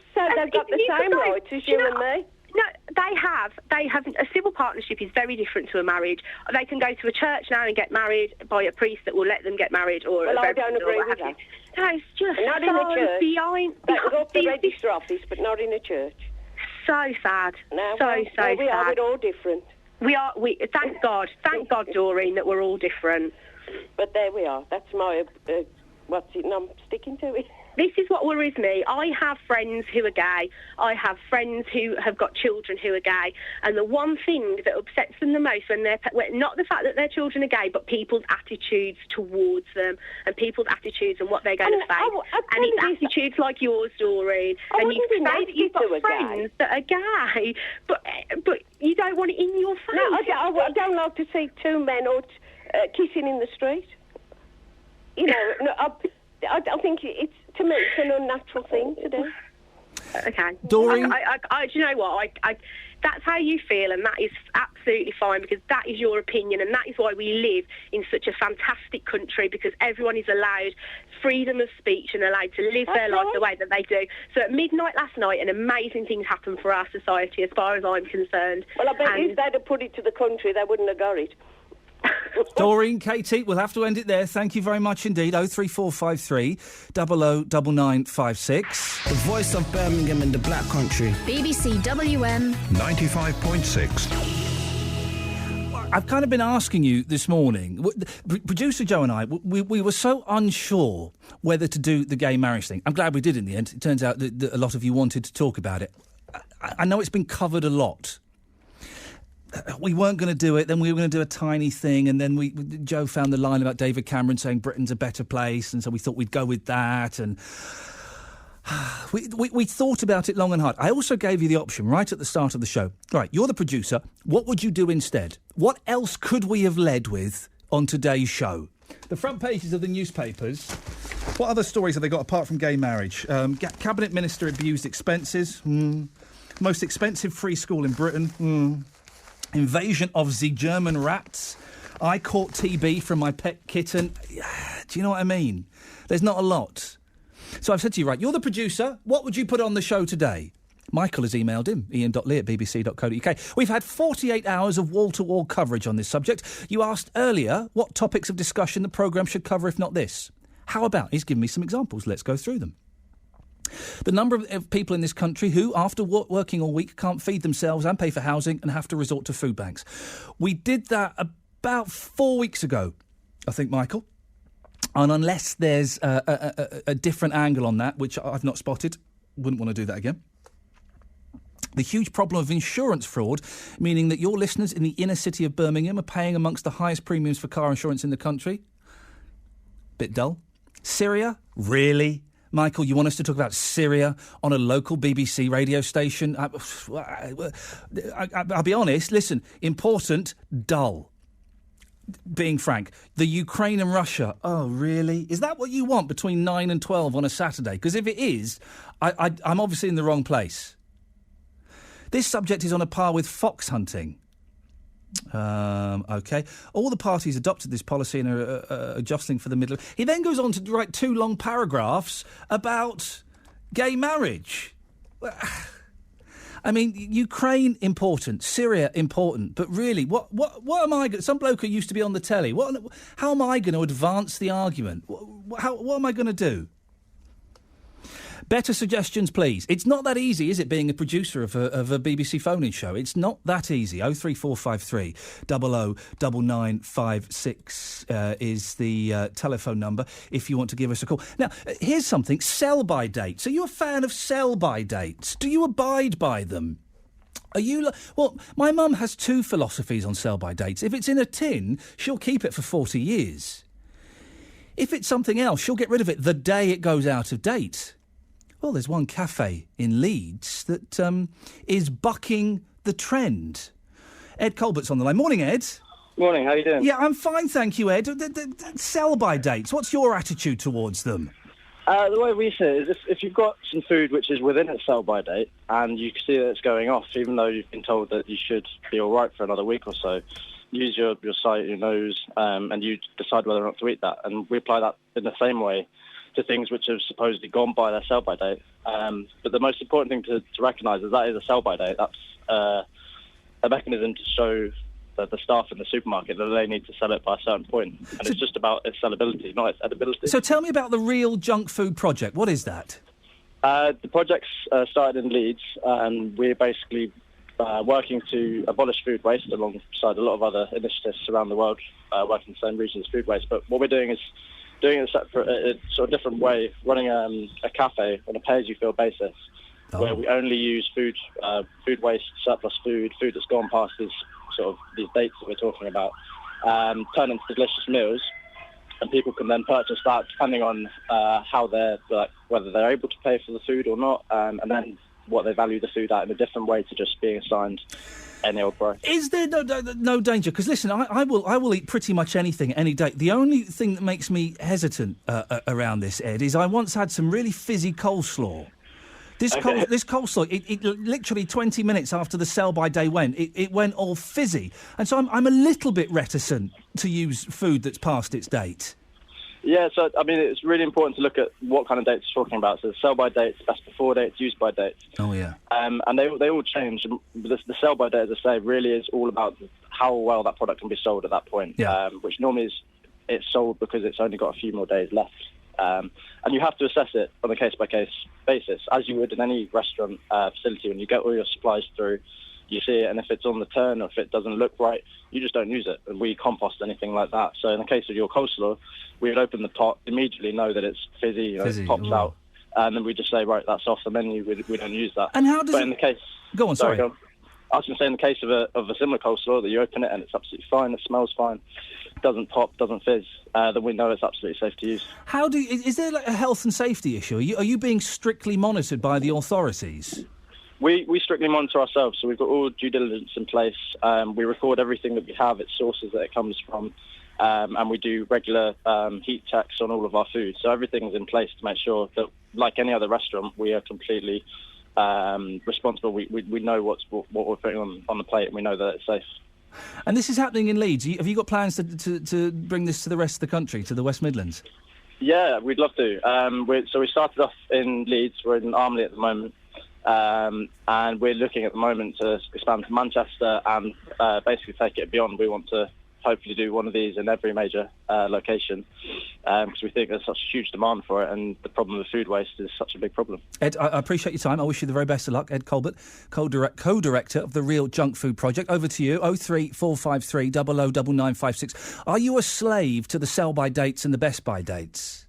got the same rights as you and me. No, they have. A civil partnership is very different to a marriage. They can go to a church now and get married by a priest that will let them get married. Or Well, I don't agree with that. No, it's just Not in a church. behind. They can go up the register office, but not in a church. So sad. No, so we sad. are. We're all different. We are. Thank God, Doreen, that we're all different. But there we are. That's my what's it? And I'm sticking to it. This is what worries me. I have friends who are gay. I have friends who have got children who are gay. And the one thing that upsets them the most when not the fact that their children are gay, but people's attitudes towards them and people's attitudes and what they're going to face. And it's attitudes like yours, Doreen. And you say that you've got friends that are gay, but you don't want it in your face. No, I don't like to see two men or kissing in the street. You know, I think it's, to me, it's an unnatural thing to do. Okay. Doreen? Do you know what? That's how you feel, and that is absolutely fine, because that is your opinion, and that is why we live in such a fantastic country, because everyone is allowed freedom of speech and allowed to live their life the way that they do. So at midnight last night, an amazing thing happened for our society, as far as I'm concerned. Well, I bet if they'd have put it to the country, they wouldn't have got it. Doreen, Katie, we'll have to end it there. Thank you very much indeed. 03453 009956. The voice of Birmingham in the Black Country. BBC WM 95.6. I've kind of been asking you this morning. Producer Joe and I, we were so unsure whether to do the gay marriage thing. I'm glad we did in the end. It turns out that a lot of you wanted to talk about it. I know it's been covered a lot. We weren't going to do it, then we were going to do a tiny thing, and then Joe found the line about David Cameron saying Britain's a better place, and so we thought we'd go with that, and we thought about it long and hard. I also gave you the option right at the start of the show. Right, you're the producer. What would you do instead? What else could we have led with on today's show? The front pages of the newspapers. What other stories have they got apart from gay marriage? Cabinet Minister abused expenses. Most expensive free school in Britain. Invasion of the German rats. I caught TB from my pet kitten. Do you know what I mean? There's not a lot. So I've said to you, right, you're the producer. What would you put on the show today? Michael has emailed him, iain.lee@bbc.co.uk. We've had 48 hours of wall-to-wall coverage on this subject. You asked earlier what topics of discussion the programme should cover, if not this. How about? He's given me some examples. Let's go through them. The number of people in this country who, after working all week, can't feed themselves and pay for housing and have to resort to food banks. We did that about 4 weeks ago, I think, Michael. And unless there's a different angle on that, which I've not spotted, wouldn't want to do that again. The huge problem of insurance fraud, meaning that your listeners in the inner city of Birmingham are paying amongst the highest premiums for car insurance in the country. Bit dull. Syria? Really? Michael, you want us to talk about Syria on a local BBC radio station? I'll be honest, listen, important, dull. Being frank, the Ukraine and Russia, oh, really? Is that what you want between 9 and 12 on a Saturday? Because if it is, I'm obviously in the wrong place. This subject is on a par with fox hunting. OK. All the parties adopted this policy and are jostling for the middle. He then goes on to write 2 long paragraphs about gay marriage. I mean, Ukraine important, Syria important, but really, what am I? Some bloke who used to be on the telly. How am I going to advance the argument? What am I going to do? Better suggestions, please. It's not that easy, is it, being a producer of a BBC phone-in show? It's not that easy. 03453 009956 is the telephone number if you want to give us a call. Now, here's something. Sell-by dates. Are you a fan of sell-by dates? Do you abide by them? Are you... Well, my mum has two philosophies on sell-by dates. If it's in a tin, she'll keep it for 40 years. If it's something else, she'll get rid of it the day it goes out of date. Well, there's one cafe in Leeds that is bucking the trend. Ed Colbert's on the line. Morning, Ed. Morning, how you doing? Yeah, I'm fine, thank you, Ed. Sell-by dates, what's your attitude towards them? The way we see it is if you've got some food which is within its sell-by date and you can see that it's going off, even though you've been told that you should be all right for another week or so, use your sight, your nose, and you decide whether or not to eat that. And we apply that in the same way to things which have supposedly gone by their sell-by date. But the most important thing to recognise is that is a sell-by date. That's a mechanism to show the staff in the supermarket that they need to sell it by a certain point. And it's just about its sellability, not its edibility. So tell me about the Real Junk Food Project. What is that? The project's started in Leeds, and we're basically working to abolish food waste alongside a lot of other initiatives around the world working in the same region as food waste. But what we're doing is doing it a sort of different way, running a cafe on a pay-as-you-feel basis, where we only use food waste, surplus food that's gone past these dates that we're talking about, turn into delicious meals, and people can then purchase that depending on how whether they're able to pay for the food or not, and then what they value the food at in a different way to just being assigned any old price. Is there no danger? Because listen, I will eat pretty much anything any day. The only thing that makes me hesitant around this, Ed, is I once had some really fizzy coleslaw. This coleslaw, it literally 20 minutes after the sell-by day went, it went all fizzy. And so I'm a little bit reticent to use food that's past its date. Yeah, so, I mean, it's really important to look at what kind of dates you're talking about. So sell-by dates, best before dates, use-by dates. Oh, yeah. And they all change. The sell-by date, as I say, really is all about how well that product can be sold at that point, which normally is it's sold because it's only got a few more days left. And you have to assess it on a case-by-case basis, as you would in any restaurant facility. When you get all your supplies through, you see it, and if it's on the turn or if it doesn't look right, you just don't use it. And we compost anything like that. So in the case of your coleslaw, we would open the pot, immediately know that it's fizzy, it pops out, and then we just say, right, that's off the menu, we don't use that. And how does in the case... Go on, sorry. Go on. I was going to say, in the case of a similar coleslaw, that you open it and it's absolutely fine, it smells fine, doesn't pop, doesn't fizz, then we know it's absolutely safe to use. Is there like a health and safety issue? Are you being strictly monitored by the authorities? We strictly monitor ourselves, so we've got all due diligence in place. We record everything that we have, its sources that it comes from, and we do regular heat checks on all of our food. So everything's in place to make sure that, like any other restaurant, we are completely responsible. We know what we're putting on the plate, and we know that it's safe. And this is happening in Leeds. Have you got plans to bring this to the rest of the country, to the West Midlands? Yeah, we'd love to. So we started off in Leeds. We're in Armley at the moment. And we're looking at the moment to expand to Manchester and basically take it beyond. We want to hopefully do one of these in every major location because we think there's such a huge demand for it, and the problem with food waste is such a big problem. Ed, I appreciate your time. I wish you the very best of luck. Ed Colbert, co-director of the Real Junk Food Project. Over to you, 03453 009956. Are you a slave to the sell-by dates and the best-by dates?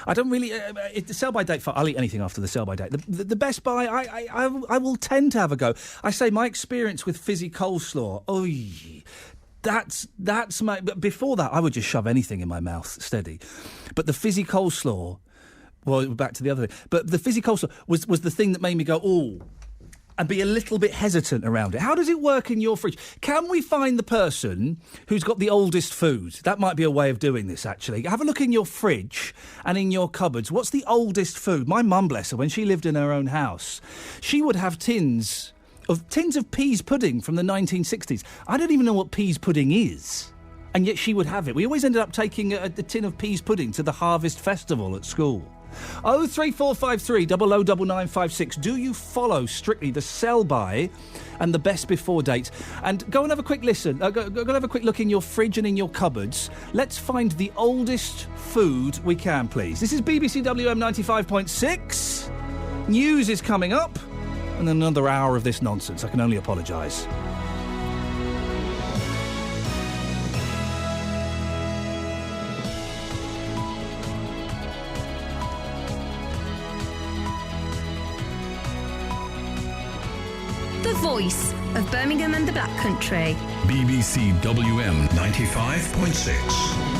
I don't really... the sell-by date... I'll eat anything after the sell-by date. The best buy, I will tend to have a go. I say my experience with fizzy coleslaw, that's my... Before that, I would just shove anything in my mouth, steady. But the fizzy coleslaw... Well, back to the other thing. But the fizzy coleslaw was the thing that made me go, ooh, and be a little bit hesitant around it. How does it work in your fridge? Can we find the person who's got the oldest food? That might be a way of doing this, actually. Have a look in your fridge and in your cupboards. What's the oldest food? My mum, bless her, when she lived in her own house, she would have tins of peas pudding from the 1960s. I don't even know what peas pudding is, and yet she would have it. We always ended up taking a tin of peas pudding to the Harvest Festival at school. 03453 009956. Do you follow strictly the sell-by and the best before date? And go and have a quick listen. Go and have a quick look in your fridge and in your cupboards. Let's find the oldest food we can, please. This is BBC WM 95.6. News is coming up. And another hour of this nonsense. I can only apologise. The voice of Birmingham and the Black Country. BBC WM 95.6.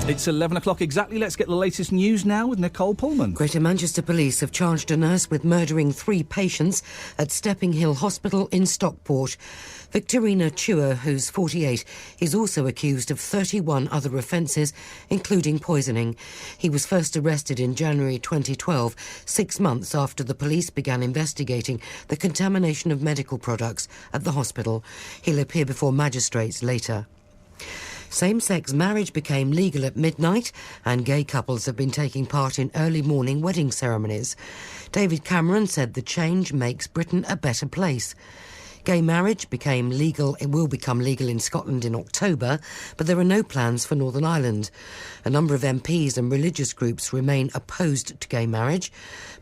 It's 11 o'clock exactly. Let's get the latest news now with Nicole Pullman. Greater Manchester Police have charged a nurse with murdering 3 patients at Stepping Hill Hospital in Stockport. Victorina Chua, who's 48, is also accused of 31 other offences, including poisoning. He was first arrested in January 2012, 6 months after the police began investigating the contamination of medical products at the hospital. He'll appear before magistrates later. Same-sex marriage became legal at midnight, and gay couples have been taking part in early morning wedding ceremonies. David Cameron said the change makes Britain a better place. Gay marriage will become legal in Scotland in October, but there are no plans for Northern Ireland. A number of MPs and religious groups remain opposed to gay marriage,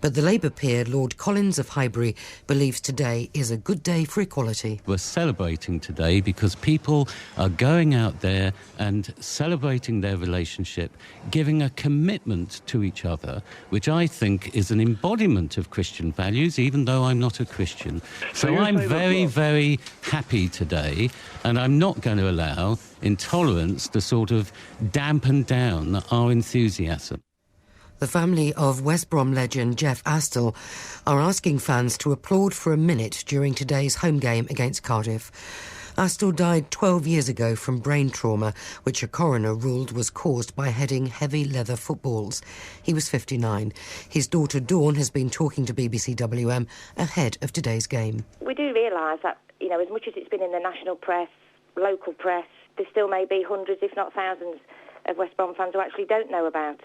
but the Labour peer, Lord Collins of Highbury, believes today is a good day for equality. We're celebrating today because people are going out there and celebrating their relationship, giving a commitment to each other, which I think is an embodiment of Christian values, even though I'm not a Christian. So I'm very happy today, and I'm not going to allow intolerance to sort of dampen down our enthusiasm. The family of West Brom legend Jeff Astle are asking fans to applaud for a minute during today's home game against Cardiff. Astle died 12 years ago from brain trauma, which a coroner ruled was caused by heading heavy leather footballs. He was 59. His daughter Dawn has been talking to BBC WM ahead of today's game. We do realise that, as much as it's been in the national press, local press, there still may be hundreds, if not thousands, of West Brom fans who actually don't know about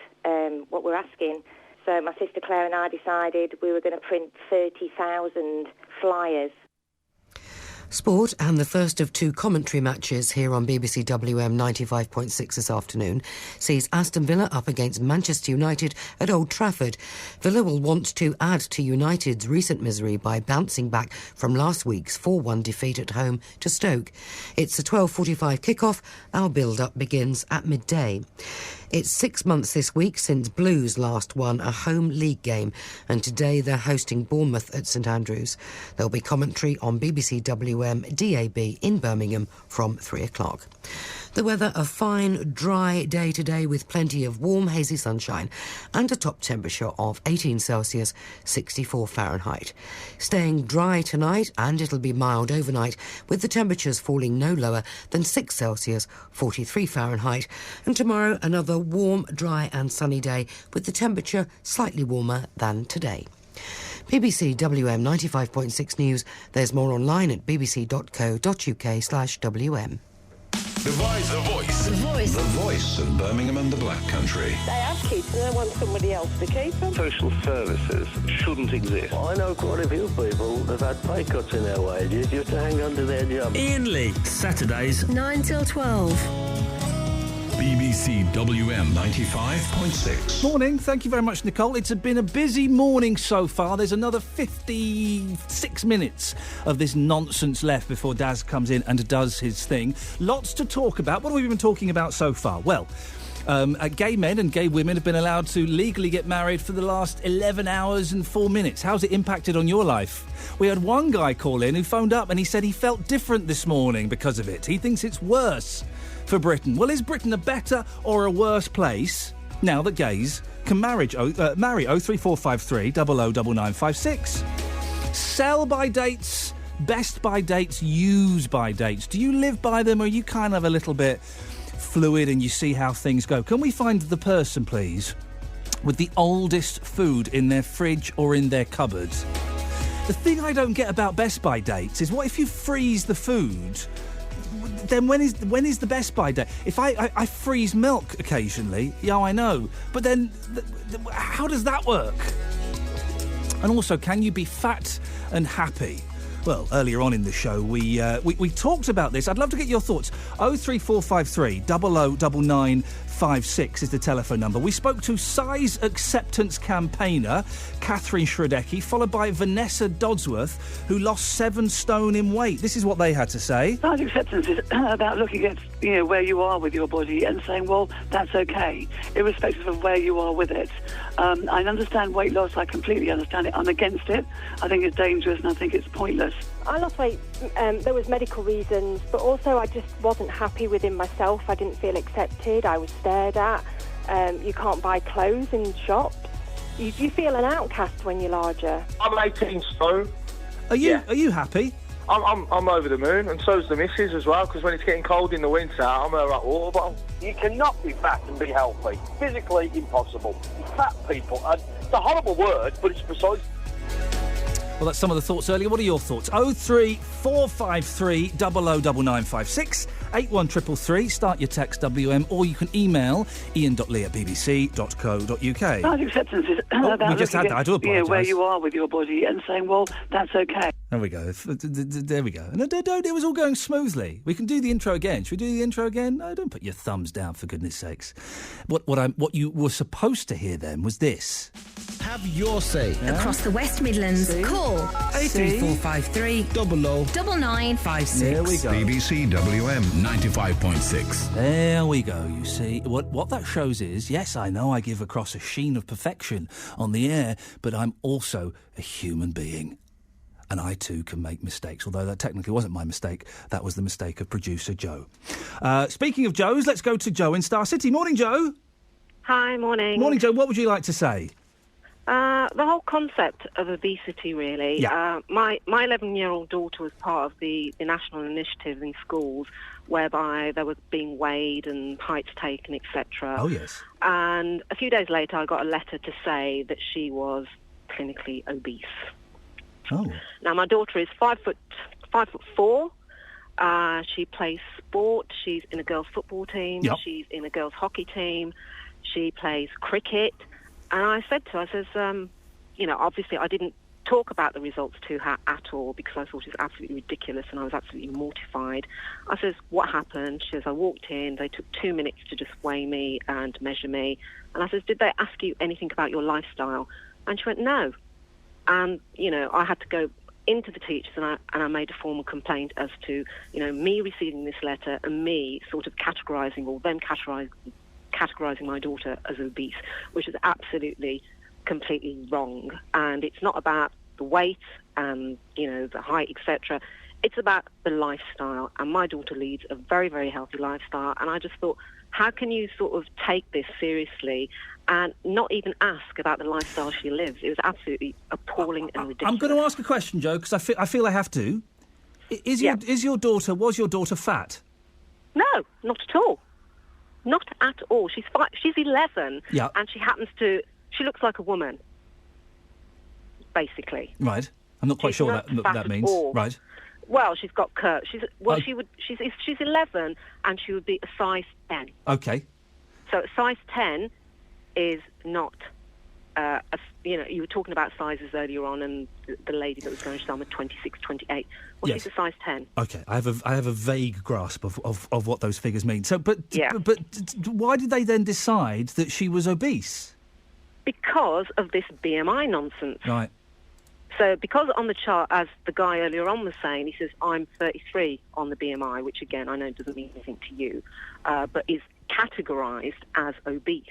what we're asking. So my sister Claire and I decided we were going to print 30,000 flyers. Sport, and the first of 2 commentary matches here on BBC WM 95.6 this afternoon sees Aston Villa up against Manchester United at Old Trafford. Villa will want to add to United's recent misery by bouncing back from last week's 4-1 defeat at home to Stoke. It's a 12:45 kick-off. Our build-up begins at midday. It's 6 months this week since Blues last won a home league game, and today they're hosting Bournemouth at St Andrews. There'll be commentary on BBC WM DAB in Birmingham from 3 o'clock. The weather, a fine, dry day today with plenty of warm, hazy sunshine and a top temperature of 18 Celsius, 64 Fahrenheit. Staying dry tonight, and it'll be mild overnight, with the temperatures falling no lower than 6 Celsius, 43 Fahrenheit. And tomorrow, another warm, dry and sunny day with the temperature slightly warmer than today. BBC WM 95.6 News. There's more online at bbc.co.uk/WM. The voice. The voice. The voice. The voice of Birmingham and the Black Country. They have kids and they want somebody else to keep them. Social services shouldn't exist. I know quite a few people that have had pay cuts in their wages just to hang on to their job. Iain Lee, Saturdays 9 till 12. BBC WM 95.6. Morning. Thank you very much, Nicole. It's been a busy morning so far. There's another 56 minutes of this nonsense left before Daz comes in and does his thing. Lots to talk about. What have we been talking about so far? Well, gay men and gay women have been allowed to legally get married for the last 11 hours and 4 minutes. How's it impacted on your life? We had one guy call in who phoned up and he said he felt different this morning because of it. He thinks it's worse for Britain. Well, is Britain a better or a worse place now that gays can marry 03453 009956? Sell by dates, best by dates, use by dates. Do you live by them, or are you kind of a little bit fluid and you see how things go? Can we find the person, please, with the oldest food in their fridge or in their cupboards? The thing I don't get about best by dates is, what if you freeze the food then when is the best by day? If I freeze milk occasionally, yeah, I know. But then, how does that work? And also, can you be fat and happy? Well, earlier on in the show, we talked about this. I'd love to get your thoughts. 03453 009956 is the telephone number. We spoke to size acceptance campaigner Catherine Shredecki, followed by Vanessa Dodsworth, who lost 7 stone in weight. This is what they had to say. Size acceptance is about looking at where you are with your body and saying, well, that's okay, irrespective of where you are with it. I understand weight loss. I completely understand it. I'm against it. I think it's dangerous and I think it's pointless. I lost weight. There was medical reasons, but also I just wasn't happy within myself. I didn't feel accepted. I was stared at. You can't buy clothes in shops. You feel an outcast when you're larger. I'm 18 stone. Are you happy? I'm over the moon, and so's the missus as well, because when it's getting cold in the winter, I'm a hot water bottle. You cannot be fat and be healthy. Physically impossible. Fat people, it's a horrible word, but it's precise. Well, that's some of the thoughts earlier. What are your thoughts? 03453 009956 81333. Start your text WM, or you can email iain.lee@bbc.co.uk. Size acceptance is about we just had that. I do apologise. Where you are with your body and saying, well, that's okay. There we go. There we go. No, it was all going smoothly. We can do the intro again. Should we do the intro again? No, don't put your thumbs down, for goodness sakes. What you were supposed to hear then was this. Have your say. Across the West Midlands. Call 03453 009956. There we go. BBC WM 95.6. There we go, you see. What that shows is, yes, I know I give across a sheen of perfection on the air, but I'm also a human being. And I too can make mistakes, although that technically wasn't my mistake. That was the mistake of producer Joe. Speaking of Joes, let's go to Joe in Star City. Morning, Joe. Hi, morning. Morning, Joe. What would you like to say? The whole concept of obesity, really. Yeah. My 11-year-old daughter was part of the national initiative in schools whereby they were being weighed and heights taken, etc. Oh, yes. And a few days later, I got a letter to say that she was clinically obese. Oh. Now, my daughter is 5'4". She plays sport. She's in a girls' football team. Yep. She's in a girls' hockey team. She plays cricket. And I said to her, I says, obviously I didn't talk about the results to her at all because I thought it was absolutely ridiculous and I was absolutely mortified. I says, what happened? She says, I walked in, they took 2 minutes to just weigh me and measure me. And I says, did they ask you anything about your lifestyle? And she went, no. And, I had to go into the teachers and I made a formal complaint as to, me receiving this letter and me sort of categorising or them categorising my daughter as obese, which is absolutely, completely wrong. And it's not about the weight and, the height, etc. It's about the lifestyle. And my daughter leads a very, very healthy lifestyle. And I just thought, how can you sort of take this seriously and not even ask about the lifestyle she lives? It was absolutely appalling and ridiculous. I'm going to ask a question, Joe, because I feel I have to. Was your daughter fat? No, not at all. Not at all. She's 11, yeah. And she looks like a woman, basically. Right. I'm not quite sure what that means. Right. Well, she's got curves. She's 11, and she would be a size 10. Okay. So a size 10 is not. You were talking about sizes earlier on, and the lady that was going to sell 26, 28. Well, yes. She's a size 10. Okay, I have a vague grasp of what those figures mean. So, but why did they then decide that she was obese? Because of this BMI nonsense. Right. So, because on the chart, as the guy earlier on was saying, he says I'm 33 on the BMI, which again I know doesn't mean anything to you, but is categorised as obese.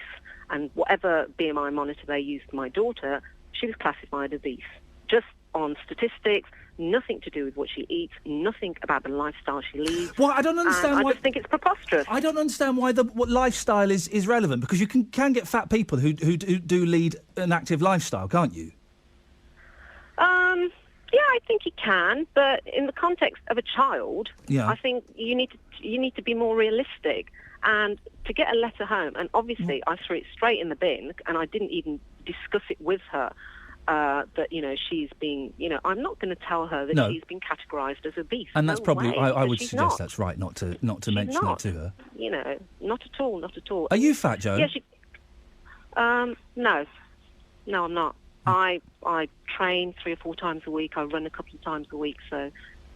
And whatever BMI monitor they used for my daughter, she was classified obese. Just on statistics, nothing to do with what she eats, nothing about the lifestyle she leads. Well, I don't understand why. I just think it's preposterous. I don't understand why what lifestyle is relevant, because you can get fat people who do lead an active lifestyle, can't you? Yeah, I think you can, but in the context of a child, yeah. I think you need to be more realistic. And to get a letter home, and obviously I threw it straight in the bin, and I didn't even discuss it with her. that, she's being, I'm not going to tell her that she's been categorised as obese. And that's probably, way, I would she's suggest not. that's right, not to mention not. it to her. Not at all, not at all. Are you fat, Joe? Yeah, no, I'm not. I train 3 or 4 times a week. I run a couple of times a week, so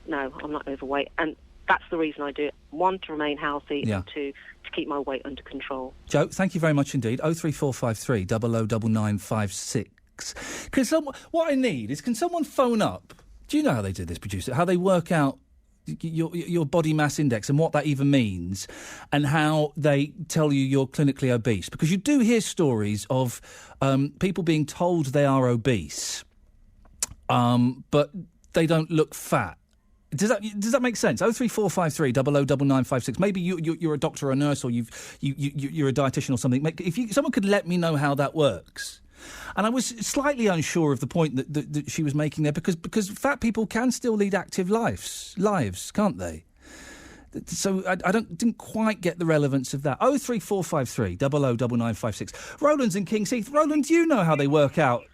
no, I'm not overweight. And that's the reason I do it. 1, to remain healthy, and 2, to keep my weight under control. Joe, thank you very much indeed. 03453 009956. What I need is, can someone phone up? Do you know how they do this, producer? How they work out your body mass index and what that even means, and how they tell you you're clinically obese? Because you do hear stories of people being told they are obese, but they don't look fat. Does that make sense? 03453 009956. Maybe you're a doctor or a nurse, or you're a dietitian or something. Someone could let me know how that works. And I was slightly unsure of the point that she was making there, because fat people can still lead active lives, can't they? So I didn't quite get the relevance of that. 03453 009956. Roland's in King's Heath. Roland, do you know how they work out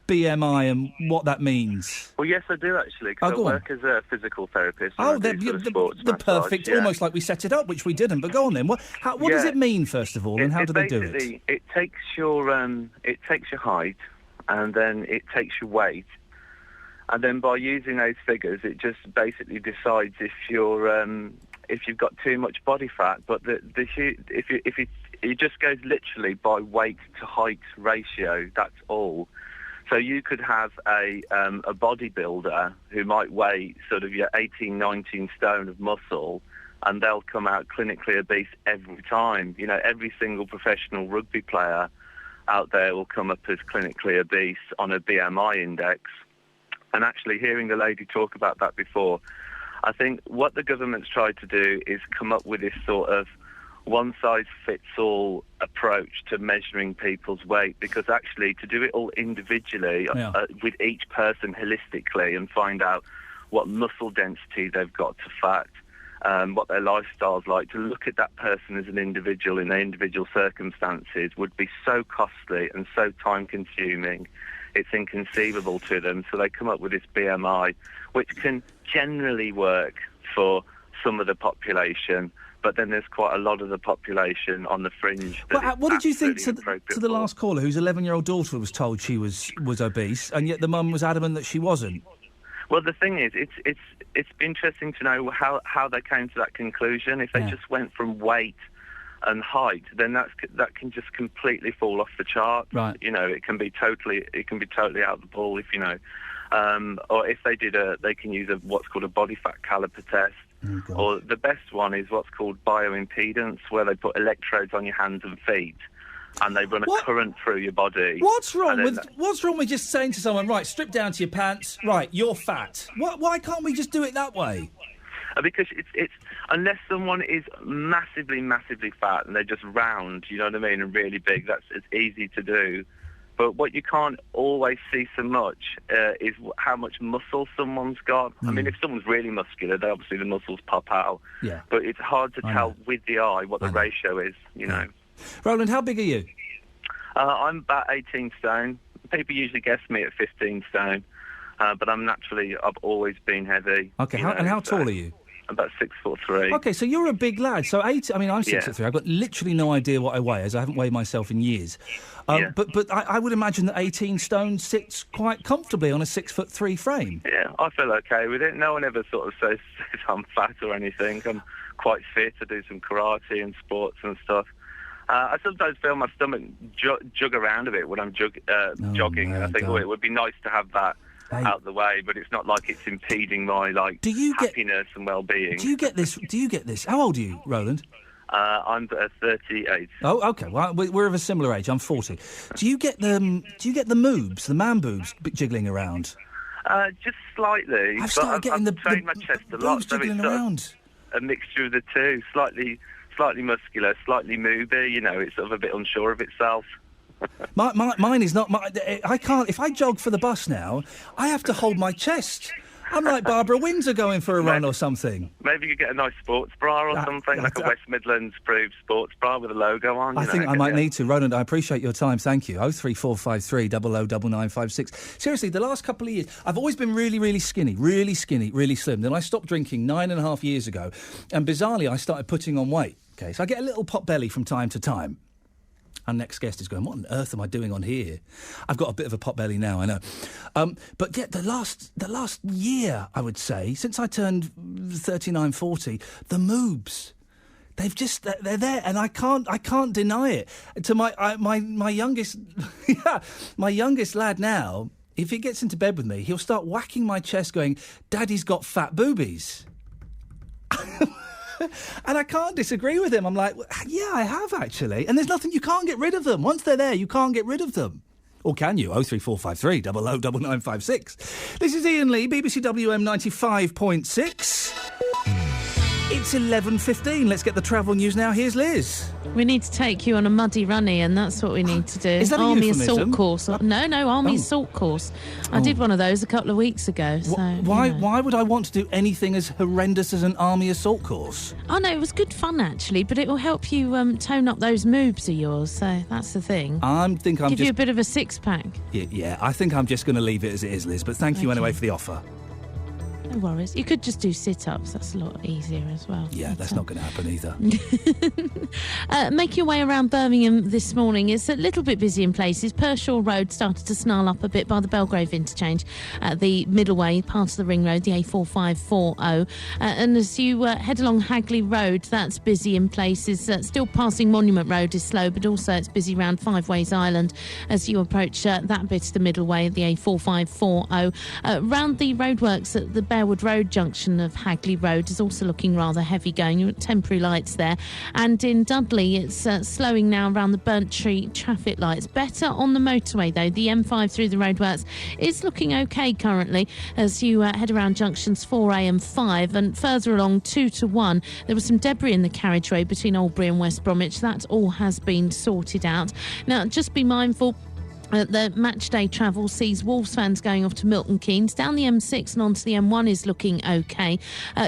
BMI and what that means? Well, yes, I do, actually, because I work as a physical therapist. The perfect, almost like we set it up, which we didn't, but go on then. What does it mean, first of all, and how do they do it? It takes your height, and then it takes your weight, and then by using those figures, it just basically decides if you've got too much body fat. But it just goes literally by weight to height ratio. That's all. So you could have a bodybuilder who might weigh sort of your 18, 19 stone of muscle, and they'll come out clinically obese every time. Every single professional rugby player out there will come up as clinically obese on a BMI index. And actually, hearing the lady talk about that before, I think what the government's tried to do is come up with this sort of one-size-fits-all approach to measuring people's weight, because actually to do it all individually with each person holistically and find out what muscle density they've got to fat, what their lifestyle's like, to look at that person as an individual in their individual circumstances would be so costly and so time-consuming. It's inconceivable to them. So they come up with this BMI, which can generally work for some of the population, but then there's quite a lot of the population on the fringe. What did you think to the last caller, whose 11-year-old daughter was told she was obese, and yet the mum was adamant that she wasn't? Well, the thing is, it's interesting to know how they came to that conclusion. If they just went from weight and height, then that can just completely fall off the chart. Right. It can be totally out the ball if or if they can use what's called a body fat caliper test. Oh, or the best one is what's called bioimpedance, where they put electrodes on your hands and feet, and they run a current through your body. What's wrong with just saying to someone, right, strip down to your pants, right, you're fat? Why can't we just do it that way? Because it's unless someone is massively, massively fat and they're just round, you know what I mean, and really big, it's easy to do. But what you can't always see so much is how much muscle someone's got. I mean, if someone's really muscular, then obviously the muscles pop out. Yeah. But it's hard to tell with the eye what the ratio is, know. Roland, how big are you? I'm about 18 stone. People usually guess me at 15 stone. But I've always been heavy. Okay, how tall are you? About 6'3". Okay, so you're a big lad. So I'm 6'3". I've got literally no idea what I weigh, as I haven't weighed myself in years. But I would imagine that 18 stone sits quite comfortably on a 6'3" frame. Yeah, I feel okay with it. No one ever sort of says I'm fat or anything. I'm quite fit. I do some karate and sports and stuff. I sometimes feel my stomach jug around a bit when I'm jogging, and I think, it would be nice to have that out the way, but it's not like it's impeding my happiness and well-being. Do you get this? How old are you, Roland? I'm 38. Oh, okay. Well, we're of a similar age. I'm 40. Do you get the moobs, the man boobs, jiggling around? Just slightly. I've started getting the my chest a lot, boobs jiggling around. A mixture of the two. Slightly muscular, slightly moody. It's sort of a bit unsure of itself. Mine is not. I can't. If I jog for the bus now, I have to hold my chest. I'm like Barbara Windsor going for a run or something. Maybe you could get a nice sports bra or something, like a West Midlands approved sports bra with a logo on. I think I might need to. Roland, I appreciate your time. Thank you. 03453 009956. Seriously, the last couple of years, I've always been really, really skinny, really slim. Then I stopped drinking 9.5 years ago, and bizarrely, I started putting on weight. Okay, so I get a little pot belly from time to time. Our next guest is going, what on earth am I doing on here? I've got a bit of a pot belly now, I know. But yeah, the last year, I would say, since I turned 39, 40, the moobs, they're there, and I can't deny it. To my youngest, my youngest lad now, if he gets into bed with me, he'll start whacking my chest going, Daddy's got fat boobies. And I can't disagree with him. I'm like, yeah, I have actually. And there's nothing, you can't get rid of them. Once they're there, you can't get rid of them. Or can you? 03453 009956. This is Iain Lee, BBC WM 95.6. It's 11:15. Let's get the travel news now. Here's Liz. We need to take you on a muddy runny, and that's what we need to do. Is that a Army euphemism? assault course? No, Army assault course. I did one of those a couple of weeks ago. So Why would I want to do anything as horrendous as an Army assault course? Oh no, it was good fun actually, but it will help you tone up those moobs of yours. So that's the thing. Give you a bit of a six-pack. Yeah, I think I'm just going to leave it as it is, Liz. But thank you anyway for the offer. No worries. You could just do sit-ups. That's a lot easier as well. Yeah, that's not going to happen either. Make your way around Birmingham this morning. It's a little bit busy in places. Pershaw Road started to snarl up a bit by the Belgrave interchange at the Middleway, part of the Ring Road, the A4540. And as you head along Hagley Road, that's busy in places. Still passing Monument Road is slow, but also it's busy around Five Ways Island as you approach that bit of the Middleway, the A4540. Round the roadworks at the Bearwood Road junction of Hagley Road is also looking rather heavy going. You're at temporary lights there. And in Dudley, it's slowing now around the Burnt Tree traffic lights. Better on the motorway, though. The M5 through the roadworks is looking OK currently as you head around junctions 4A and 5. And further along, 2 to 1, there was some debris in the carriageway between Albury and West Bromwich. That all has been sorted out. Now, just be mindful. The match day travel sees Wolves fans going off to Milton Keynes. Down the M6 and onto the M1 is looking OK.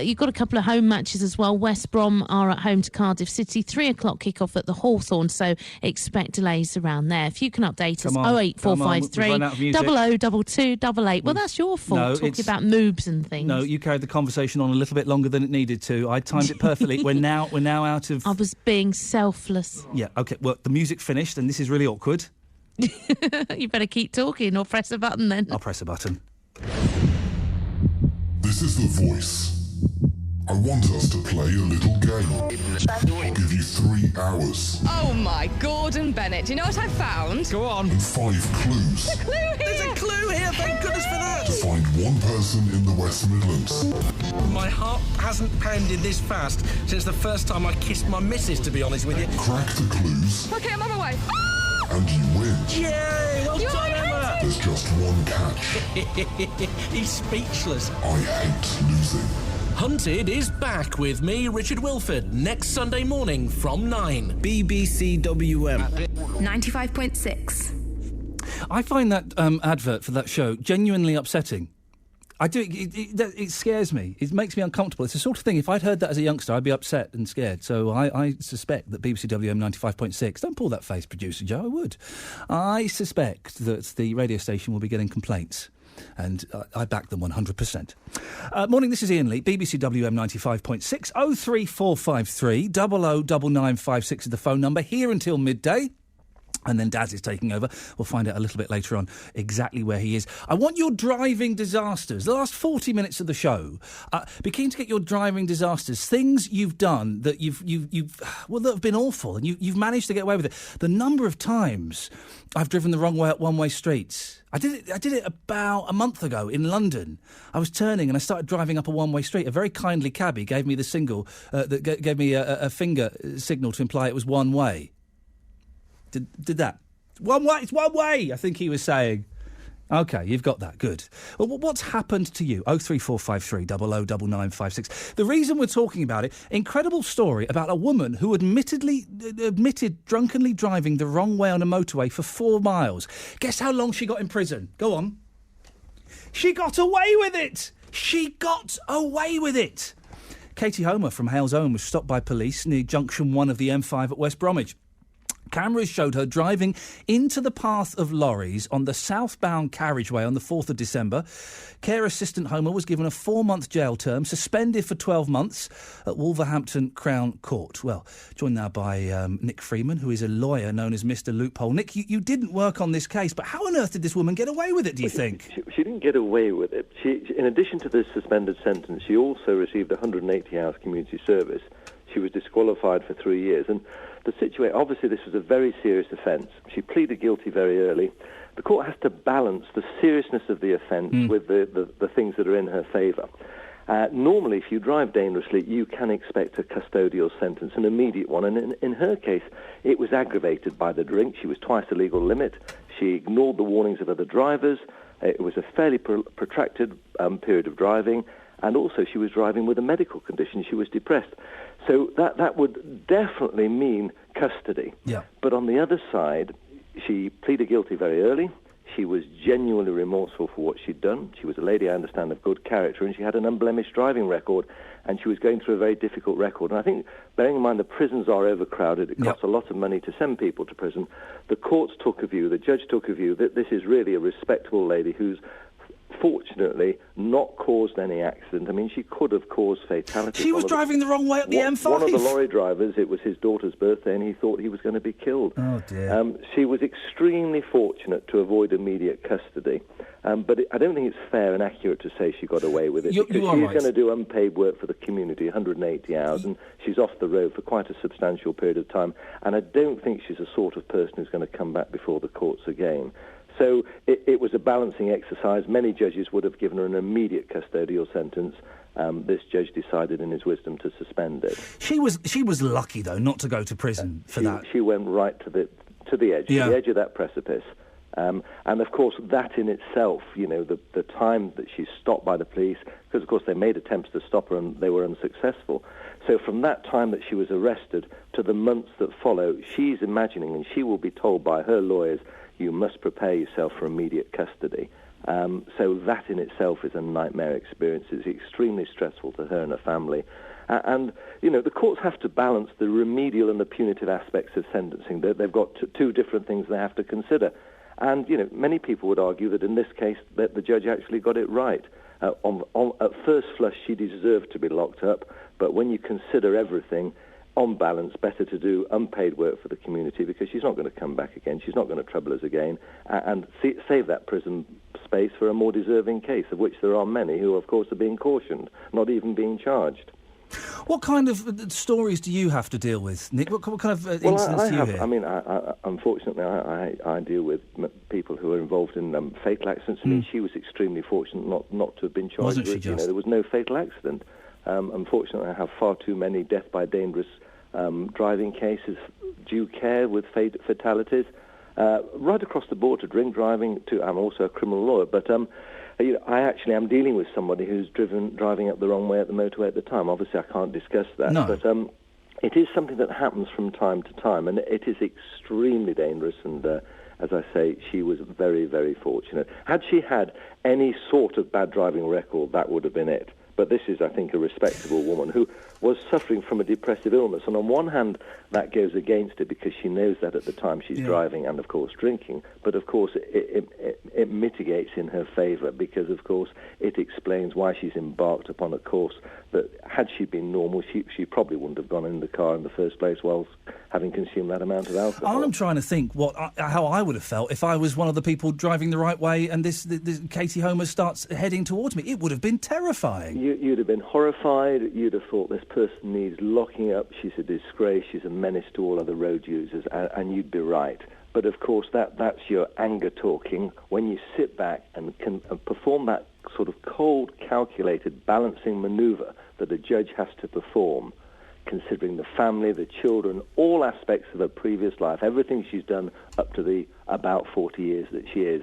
You've got a couple of home matches as well. West Brom are at home to Cardiff City. 3 o'clock kick-off at the Hawthorn, so expect delays around there. If you can update us, 08453 002288. Well, that's your fault, talking about moobs and things. No, you carried the conversation on a little bit longer than it needed to. I timed it perfectly. We're now out of... I was being selfless. Yeah, OK. Well, the music finished, and this is really awkward. You better keep talking or press a button then. I'll press a button. This is The Voice. I want us to play a little game. I'll give you 3 hours. Oh my Gordon Bennett, do you know what I found? Go on. And 5 clues. There's a clue here! There's a clue here, thank goodness for that! To find one person in the West Midlands. My heart hasn't pounded this fast since the first time I kissed my missus, to be honest with you. Crack the clues. Okay, I'm on my way. And you win. Yay! Well done, Emma! There's just one catch. He's speechless. I hate losing. Hunted is back with me, Richard Wilford, next Sunday morning from 9. BBC WM 95.6. I find that advert for that show genuinely upsetting. I do. It scares me. It makes me uncomfortable. It's the sort of thing, if I'd heard that as a youngster, I'd be upset and scared. So I suspect that BBC WM 95.6, don't pull that face, Producer Joe, I would. I suspect that the radio station will be getting complaints. And I back them 100%. Morning, this is Iain Lee, BBC WM 95.6, 03453 009956 is the phone number, here until midday. And then Daz is taking over. We'll find out a little bit later on exactly where he is. I want your driving disasters. The last 40 minutes of the show. Be keen to get your driving disasters. Things you've done that that have been awful, and you've managed to get away with it. The number of times I've driven the wrong way up one-way streets. I did it about a month ago in London. I was turning and I started driving up a one-way street. A very kindly cabbie gave me the signal that gave me a finger signal to imply it was one way. Did that? One way, it's one way, I think he was saying. OK, you've got that. Good. Well, what's happened to you? 03453 009956. The reason we're talking about it, incredible story about a woman who admitted drunkenly driving the wrong way on a motorway for 4 miles. Guess how long she got in prison? Go on. She got away with it! She got away with it. Katie Homer from Hales Owen was stopped by police near Junction 1 of the M5 at West Bromwich. Cameras showed her driving into the path of lorries on the southbound carriageway on the 4th of December. Care assistant Homer was given a 4-month jail term, suspended for 12 months at Wolverhampton Crown Court. Well, joined now by Nick Freeman, who is a lawyer known as Mr. Loophole. Nick, you didn't work on this case, but how on earth did this woman get away with it, do you think? She didn't get away with it. She, in addition to the suspended sentence, she also received 180 hours community service. She was disqualified for 3 years. And the situation, obviously this was a very serious offence. She pleaded guilty very early. The court has to balance the seriousness of the offence with the things that are in her favour. Normally, if you drive dangerously, you can expect a custodial sentence, an immediate one. And in her case, it was aggravated by the drink. She was twice the legal limit. She ignored the warnings of other drivers. It was a fairly protracted period of driving. And also, she was driving with a medical condition. She was depressed. So that would definitely mean custody. Yeah. But on the other side, she pleaded guilty very early. She was genuinely remorseful for what she'd done. She was a lady, I understand, of good character, and she had an unblemished driving record, and she was going through a very difficult record. And I think, bearing in mind the prisons are overcrowded, it costs a lot of money to send people to prison, the courts took a view, the judge took a view that this is really a respectable lady who's fortunately not caused any accident. I mean, she could have caused fatality. She was driving the wrong way up the M5. One of the lorry drivers, it was his daughter's birthday, and he thought he was going to be killed. Oh, dear. She was extremely fortunate to avoid immediate custody. But I don't think it's fair and accurate to say she got away with it. You because are she's right. going to do unpaid work for the community, 180 hours, and she's off the road for quite a substantial period of time. And I don't think she's the sort of person who's going to come back before the courts again. So it was a balancing exercise. Many judges would have given her an immediate custodial sentence. This judge decided in his wisdom to suspend it. She was lucky, though, not to go to prison for that. She went right to the edge, to the edge of that precipice. And, of course, that in itself, you know, the time that she's stopped by the police, because, of course, they made attempts to stop her and they were unsuccessful. So from that time that she was arrested to the months that follow, she's imagining, and she will be told by her lawyers, you must prepare yourself for immediate custody. So that in itself is a nightmare experience. It's extremely stressful to her and her family. And, you know, the courts have to balance the remedial and the punitive aspects of sentencing. They've got two different things they have to consider. And, you know, many people would argue that in this case that the judge actually got it right. At first flush, she deserved to be locked up. But when you consider everything, on balance, better to do unpaid work for the community because she's not going to come back again. She's not going to trouble us again. And save that prison space for a more deserving case, of which there are many who, of course, are being cautioned, not even being charged. What kind of stories do you have to deal with, Nick? What kind of incidents do you hear? I mean, unfortunately, I deal with people who are involved in fatal accidents. I mean, she was extremely fortunate not to have been charged Wasn't she with. just? You know, there was no fatal accident. Unfortunately, I have far too many death by dangerous driving cases, due care with fatalities, right across the board to drink driving. I'm also a criminal lawyer, but you know, I actually am dealing with somebody who's driving up the wrong way at the motorway at the time. Obviously, I can't discuss that, but it is something that happens from time to time, and it is extremely dangerous. And as I say, she was very, very fortunate. Had she had any sort of bad driving record, that would have been it. But this is, I think, a respectable woman who was suffering from a depressive illness. And on one hand, that goes against it because she knows that at the time she's driving and, of course, drinking. But, of course, it mitigates in her favour because, of course, it explains why she's embarked upon a course that, had she been normal, she probably wouldn't have gone in the car in the first place whilst having consumed that amount of alcohol. I'm trying to think how I would have felt if I was one of the people driving the right way and this Katie Homer starts heading towards me. It would have been terrifying. You'd have been horrified. You'd have thought this person needs locking up. She's a disgrace. She's a menace to all other road users, and you'd be right. But of course, that's your anger talking. When you sit back and can perform that sort of cold, calculated, balancing manoeuvre that a judge has to perform, considering the family, the children, all aspects of her previous life, everything she's done up to the about 40 years that she is.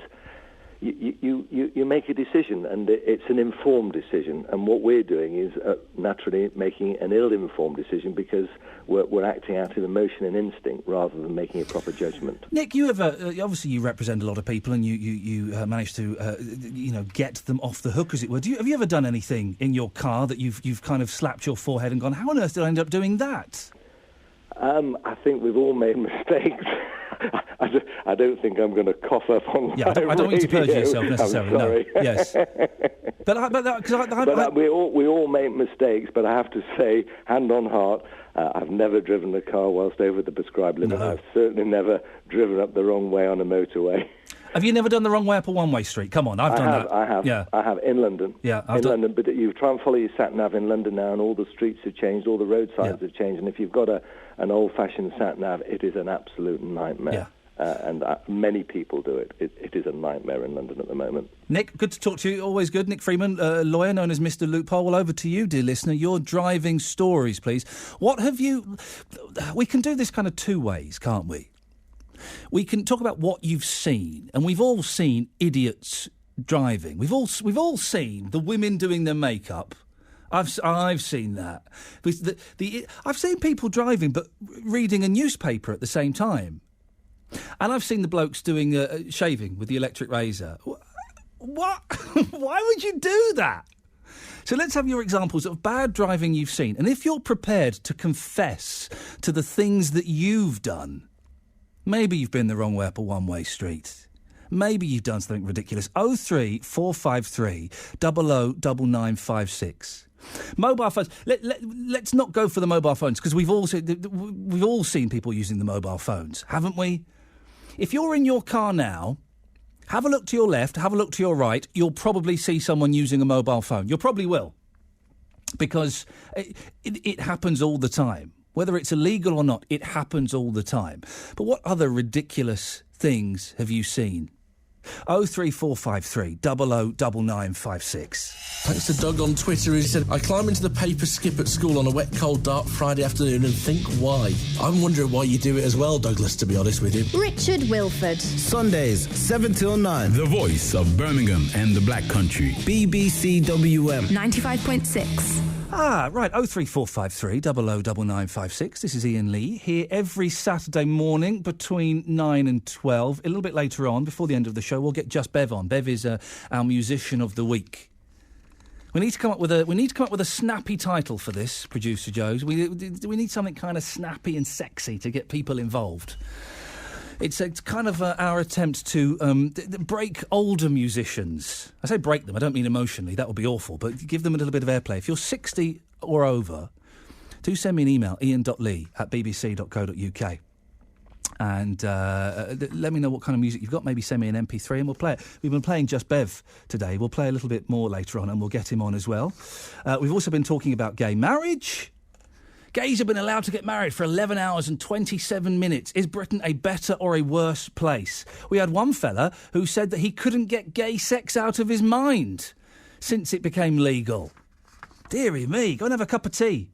you make a decision, and it's an informed decision. And what we're doing is naturally making an ill-informed decision because we're acting out of emotion and instinct rather than making a proper judgment. Nick, you obviously you represent a lot of people, and you managed to get them off the hook, as it were. Have you ever done anything in your car that you've kind of slapped your forehead and gone, how on earth did I end up doing that? I think we've all made mistakes. I don't think I'm going to cough up on. Yeah, I don't want you to perjure yourself necessarily. I'm sorry. No. Yes, but we all make mistakes. But I have to say, hand on heart, I've never driven a car whilst over the prescribed limit. No. I've certainly never driven up the wrong way on a motorway. Have you never done the wrong way up a one-way street? Come on, I've done that. I have. Yeah. I have in London. Yeah, London. But you try and follow your sat-nav in London now, and all the streets have changed, all the road signs have changed, and if you've got an old-fashioned sat-nav, it is an absolute nightmare. Yeah. And many people do it. It is a nightmare in London at the moment. Nick, good to talk to you. Always good. Nick Freeman, lawyer known as Mr. Loophole. Well, over to you, dear listener. Your driving stories, please. What have you... We can do this kind of two ways, can't we? We can talk about what you've seen, and we've all seen idiots driving. We've all seen the women doing their makeup. I've seen that. I've seen people driving but reading a newspaper at the same time. And I've seen the blokes doing shaving with the electric razor. What? Why would you do that? So let's have your examples of bad driving you've seen. And if you're prepared to confess to the things that you've done, maybe you've been the wrong way up a one-way street. Maybe you've done something ridiculous. 03453 009956. Mobile phones. Let's not go for the mobile phones, because we've all seen people using the mobile phones, haven't we? If you're in your car now, have a look to your left, have a look to your right, you'll probably see someone using a mobile phone. You probably will. Because it happens all the time. Whether it's illegal or not, it happens all the time. But what other ridiculous things have you seen? 03453 009956. Thanks to Doug on Twitter, who said, I climb into the paper skip at school on a wet, cold, dark Friday afternoon and think why. I'm wondering why you do it as well, Douglas, to be honest with you. Richard Wilford. Sundays, 7 till 9. The voice of Birmingham and the Black Country. BBC WM. 95.6. Right, 03453 009956. This is Iain Lee, here every Saturday morning between 9 and 12. A little bit later on, before the end of the show, we'll get Just Bev on. Bev is our musician of the week. We need to come up with a snappy title for this, producer Joe's. We need something kind of snappy and sexy to get people involved. It's kind of our attempt to break older musicians. I say break them, I don't mean emotionally, that would be awful, but give them a little bit of airplay. If you're 60 or over, do send me an email, iain.lee@bbc.co.uk. And let me know what kind of music you've got. Maybe send me an MP3 and we'll play it. We've been playing Just Bev today. We'll play a little bit more later on and we'll get him on as well. We've also been talking about gay marriage. Gays have been allowed to get married for 11 hours and 27 minutes. Is Britain a better or a worse place? We had one fella who said that he couldn't get gay sex out of his mind since it became legal. Dearie me, go and have a cup of tea.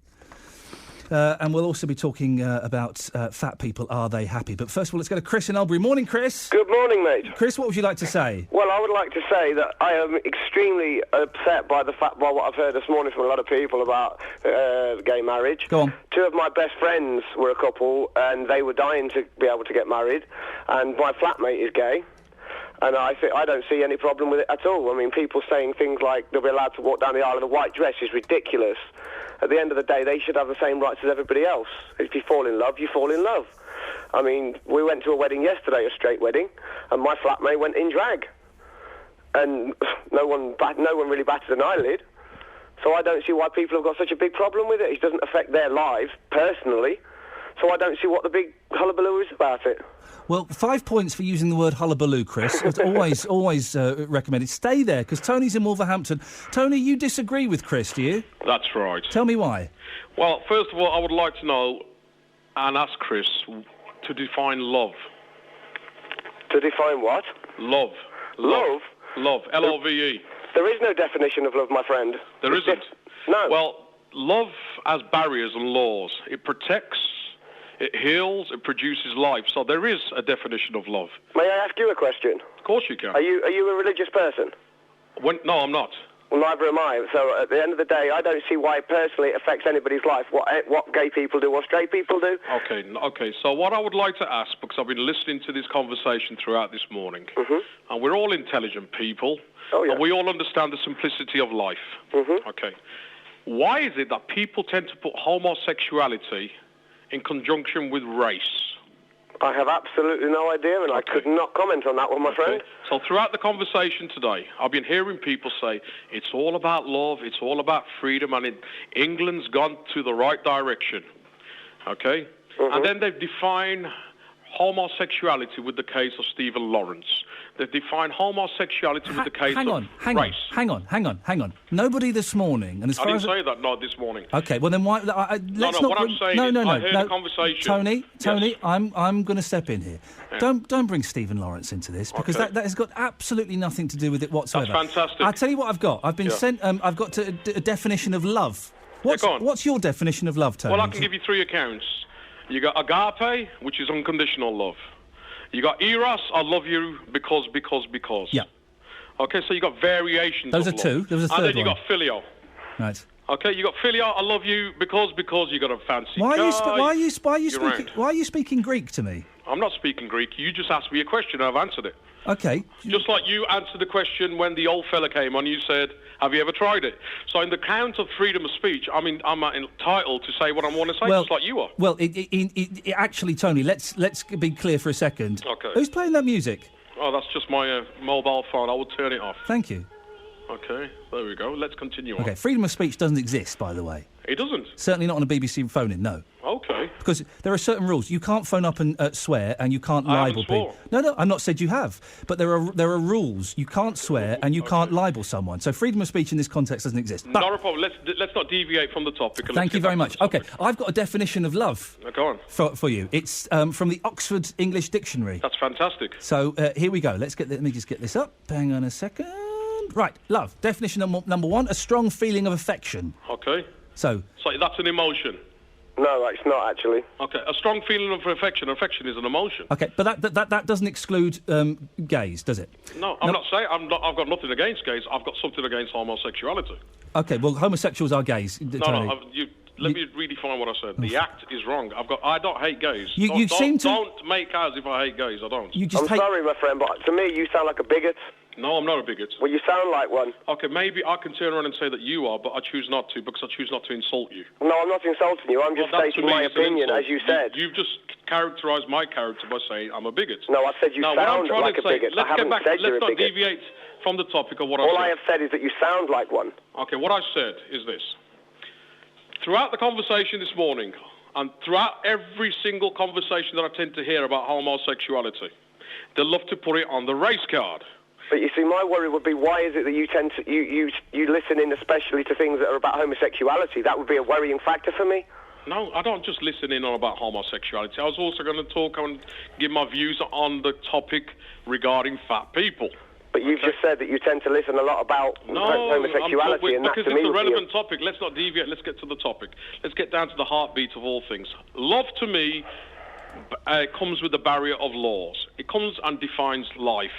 And we'll also be talking about fat people. Are they happy? But first of all, let's go to Chris in Albury. Morning, Chris. Good morning, mate. Chris, what would you like to say? Well, I would like to say that I am extremely upset by what I've heard this morning from a lot of people about gay marriage. Go on. Two of my best friends were a couple, and they were dying to be able to get married. And my flatmate is gay. And I don't see any problem with it at all. I mean, people saying things like they'll be allowed to walk down the aisle in a white dress is ridiculous. At the end of the day, they should have the same rights as everybody else. If you fall in love, you fall in love. I mean, we went to a wedding yesterday, a straight wedding, and my flatmate went in drag. And no one really batted an eyelid. So I don't see why people have got such a big problem with it. It doesn't affect their lives, personally. So I don't see what the big hullabaloo is about it. Well, 5 points for using the word hullabaloo, Chris. always recommended. Stay there, because Tony's in Wolverhampton. Tony, you disagree with Chris, do you? That's right. Tell me why. Well, first of all, I would like to know and ask Chris to define love. To define what? Love. Love? Love. L-O-V-E. There is no definition of love, my friend. There isn't? No. Well, love has barriers and laws. It protects, it heals, it produces life. So there is a definition of love. May I ask you a question? Of course you can. Are you a religious person? No, I'm not. Well, neither am I. So at the end of the day, I don't see why personally it affects anybody's life, what gay people do, what straight people do. Okay. So what I would like to ask, because I've been listening to this conversation throughout this morning, and we're all intelligent people, and we all understand the simplicity of life. Okay. Why is it that people tend to put homosexuality in conjunction with race? I have absolutely no idea, and I could not comment on that one, my friend. So throughout the conversation today, I've been hearing people say, it's all about love, it's all about freedom, and England's gone to the right direction. Okay? And then they've defined homosexuality with the case of Stephen Lawrence. They've defined homosexuality with the case of race. Hang on. Nobody this morning, and as I far didn't as say that, not this morning. Okay, well then why? Let's not. What I'm saying is, I heard the conversation. Tony, I'm going to step in here. Yeah. Don't bring Stephen Lawrence into this because that has got absolutely nothing to do with it whatsoever. That's fantastic. I'll tell you what I've got. I've been sent. I've got a definition of love. What's your definition of love, Tony? Well, I can give you three accounts. You got agape, which is unconditional love. You got eros, I love you because. Yeah. Okay, so you got variations Those of are love. two. There was a third And then you one. got filio. Right. Okay, you got filio, I love you because you got a fancy Why car. are you speaking Greek to me? I'm not speaking Greek. You just asked me a question and I've answered it. Okay. Just like you answered the question when the old fella came on, you said, have you ever tried it? So in the count of freedom of speech, I'm entitled to say what I want to say, just like you are. Well, actually, Tony, let's be clear for a second. Okay. Who's playing that music? Oh, that's just my mobile phone. I will turn it off. Thank you. Okay, there we go. Let's continue on. Okay, freedom of speech doesn't exist, by the way. It doesn't? Certainly not on a BBC phone-in, no. Okay. Because there are certain rules. You can't phone up and swear, and you can't libel people. No, I'm not said you have. But there are rules. You can't swear, and you can't libel someone. So freedom of speech in this context doesn't exist. But not a problem. Let's not deviate from the topic. Thank you very much. Okay, I've got a definition of love. Go on. For you. It's from the Oxford English Dictionary. That's fantastic. So here we go. Let me just get this up. Hang on a second. Right, love. Definition number one, a strong feeling of affection. Okay. So that's an emotion? No, it's not actually. Okay, a strong feeling of affection. Affection is an emotion. Okay, but that doesn't exclude gays, does it? No, I'm not saying I've got nothing against gays. I've got something against homosexuality. Okay, well, homosexuals are gays. Let me redefine what I said. The act is wrong. I don't hate gays. Don't make out as if I hate gays. I don't. I'm sorry, my friend, but to me, you sound like a bigot. No, I'm not a bigot. Well, you sound like one. Okay, maybe I can turn around and say that you are, but I choose not to because I choose not to insult you. No, I'm not insulting you. I'm just stating my opinion, as you said. You've just characterised my character by saying I'm a bigot. No, I said you sound like a bigot. I haven't said you're a bigot. Let's not deviate from the topic of what I said. All I have said is that you sound like one. Okay, what I said is this. Throughout the conversation this morning, and throughout every single conversation that I tend to hear about homosexuality, they love to put it on the race card. But you see, my worry would be, why is it that you tend to you listen in especially to things that are about homosexuality? That would be a worrying factor for me. No, I don't just listen in on about homosexuality. I was also going to talk and give my views on the topic regarding fat people. But you've just said that you tend to listen a lot about homosexuality, and that to me because it's a relevant topic. Let's not deviate. Let's get to the topic. Let's get down to the heartbeat of all things. Love, to me, comes with the barrier of laws. It comes and defines life.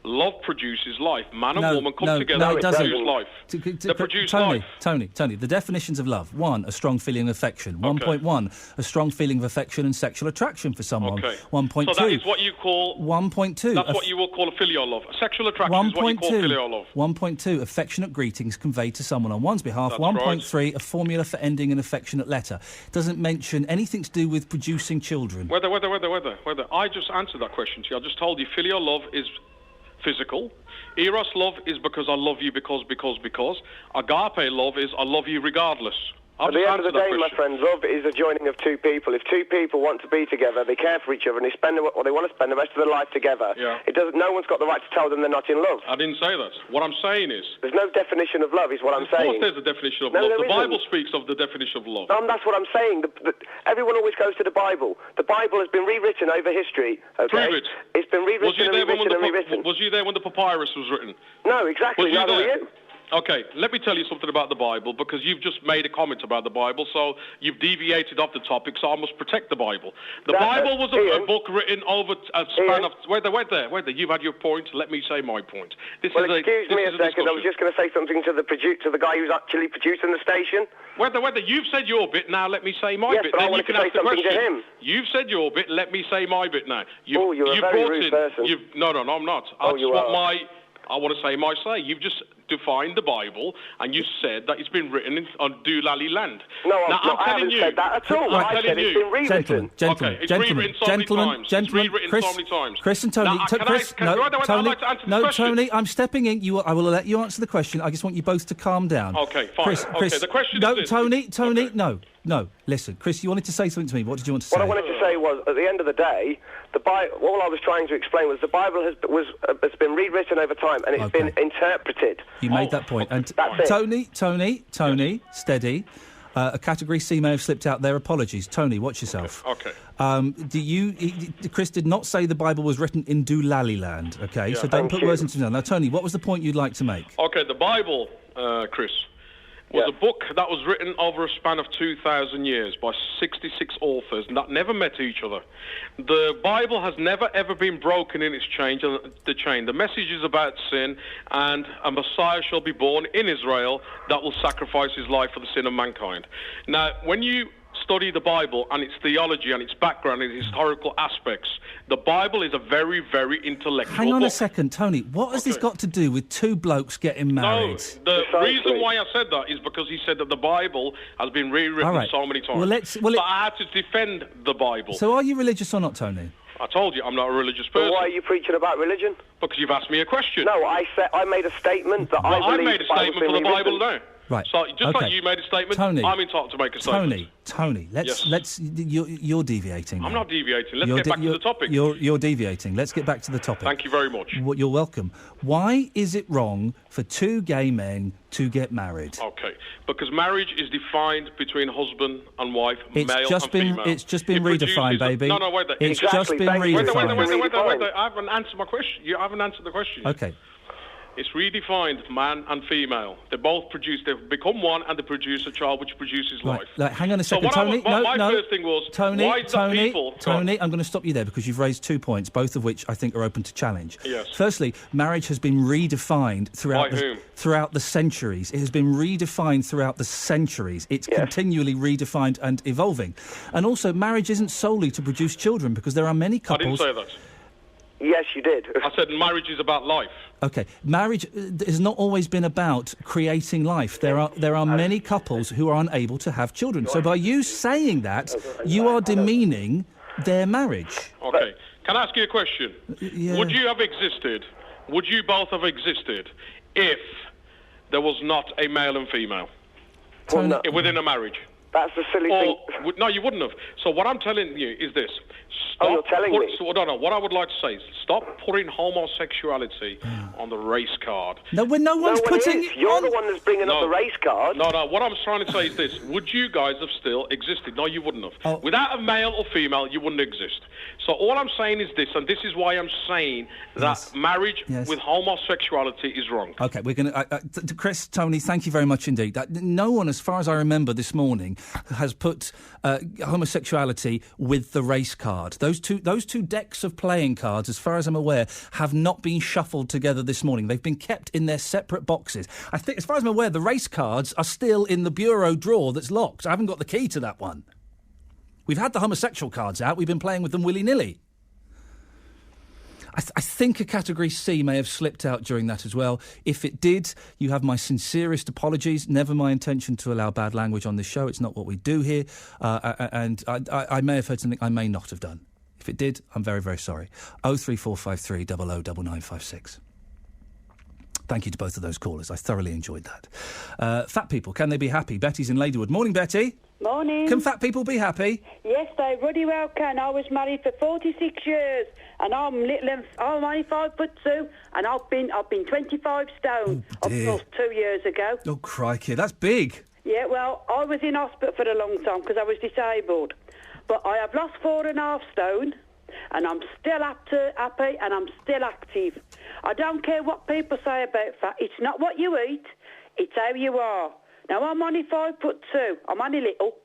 Love produces life. Man and woman come together and produce life. They produce life. Tony, the definitions of love. 1, a strong feeling of affection. 1.1, a strong feeling of affection and sexual attraction for someone. Okay. 1.2. So that is what you call... 1.2. That's what you will call a filial love. Sexual attraction is what you call filial love. 1.2, affectionate greetings conveyed to someone on one's behalf. That's 1.3, a formula for ending an affectionate letter. Doesn't mention anything to do with producing children. Whether. I just answered that question to you. I just told you filial love is physical. Eros love is because I love you because. Agape love is I love you regardless. At the end of the day, my friend, love is a joining of two people. If two people want to be together, they care for each other, and they spend what they want to spend the rest of their life together. Yeah. No one's got the right to tell them they're not in love. I didn't say that. What I'm saying is... There's no definition of love, is what I'm saying. Of course there's a definition of love. The Bible speaks of the definition of love. That's what I'm saying. Everyone always goes to the Bible. The Bible has been rewritten over history. Okay? Prove it. It's been rewritten and rewritten and rewritten. Was you there when the papyrus was written? No, exactly. Neither were you. Okay, let me tell you something about the Bible, because you've just made a comment about the Bible, so you've deviated off the topic, so I must protect the Bible. The Bible was a book written over a span of... Wait there. You've had your point. Let me say my point. Excuse me a second. I was just going to say something to the guy who's actually producing the station. Wait there. You've said your bit, now let me say my bit. But then I you wanted can to say ask the something question. to him. You've said your bit, let me say my bit now. You're a very rude person. No, I'm not. I want to say my say. You've just defined the Bible, and you said that it's been written on Doolally land. No, I haven't said that at all. I'm telling you. It's been rewritten. Gentlemen, Chris and Tony. Tony, I'm stepping in. I will let you answer the question. I just want you both to calm down. Okay, fine. Chris, the question is this. Tony, no. Listen, Chris, you wanted to say something to me. What did you want to say? What I wanted to say was, at the end of the day, all I was trying to explain was the Bible has been rewritten over time, and it's been interpreted. You made that point. And that's it. Tony, steady. A category C may have slipped out there. Apologies. Tony, watch yourself. Okay. Chris did not say the Bible was written in Doolally land, okay? Yeah, so don't put words into his mouth. Now, Tony, what was the point you'd like to make? Okay, the Bible, Chris, was a book that was written over a span of 2,000 years by 66 authors that never met each other. The Bible has never, ever been broken in its chain. The message is about sin, and a Messiah shall be born in Israel that will sacrifice his life for the sin of mankind. Now, when you study the Bible and its theology and its background and its historical aspects, the Bible is a very, very intellectual Hang on book. a second, Tony. What has this got to do with two blokes getting married? No, the reason why I said that is because he said that the Bible has been rewritten so many times. So I had to defend the Bible. So are you religious or not, Tony? I told you I'm not a religious person. But why are you preaching about religion? Because you've asked me a question. No, I made a statement that I believe made a statement for the Bible now. Right. So just like you made a statement, Tony, I'm entitled to make a statement. Tony, you're deviating. I'm not deviating. Let's get back to the topic. You're deviating. Let's get back to the topic. Thank you very much. You're welcome. Why is it wrong for two gay men to get married? Okay, because marriage is defined between husband and wife, male and female. It's just been redefined, baby. No, wait there. It's just been redefined. Wait there. I haven't answered my question. You haven't answered the question yet. Okay. It's redefined man and female. They both they've become one, and they produce a child which produces life. Hang on a second, Tony. My first thing was, why is that people... Tony, I'm going to stop you there because you've raised 2 points, both of which I think are open to challenge. Yes. Firstly, marriage has been redefined throughout the centuries. It has been redefined throughout the centuries. It's continually redefined and evolving. And also, marriage isn't solely to produce children, because there are many couples... I didn't say that. Yes, you did. I said marriage is about life. Okay, marriage has not always been about creating life. There are many couples who are unable to have children. So by you saying that, you are demeaning their marriage. Okay, can I ask you a question? Yeah. Would you have existed? Would you both have existed if there was not a male and female within a marriage? That's a silly thing. No, you wouldn't have. So what I'm telling you is this. You're telling me? No, what I would like to say is stop putting homosexuality on the race card. No, no one's putting it You're the one that's bringing up the race card. No, what I'm trying to say is this. Would you guys have still existed? No, you wouldn't have. Without a male or female, you wouldn't exist. So all I'm saying is this, and this is why I'm saying that marriage with homosexuality is wrong. Okay, we're going to... Chris, Tony, thank you very much indeed. No one, as far as I remember this morning, has put homosexuality with the race card. Those two decks of playing cards, as far as I'm aware, have not been shuffled together this morning. They've been kept in their separate boxes. I think, as far as I'm aware, the race cards are still in the bureau drawer that's locked. I haven't got the key to that one. We've had the homosexual cards out. We've been playing with them willy-nilly. I think a Category C may have slipped out during that as well. If it did, you have my sincerest apologies. Never my intention to allow bad language on this show. It's not what we do here. And I may have heard something I may not have done. If it did, I'm very, very sorry. 03453 009956. Thank you to both of those callers. I thoroughly enjoyed that. Fat people, can they be happy? Betty's in Ladywood. Morning, Betty. Morning. Can fat people be happy? Yes, they bloody well can. I was married for 46 years, and I'm only 5'2", and I've been 25 stone up till 2 years ago. Oh, crikey, that's big. Yeah, well, I was in hospital for a long time because I was disabled, but I have lost 4.5 stone, and I'm still happy, and I'm still active. I don't care what people say about fat. It's not what you eat. It's how you are. Now, I'm only 5'2". I'm only little.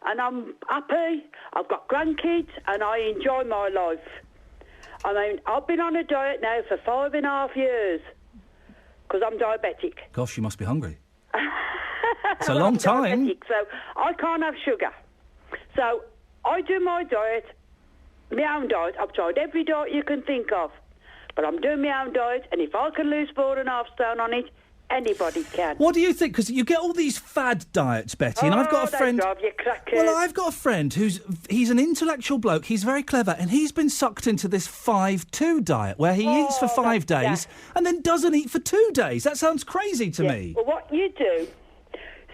And I'm happy. I've got grandkids and I enjoy my life. I mean, I've been on a diet now for 5.5 years because I'm diabetic. Gosh, you must be hungry. It's a long time. Diabetic, so I can't have sugar. So I do my diet, my own diet. I've tried every diet you can think of. But I'm doing my own diet, and if I can lose 4.5 stone on it, anybody can. What do you think? Because you get all these fad diets, Betty, and I've got a friend. They drive you crackers. Well, I've got a friend he's an intellectual bloke. He's very clever, and he's been sucked into this 5-2 diet where he eats for 5 days and then doesn't eat for 2 days. That sounds crazy to me. Well, what you do,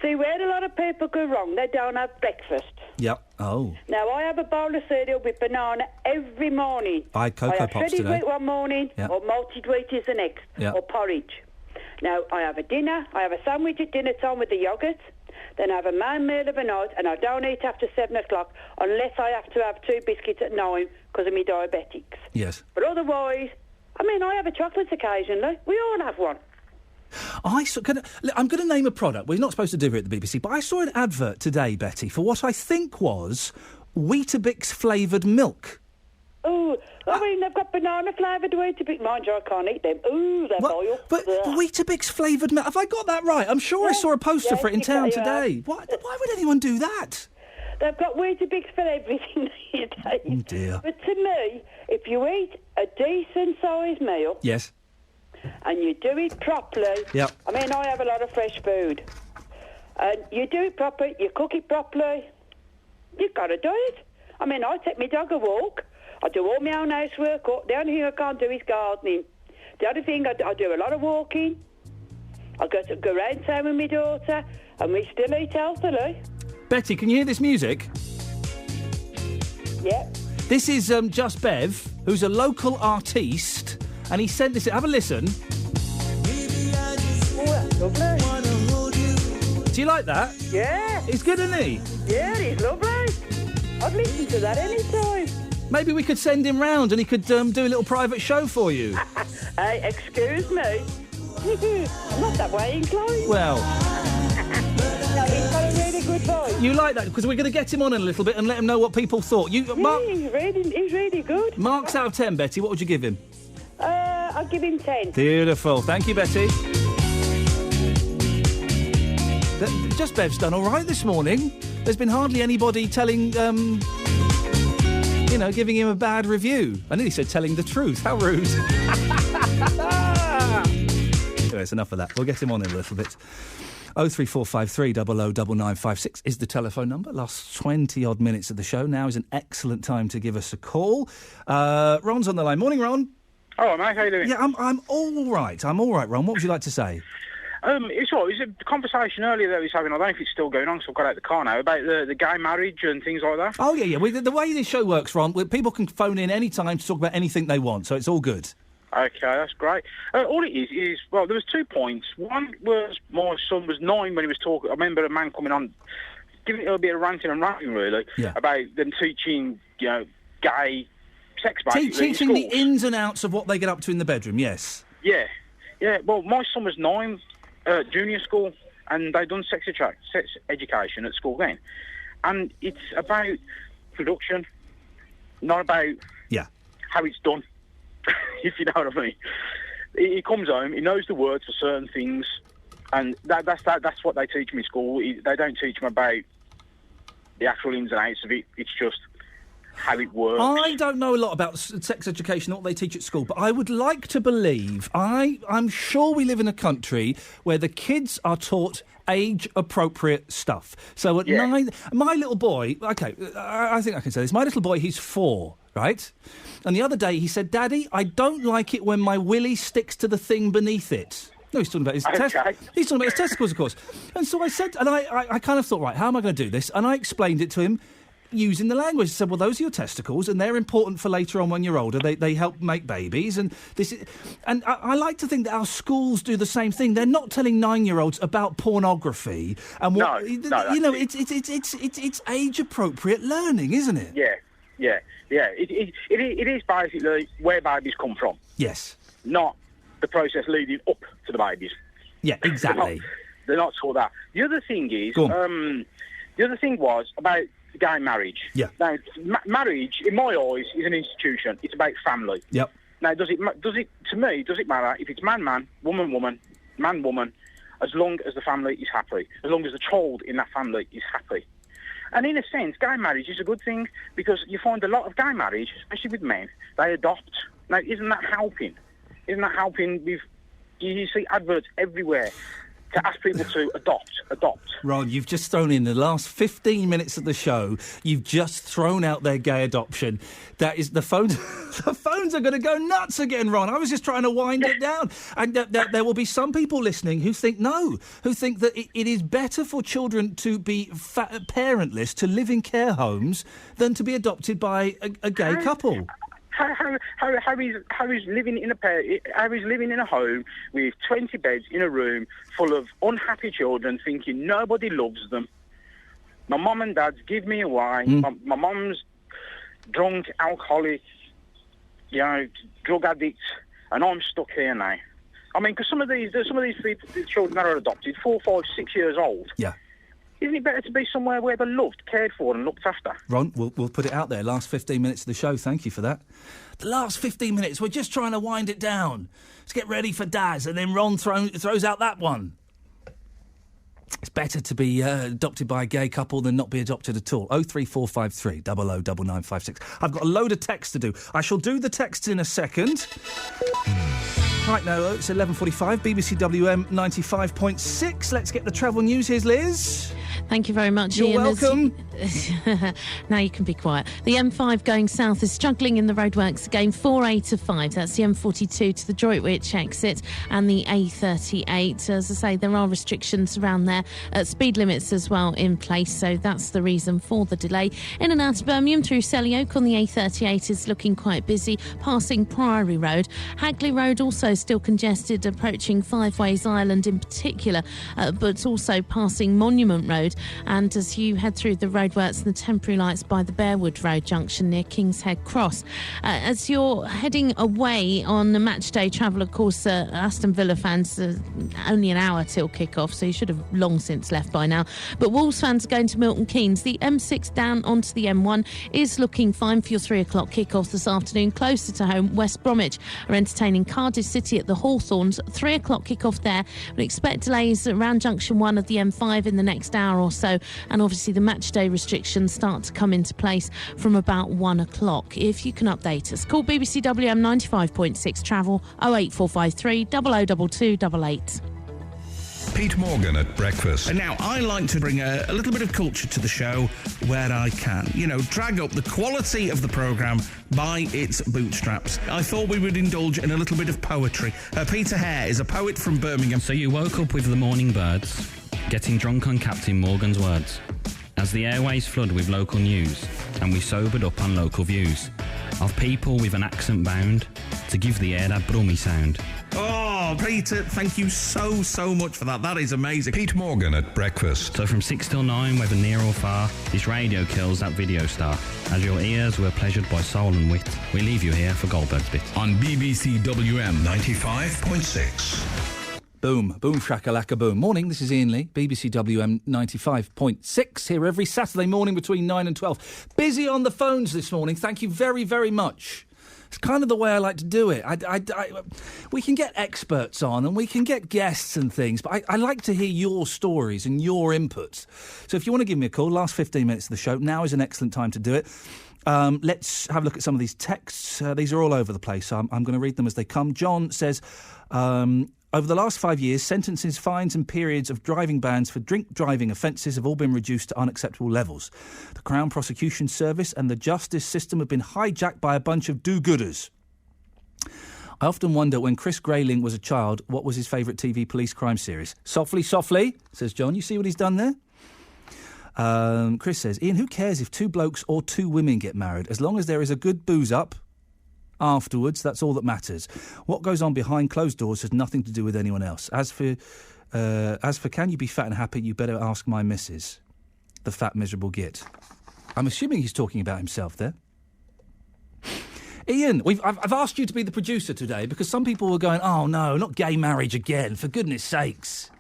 see, where a lot of people go wrong, they don't have breakfast. Yep. Oh. Now, I have a bowl of cereal with banana every morning. I had Cocoa I have Pops shredded today. wheat one morning, Yep. or malted wheat is the next, Yep. or porridge. Now, I have a dinner, I have a sandwich at dinner time with the yoghurt, then I have a main meal of a night, and I don't eat after 7 o'clock unless I have to have 2 biscuits at 9 because of my diabetics. Yes. But otherwise, I mean, I have a chocolate occasionally. We all have one. I'm going to name a product. We're not supposed to do it at the BBC, but I saw an advert today, Betty, for what I think was Weetabix flavoured milk. Ooh, I mean, they've got banana-flavoured Weetabix. Mind you, I can't eat them. Ooh, they're vile. But Weetabix flavoured milk, have I got that right? I'm sure I saw a poster for it in town today. Why would anyone do that? They've got Weetabix for everything these days. Oh, dear. But to me, if you eat a decent-sized meal... Yes. And you do it properly... Yep. I mean, I have a lot of fresh food. And you do it properly, you cook it properly, you've got to do it. I mean, I take my dog a walk, I do all my own housework. The only thing I can't do is gardening. The other thing, I do a lot of walking. I go round town with my daughter, and we still eat healthily. Betty, can you hear this music? Yeah. This is Just Bev, who's a local artiste, and he sent this... Have a listen. Oh, that's lovely. Do you like that? Yeah. He's good, isn't he? Yeah, he's lovely. I'd listen to that any time. Maybe we could send him round and he could do a little private show for you. Hey, excuse me. I'm not that way inclined. Well... No, he's got a really good voice. You like that? Because we're going to get him on in a little bit and let him know what people thought. Mark, he's really good. Marks out of 10, Betty. What would you give him? I'll give him 10. Beautiful. Thank you, Betty. Just Bev's done all right this morning. There's been hardly anybody telling, giving him a bad review. I nearly said telling the truth. How rude. Anyway, it's enough of that. We'll get him on in a little bit. 03453 009956 is the telephone number. Last 20-odd minutes of the show. Now is an excellent time to give us a call. Ron's on the line. Morning, Ron. Oh, mate, how you doing? Yeah, I'm all right. I'm all right, Ron. What would you like to say? It's all. It was a conversation earlier that we was having. I don't know if it's still going on, so I've got out the car now, about the gay marriage and things like that. Oh, yeah. The way this show works, Ron, people can phone in any time to talk about anything they want, so it's all good. Okay, that's great. All it is, well, there was 2 points. One was my son was 9 when he was talking. I remember a man coming on, giving it a bit of ranting and ranting, really, about them teaching, gay sex, basically. Teaching the ins and outs of what they get up to in the bedroom, yes. Yeah. Well, my son was 9, junior school, and they'd done sex education at school then. And it's about production, not about how it's done, if you know what I mean. He comes home, he knows the words for certain things, and that's what they teach him in school. They don't teach him about the actual ins and outs of it. It's just how it works. I don't know a lot about sex education, what they teach at school, but I would like to believe, I'm sure we live in a country where the kids are taught age-appropriate stuff. So at 9, my little boy, okay, I think I can say this, my little boy, he's 4, right? And the other day he said, Daddy, I don't like it when my willy sticks to the thing beneath it. No, he's talking about his he's talking about his testicles, of course. And so I said, and I kind of thought, right, how am I going to do this? And I explained it to him using the language. I said, well, those are your testicles, and they're important for later on when you're older. They help make babies, and I like to think that our schools do the same thing. They're not telling 9-year-olds about pornography and what it's age appropriate learning, isn't it? Yeah. It is basically where babies come from. Yes. Not the process leading up to the babies. Yeah, exactly. They're not taught that. The other thing is, Go on. the other thing was about gay marriage. Yeah. Now, marriage, in my eyes, is an institution. It's about family. Yep. Now, does it matter if it's man, woman, man, as long as the family is happy, as long as the child in that family is happy? And in a sense, gay marriage is a good thing because you find a lot of gay marriage, especially with men, they adopt. Now, isn't that helping? Isn't that helping with... You see adverts everywhere to ask people to adopt. Ron, you've just thrown in the last 15 minutes of the show, you've just thrown out their gay adoption. That is, the phones are going to go nuts again, Ron. I was just trying to wind it down. And there will be some people listening who think that it is better for children to be parentless, to live in care homes, than to be adopted by a gay couple. How he's living in a home with 20 beds in a room full of unhappy children, thinking nobody loves them. My mum and dad's give me away. My mum's drunk, alcoholic, drug addict, and I'm stuck here now. I mean, because some of these people, the children that are adopted, 4, 5, 6 years old. Yeah. Isn't it better to be somewhere where they're loved, cared for and looked after? Ron, we'll put it out there. Last 15 minutes of the show. Thank you for that. The last 15 minutes, we're just trying to wind it down. Let's get ready for Daz, and then Ron throws out that one. It's better to be adopted by a gay couple than not be adopted at all. 03453 009956. I've got a load of texts to do. I shall do the texts in a second. Right now, it's 11:45, BBC WM 95.6. Let's get the travel news. Here's Liz. Thank you very much, You're Ian. welcome. Now you can be quiet. The M5 going south is struggling in the roadworks again, 4A to 5. That's the M42 to the Droitwich exit and the A38. As I say, there are restrictions around there. Speed limits as well in place, so that's the reason for the delay. In and out of Birmingham through Selly Oak on the A38 is looking quite busy, passing Priory Road. Hagley Road also still congested, approaching Five Ways Island in particular, but also passing Monument Road. And as you head through the roadworks and the temporary lights by the Bearwood Road junction near King's Head Cross. As you're heading away on the match day travel, of course, Aston Villa fans, only an hour till kick-off, so you should have long since left by now. But Wolves fans are going to Milton Keynes. The M6 down onto the M1 is looking fine for your 3 o'clock kick-off this afternoon. Closer to home, West Bromwich are entertaining Cardiff City at the Hawthorns. 3 o'clock kick-off there. We expect delays around junction 1 of the M5 in the next hour or so, and obviously the match day restrictions start to come into place from about 1 o'clock. If you can update us, call BBC WM 95.6 travel 08453 002288. Pete Morgan at breakfast. And now I like to bring a little bit of culture to the show where I can. You know, drag up the quality of the programme by its bootstraps. I thought we would indulge in a little bit of poetry. Peter Hare is a poet from Birmingham. So you woke up with the morning birds, getting drunk on Captain Morgan's words. As the airways flood with local news, and we sobered up on local views of people with an accent bound to give the air that brummy sound. Oh, Peter, thank you so much for that. That is amazing. Pete Morgan at breakfast. So from 6 till 9, whether near or far, this radio kills that video star. As your ears were pleasured by soul and wit, we leave you here for Goldberg's bit. On BBC WM 95.6. Boom, boom, shakalaka boom. Morning, this is Iain Lee, BBC WM 95.6, here every Saturday morning between 9 and 12. Busy on the phones this morning, thank you very, very much. It's kind of the way I like to do it. We can get experts on and we can get guests and things, but I like to hear your stories and your inputs. So if you want to give me a call, last 15 minutes of the show, now is an excellent time to do it. Let's have a look at some of these texts. These are all over the place. I'm going to read them as they come. John says... over the last 5 years, sentences, fines and periods of driving bans for drink driving offences have all been reduced to unacceptable levels. The Crown Prosecution Service and the justice system have been hijacked by a bunch of do-gooders. I often wonder, when Chris Grayling was a child, what was his favourite TV police crime series? Softly, softly, says John. You see what he's done there? Chris says, Ian, who cares if 2 blokes or 2 women get married? As long as there is a good booze up afterwards, that's all that matters. What goes on behind closed doors has nothing to do with anyone else. As for can you be fat and happy, you better ask my missus, the fat miserable git. I'm assuming he's talking about himself there. Ian, I've asked you to be the producer today because some people were going, oh no, not gay marriage again, for goodness sakes.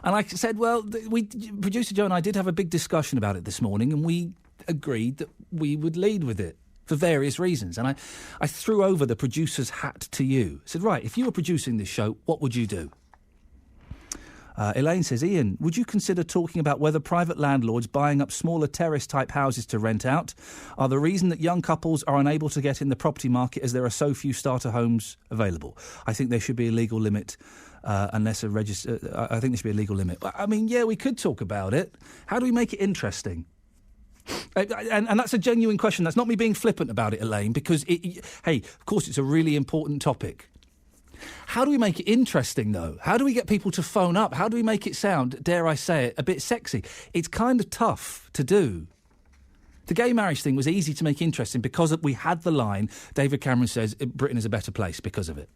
And I said, well, producer Joe and I did have a big discussion about it this morning, and we agreed that we would lead with it for various reasons. And I threw over the producer's hat to you. I said, right, if you were producing this show, what would you do? Elaine says, Iain, would you consider talking about whether private landlords buying up smaller terrace-type houses to rent out are the reason that young couples are unable to get in the property market as there are so few starter homes available? I think there should be a legal limit I think there should be a legal limit. I mean, yeah, we could talk about it. How do we make it interesting? And that's a genuine question. That's not me being flippant about it, Elaine, because, hey, of course, it's a really important topic. How do we make it interesting, though? How do we get people to phone up? How do we make it sound, dare I say it, a bit sexy? It's kind of tough to do. The gay marriage thing was easy to make interesting because we had the line, David Cameron says, Britain is a better place because of it.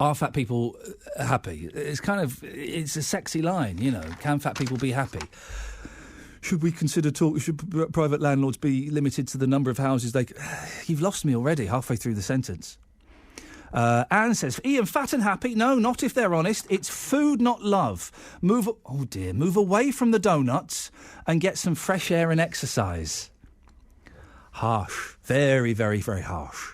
Are fat people happy? It's a sexy line, you know. Can fat people be happy? Should we consider should private landlords be limited to the number of houses they... You've lost me already halfway through the sentence. Anne says, Iain, fat and happy? No, not if they're honest. It's food, not love. Move away from the donuts and get some fresh air and exercise. Harsh. Very, very, very harsh.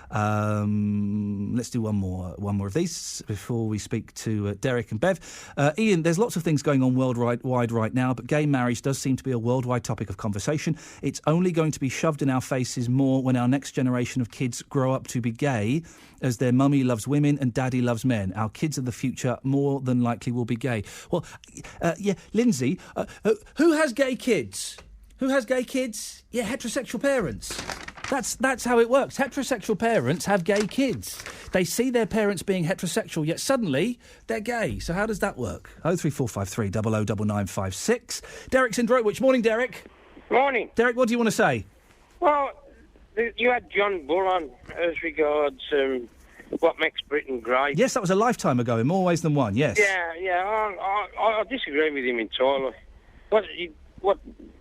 Let's do one more of these before we speak to Derek and Bev. Iain, there's lots of things going on worldwide right now, but gay marriage does seem to be a worldwide topic of conversation. It's only going to be shoved in our faces more when our next generation of kids grow up to be gay, as their mummy loves women and daddy loves men. Our kids of the future more than likely will be gay. Well, yeah, Lindsay, who has gay kids? Who has gay kids? Yeah, heterosexual parents. That's how it works. Heterosexual parents have gay kids. They see their parents being heterosexual, yet suddenly they're gay. So how does that work? 03453 009956. Derek's in Droitwich. Morning, Derek. Morning. Derek, what do you want to say? Well, you had John Bull on as regards what makes Britain great. Yes, that was a lifetime ago, in more ways than one, yes. Yeah, I disagree with him entirely. What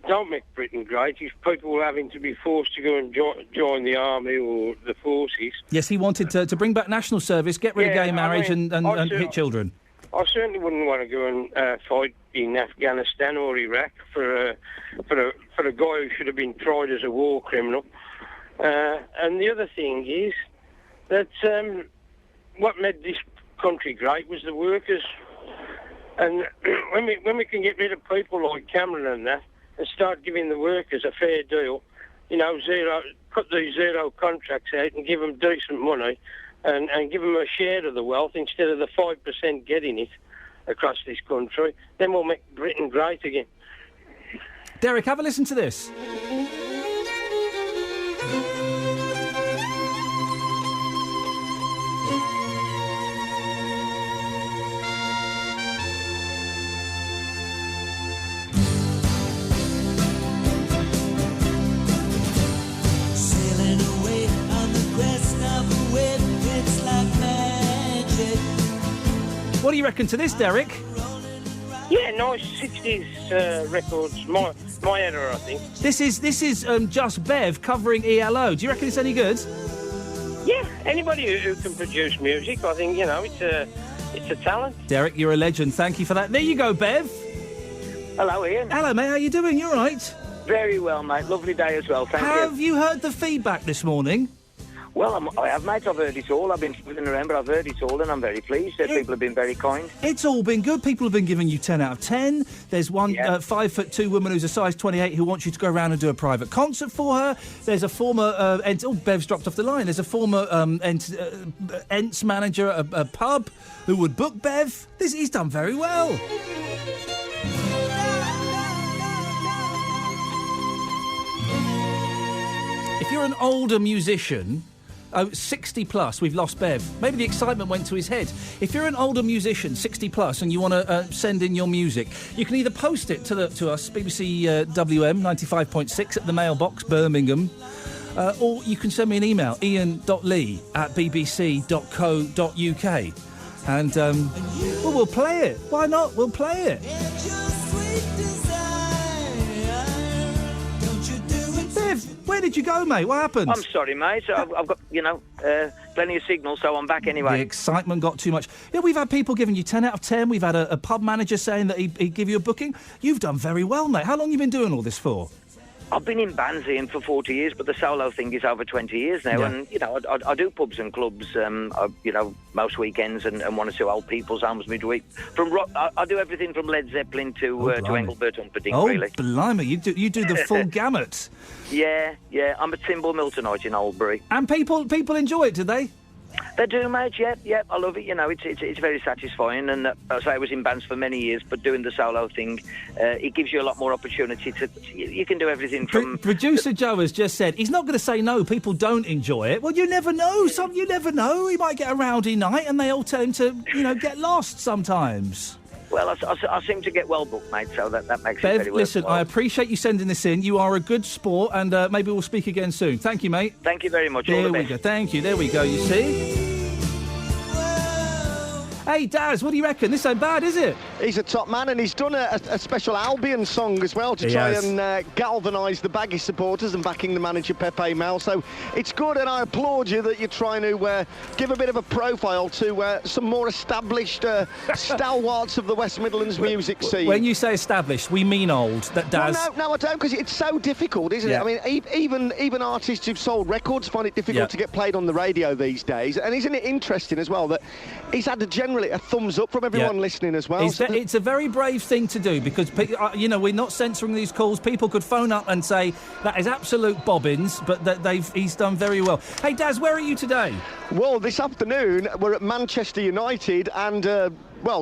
don't make Britain great is people having to be forced to go and join the army or the forces. Yes, he wanted to bring back national service, get rid of gay marriage and hit children. I certainly wouldn't want to go and fight in Afghanistan or Iraq for a guy who should have been tried as a war criminal. And the other thing is that what made this country great was the workers. And when we can get rid of people like Cameron and that, and start giving the workers a fair deal, you know, cut these zero contracts out and give them decent money, and give them a share of the wealth instead of the 5% getting it across this country, then we'll make Britain great again. Derek, have a listen to this. What do you reckon to this, Derek? Yeah, nice 60s records. My era, I think. This is Just Bev covering ELO. Do you reckon it's any good? Yeah, anybody who can produce music, I think, you know, it's a talent. Derek, you're a legend. Thank you for that. There you go, Bev. Hello, Iain. Hello, mate. How you doing? You all right? Very well, mate. Lovely day as well. Thank you. Have you heard the feedback this morning? Well, I have, mate. I've heard it all. I've been fiddling around, but I've heard it all, and I'm very pleased. People have been very kind. It's all been good. People have been giving you 10 out of 10. There's one 5'2" woman who's a size 28 who wants you to go around and do a private concert for her. There's a former... Bev's dropped off the line. There's a former Ents manager at a pub who would book Bev. He's done very well. If you're an older musician... 60 plus, we've lost Bev. Maybe the excitement went to his head. If you're an older musician, 60 plus, and you want to send in your music, you can either post it to us, BBC WM 95.6 at the mailbox, Birmingham, or you can send me an email, iain.lee@bbc.co.uk. And we'll play it. Why not? We'll play it. Bev, where did you go, mate? What happened? I'm sorry, mate. I've got, plenty of signal, so I'm back anyway. The excitement got too much. Yeah, we've had people giving you 10 out of 10. We've had a pub manager saying that he'd give you a booking. You've done very well, mate. How long have you been doing all this for? I've been in bands, Ian, for 40 years, but the solo thing is over 20 years now. Yeah. And, I do pubs and clubs, most weekends and one or two old people's homes midweek. From rock, I do everything from Led Zeppelin to Engelbert Humperdinck, really. Oh, blimey, you do the full gamut. Yeah, I'm at Timble Mill tonight in Oldbury. And people enjoy it, do they? They do, mate, yeah, I love it. It's very satisfying, and as I say, I was in bands for many years, but doing the solo thing, it gives you a lot more opportunity to... You can do everything from... Producer Joe has just said, he's not going to say no, people don't enjoy it. Well, you never know. You never know. He might get a rowdy night, and they all tell him to, get lost sometimes. Well, I seem to get well booked, mate, so that makes it very Bev, listen, worthwhile. I appreciate you sending this in. You are a good sport, and maybe we'll speak again soon. Thank you, mate. Thank you very much. There All the we best. go. Thank you. There we go, you see? Hey, Daz, what do you reckon? This ain't bad, is it? He's a top man, and he's done a special Albion song as well to try and galvanise the Baggies supporters and backing the manager Pepe Mel. So it's good, and I applaud you that you're trying to give a bit of a profile to some more established stalwarts of the West Midlands music scene. When you say established, we mean old. That Daz... Well, no, I don't, because it's so difficult, isn't it? I mean, even artists who've sold records find it difficult to get played on the radio these days. And isn't it interesting as well that he's had generally a thumbs up from everyone listening as well? It's a very brave thing to do, because, we're not censoring these calls. People could phone up and say that is absolute bobbins, but he's done very well. Hey, Daz, where are you today? Well, this afternoon we're at Manchester United, and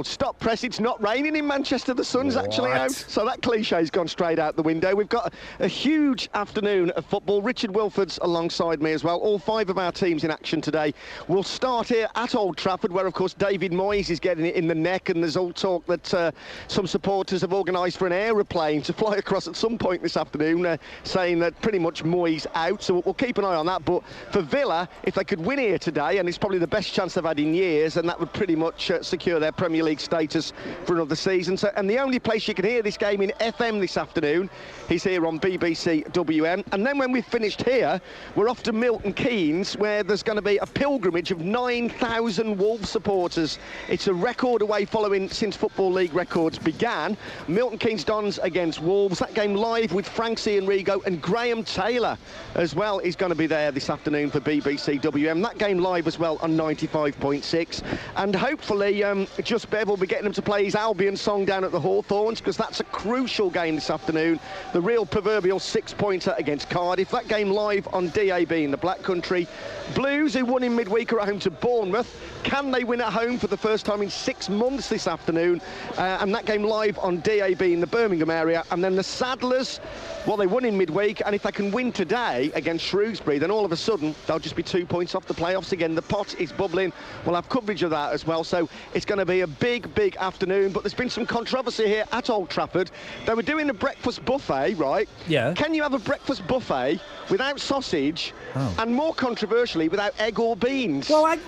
stop press, it's not raining in Manchester. The sun's actually out, so that cliché's gone straight out the window. We've got a huge afternoon of football. Richard Wilford's alongside me as well. All 5 of our teams in action today. We'll start here at Old Trafford, where of course David Moyes is getting it in the neck, and there's all talk that some supporters have organised for an aeroplane to fly across at some point this afternoon, saying that pretty much Moyes out, so we'll keep an eye on that. But for Villa, if they could win here today, and it's probably the best chance they've had in years, and that would pretty much secure their Premier League status for another season. So, and the only place you can hear this game in FM this afternoon is here on BBC WM. And then when we've finished here, we're off to Milton Keynes, where there's going to be a pilgrimage of 9,000 Wolves supporters. It's a record away following since Football League records began. Milton Keynes Dons against Wolves. That game live with Frank Cianrigo, and Graham Taylor as well is going to be there this afternoon for BBC WM. That game live as well on 95.6. And hopefully Just Bev will be getting him to play his Albion song down at the Hawthorns, because that's a crucial game this afternoon. The real proverbial 6-pointer against Cardiff. That game live on DAB in the Black Country. Blues, who won in midweek, are at home to Bournemouth. Can they win at home for the first time in 6 months this afternoon? And that game live on DAB in the Birmingham area. And then the Saddlers, well, they won in midweek, and if they can win today against Shrewsbury, then all of a sudden they'll just be 2 points off the playoffs again. The pot is bubbling. We'll have coverage of that as well. So it's going to be a big afternoon. But there's been some controversy here at Old Trafford. They were doing a breakfast buffet, right? Yeah. Can you have a breakfast buffet without sausage, and more controversially, without egg or beans? Well,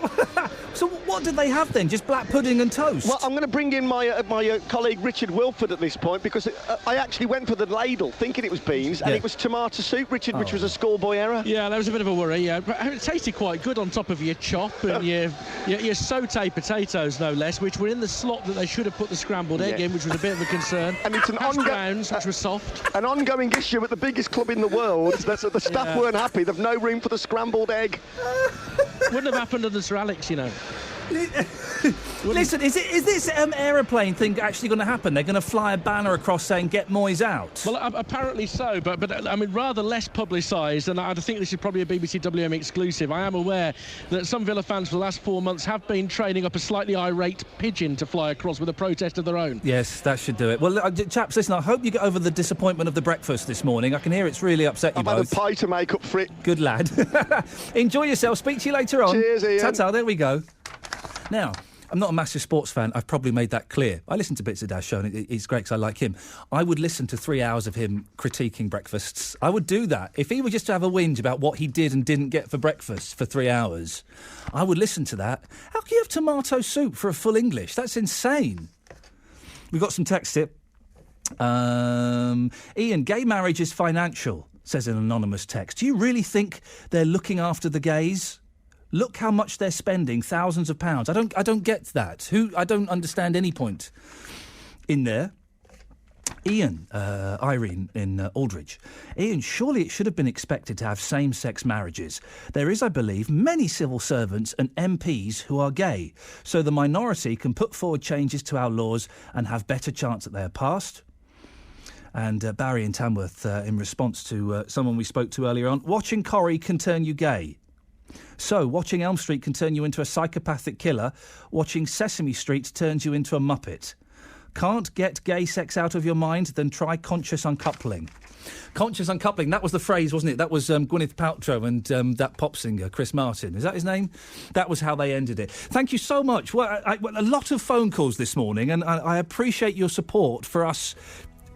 so what did they have then? Just black pudding and toast? Well, I'm going to bring in my colleague Richard Wilford at this point, because I actually went for the ladle thinking it was beans, and it was tomato soup, Richard, which was a schoolboy error. Yeah, that was a bit of a worry, yeah. But it tasted quite good on top of your chop and your sauté potatoes, no less, which were in the slot that they should have put the scrambled egg in, which was a bit of a concern. And it's an browns, which was soft. An ongoing issue at the biggest club in the world. That's the staff weren't happy. They've no room for the scrambled egg. Wouldn't have happened under Sir Alex, you know. Listen, is this aeroplane thing actually going to happen? They're going to fly a banner across saying "Get Moyes out"? Well, apparently so, but I mean, rather less publicised, and I think this is probably a BBC WM exclusive. I am aware that some Villa fans for the last 4 months have been training up a slightly irate pigeon to fly across with a protest of their own. Yes, that should do it. Well, chaps, listen, I hope you get over the disappointment of the breakfast this morning. I can hear it's really upset you both. I've had a pie to make up for it. Good lad. Enjoy yourself. Speak to you later on. Cheers, Ian. Ta-ta, there we go. Now, I'm not a massive sports fan. I've probably made that clear. I listen to bits of Dad's show, and it's great because I like him. I would listen to 3 hours of him critiquing breakfasts. I would do that. If he were just to have a whinge about what he did and didn't get for breakfast for 3 hours, I would listen to that. How can you have tomato soup for a full English? That's insane. We've got some text here. Ian, gay marriage is financial. says an anonymous text. Do you really think they're looking after the gays? Look how much they're spending, thousands of pounds. I don't get that. I don't understand any point in there. Irene in Aldridge. Ian, surely it should have been expected to have same-sex marriages. There is, I believe, many civil servants and MPs who are gay, so the minority can put forward changes to our laws and have better chance that they are passed. And Barry in Tamworth, in response to someone we spoke to earlier on, watching Corrie can turn you gay. So, watching Elm Street can turn you into a psychopathic killer. Watching Sesame Street turns you into a muppet. Can't get gay sex out of your mind? Then try conscious uncoupling. Conscious uncoupling, that was the phrase, wasn't it? That was Gwyneth Paltrow and that pop singer, Chris Martin. Is that his name? That was how they ended it. Thank you so much. Well, a lot of phone calls this morning, and I appreciate your support for us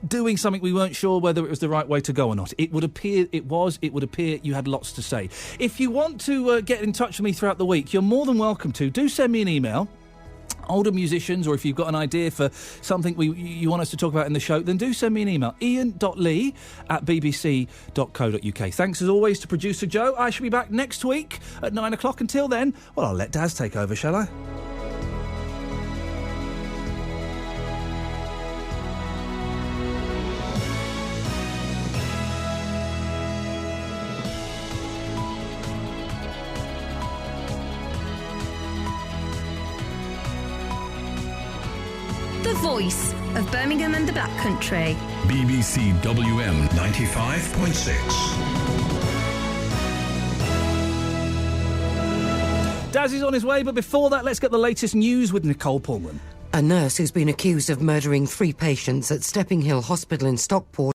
doing something we weren't sure whether it was the right way to go or not. It would appear it was. It would appear you had lots to say. If you want to get in touch with me throughout the week, you're more than welcome to. Do send me an email. Older musicians, or if you've got an idea for something you want us to talk about in the show, then do send me an email. iain.lee@bbc.co.uk. Thanks as always to producer Joe. I shall be back next week at 9 o'clock. Until then, well, I'll let Daz take over, shall I? The voice of Birmingham and the Black Country. BBC WM 95.6. Daz is on his way, but before that, let's get the latest news with Nicole Pullman. A nurse who's been accused of murdering 3 patients at Stepping Hill Hospital in Stockport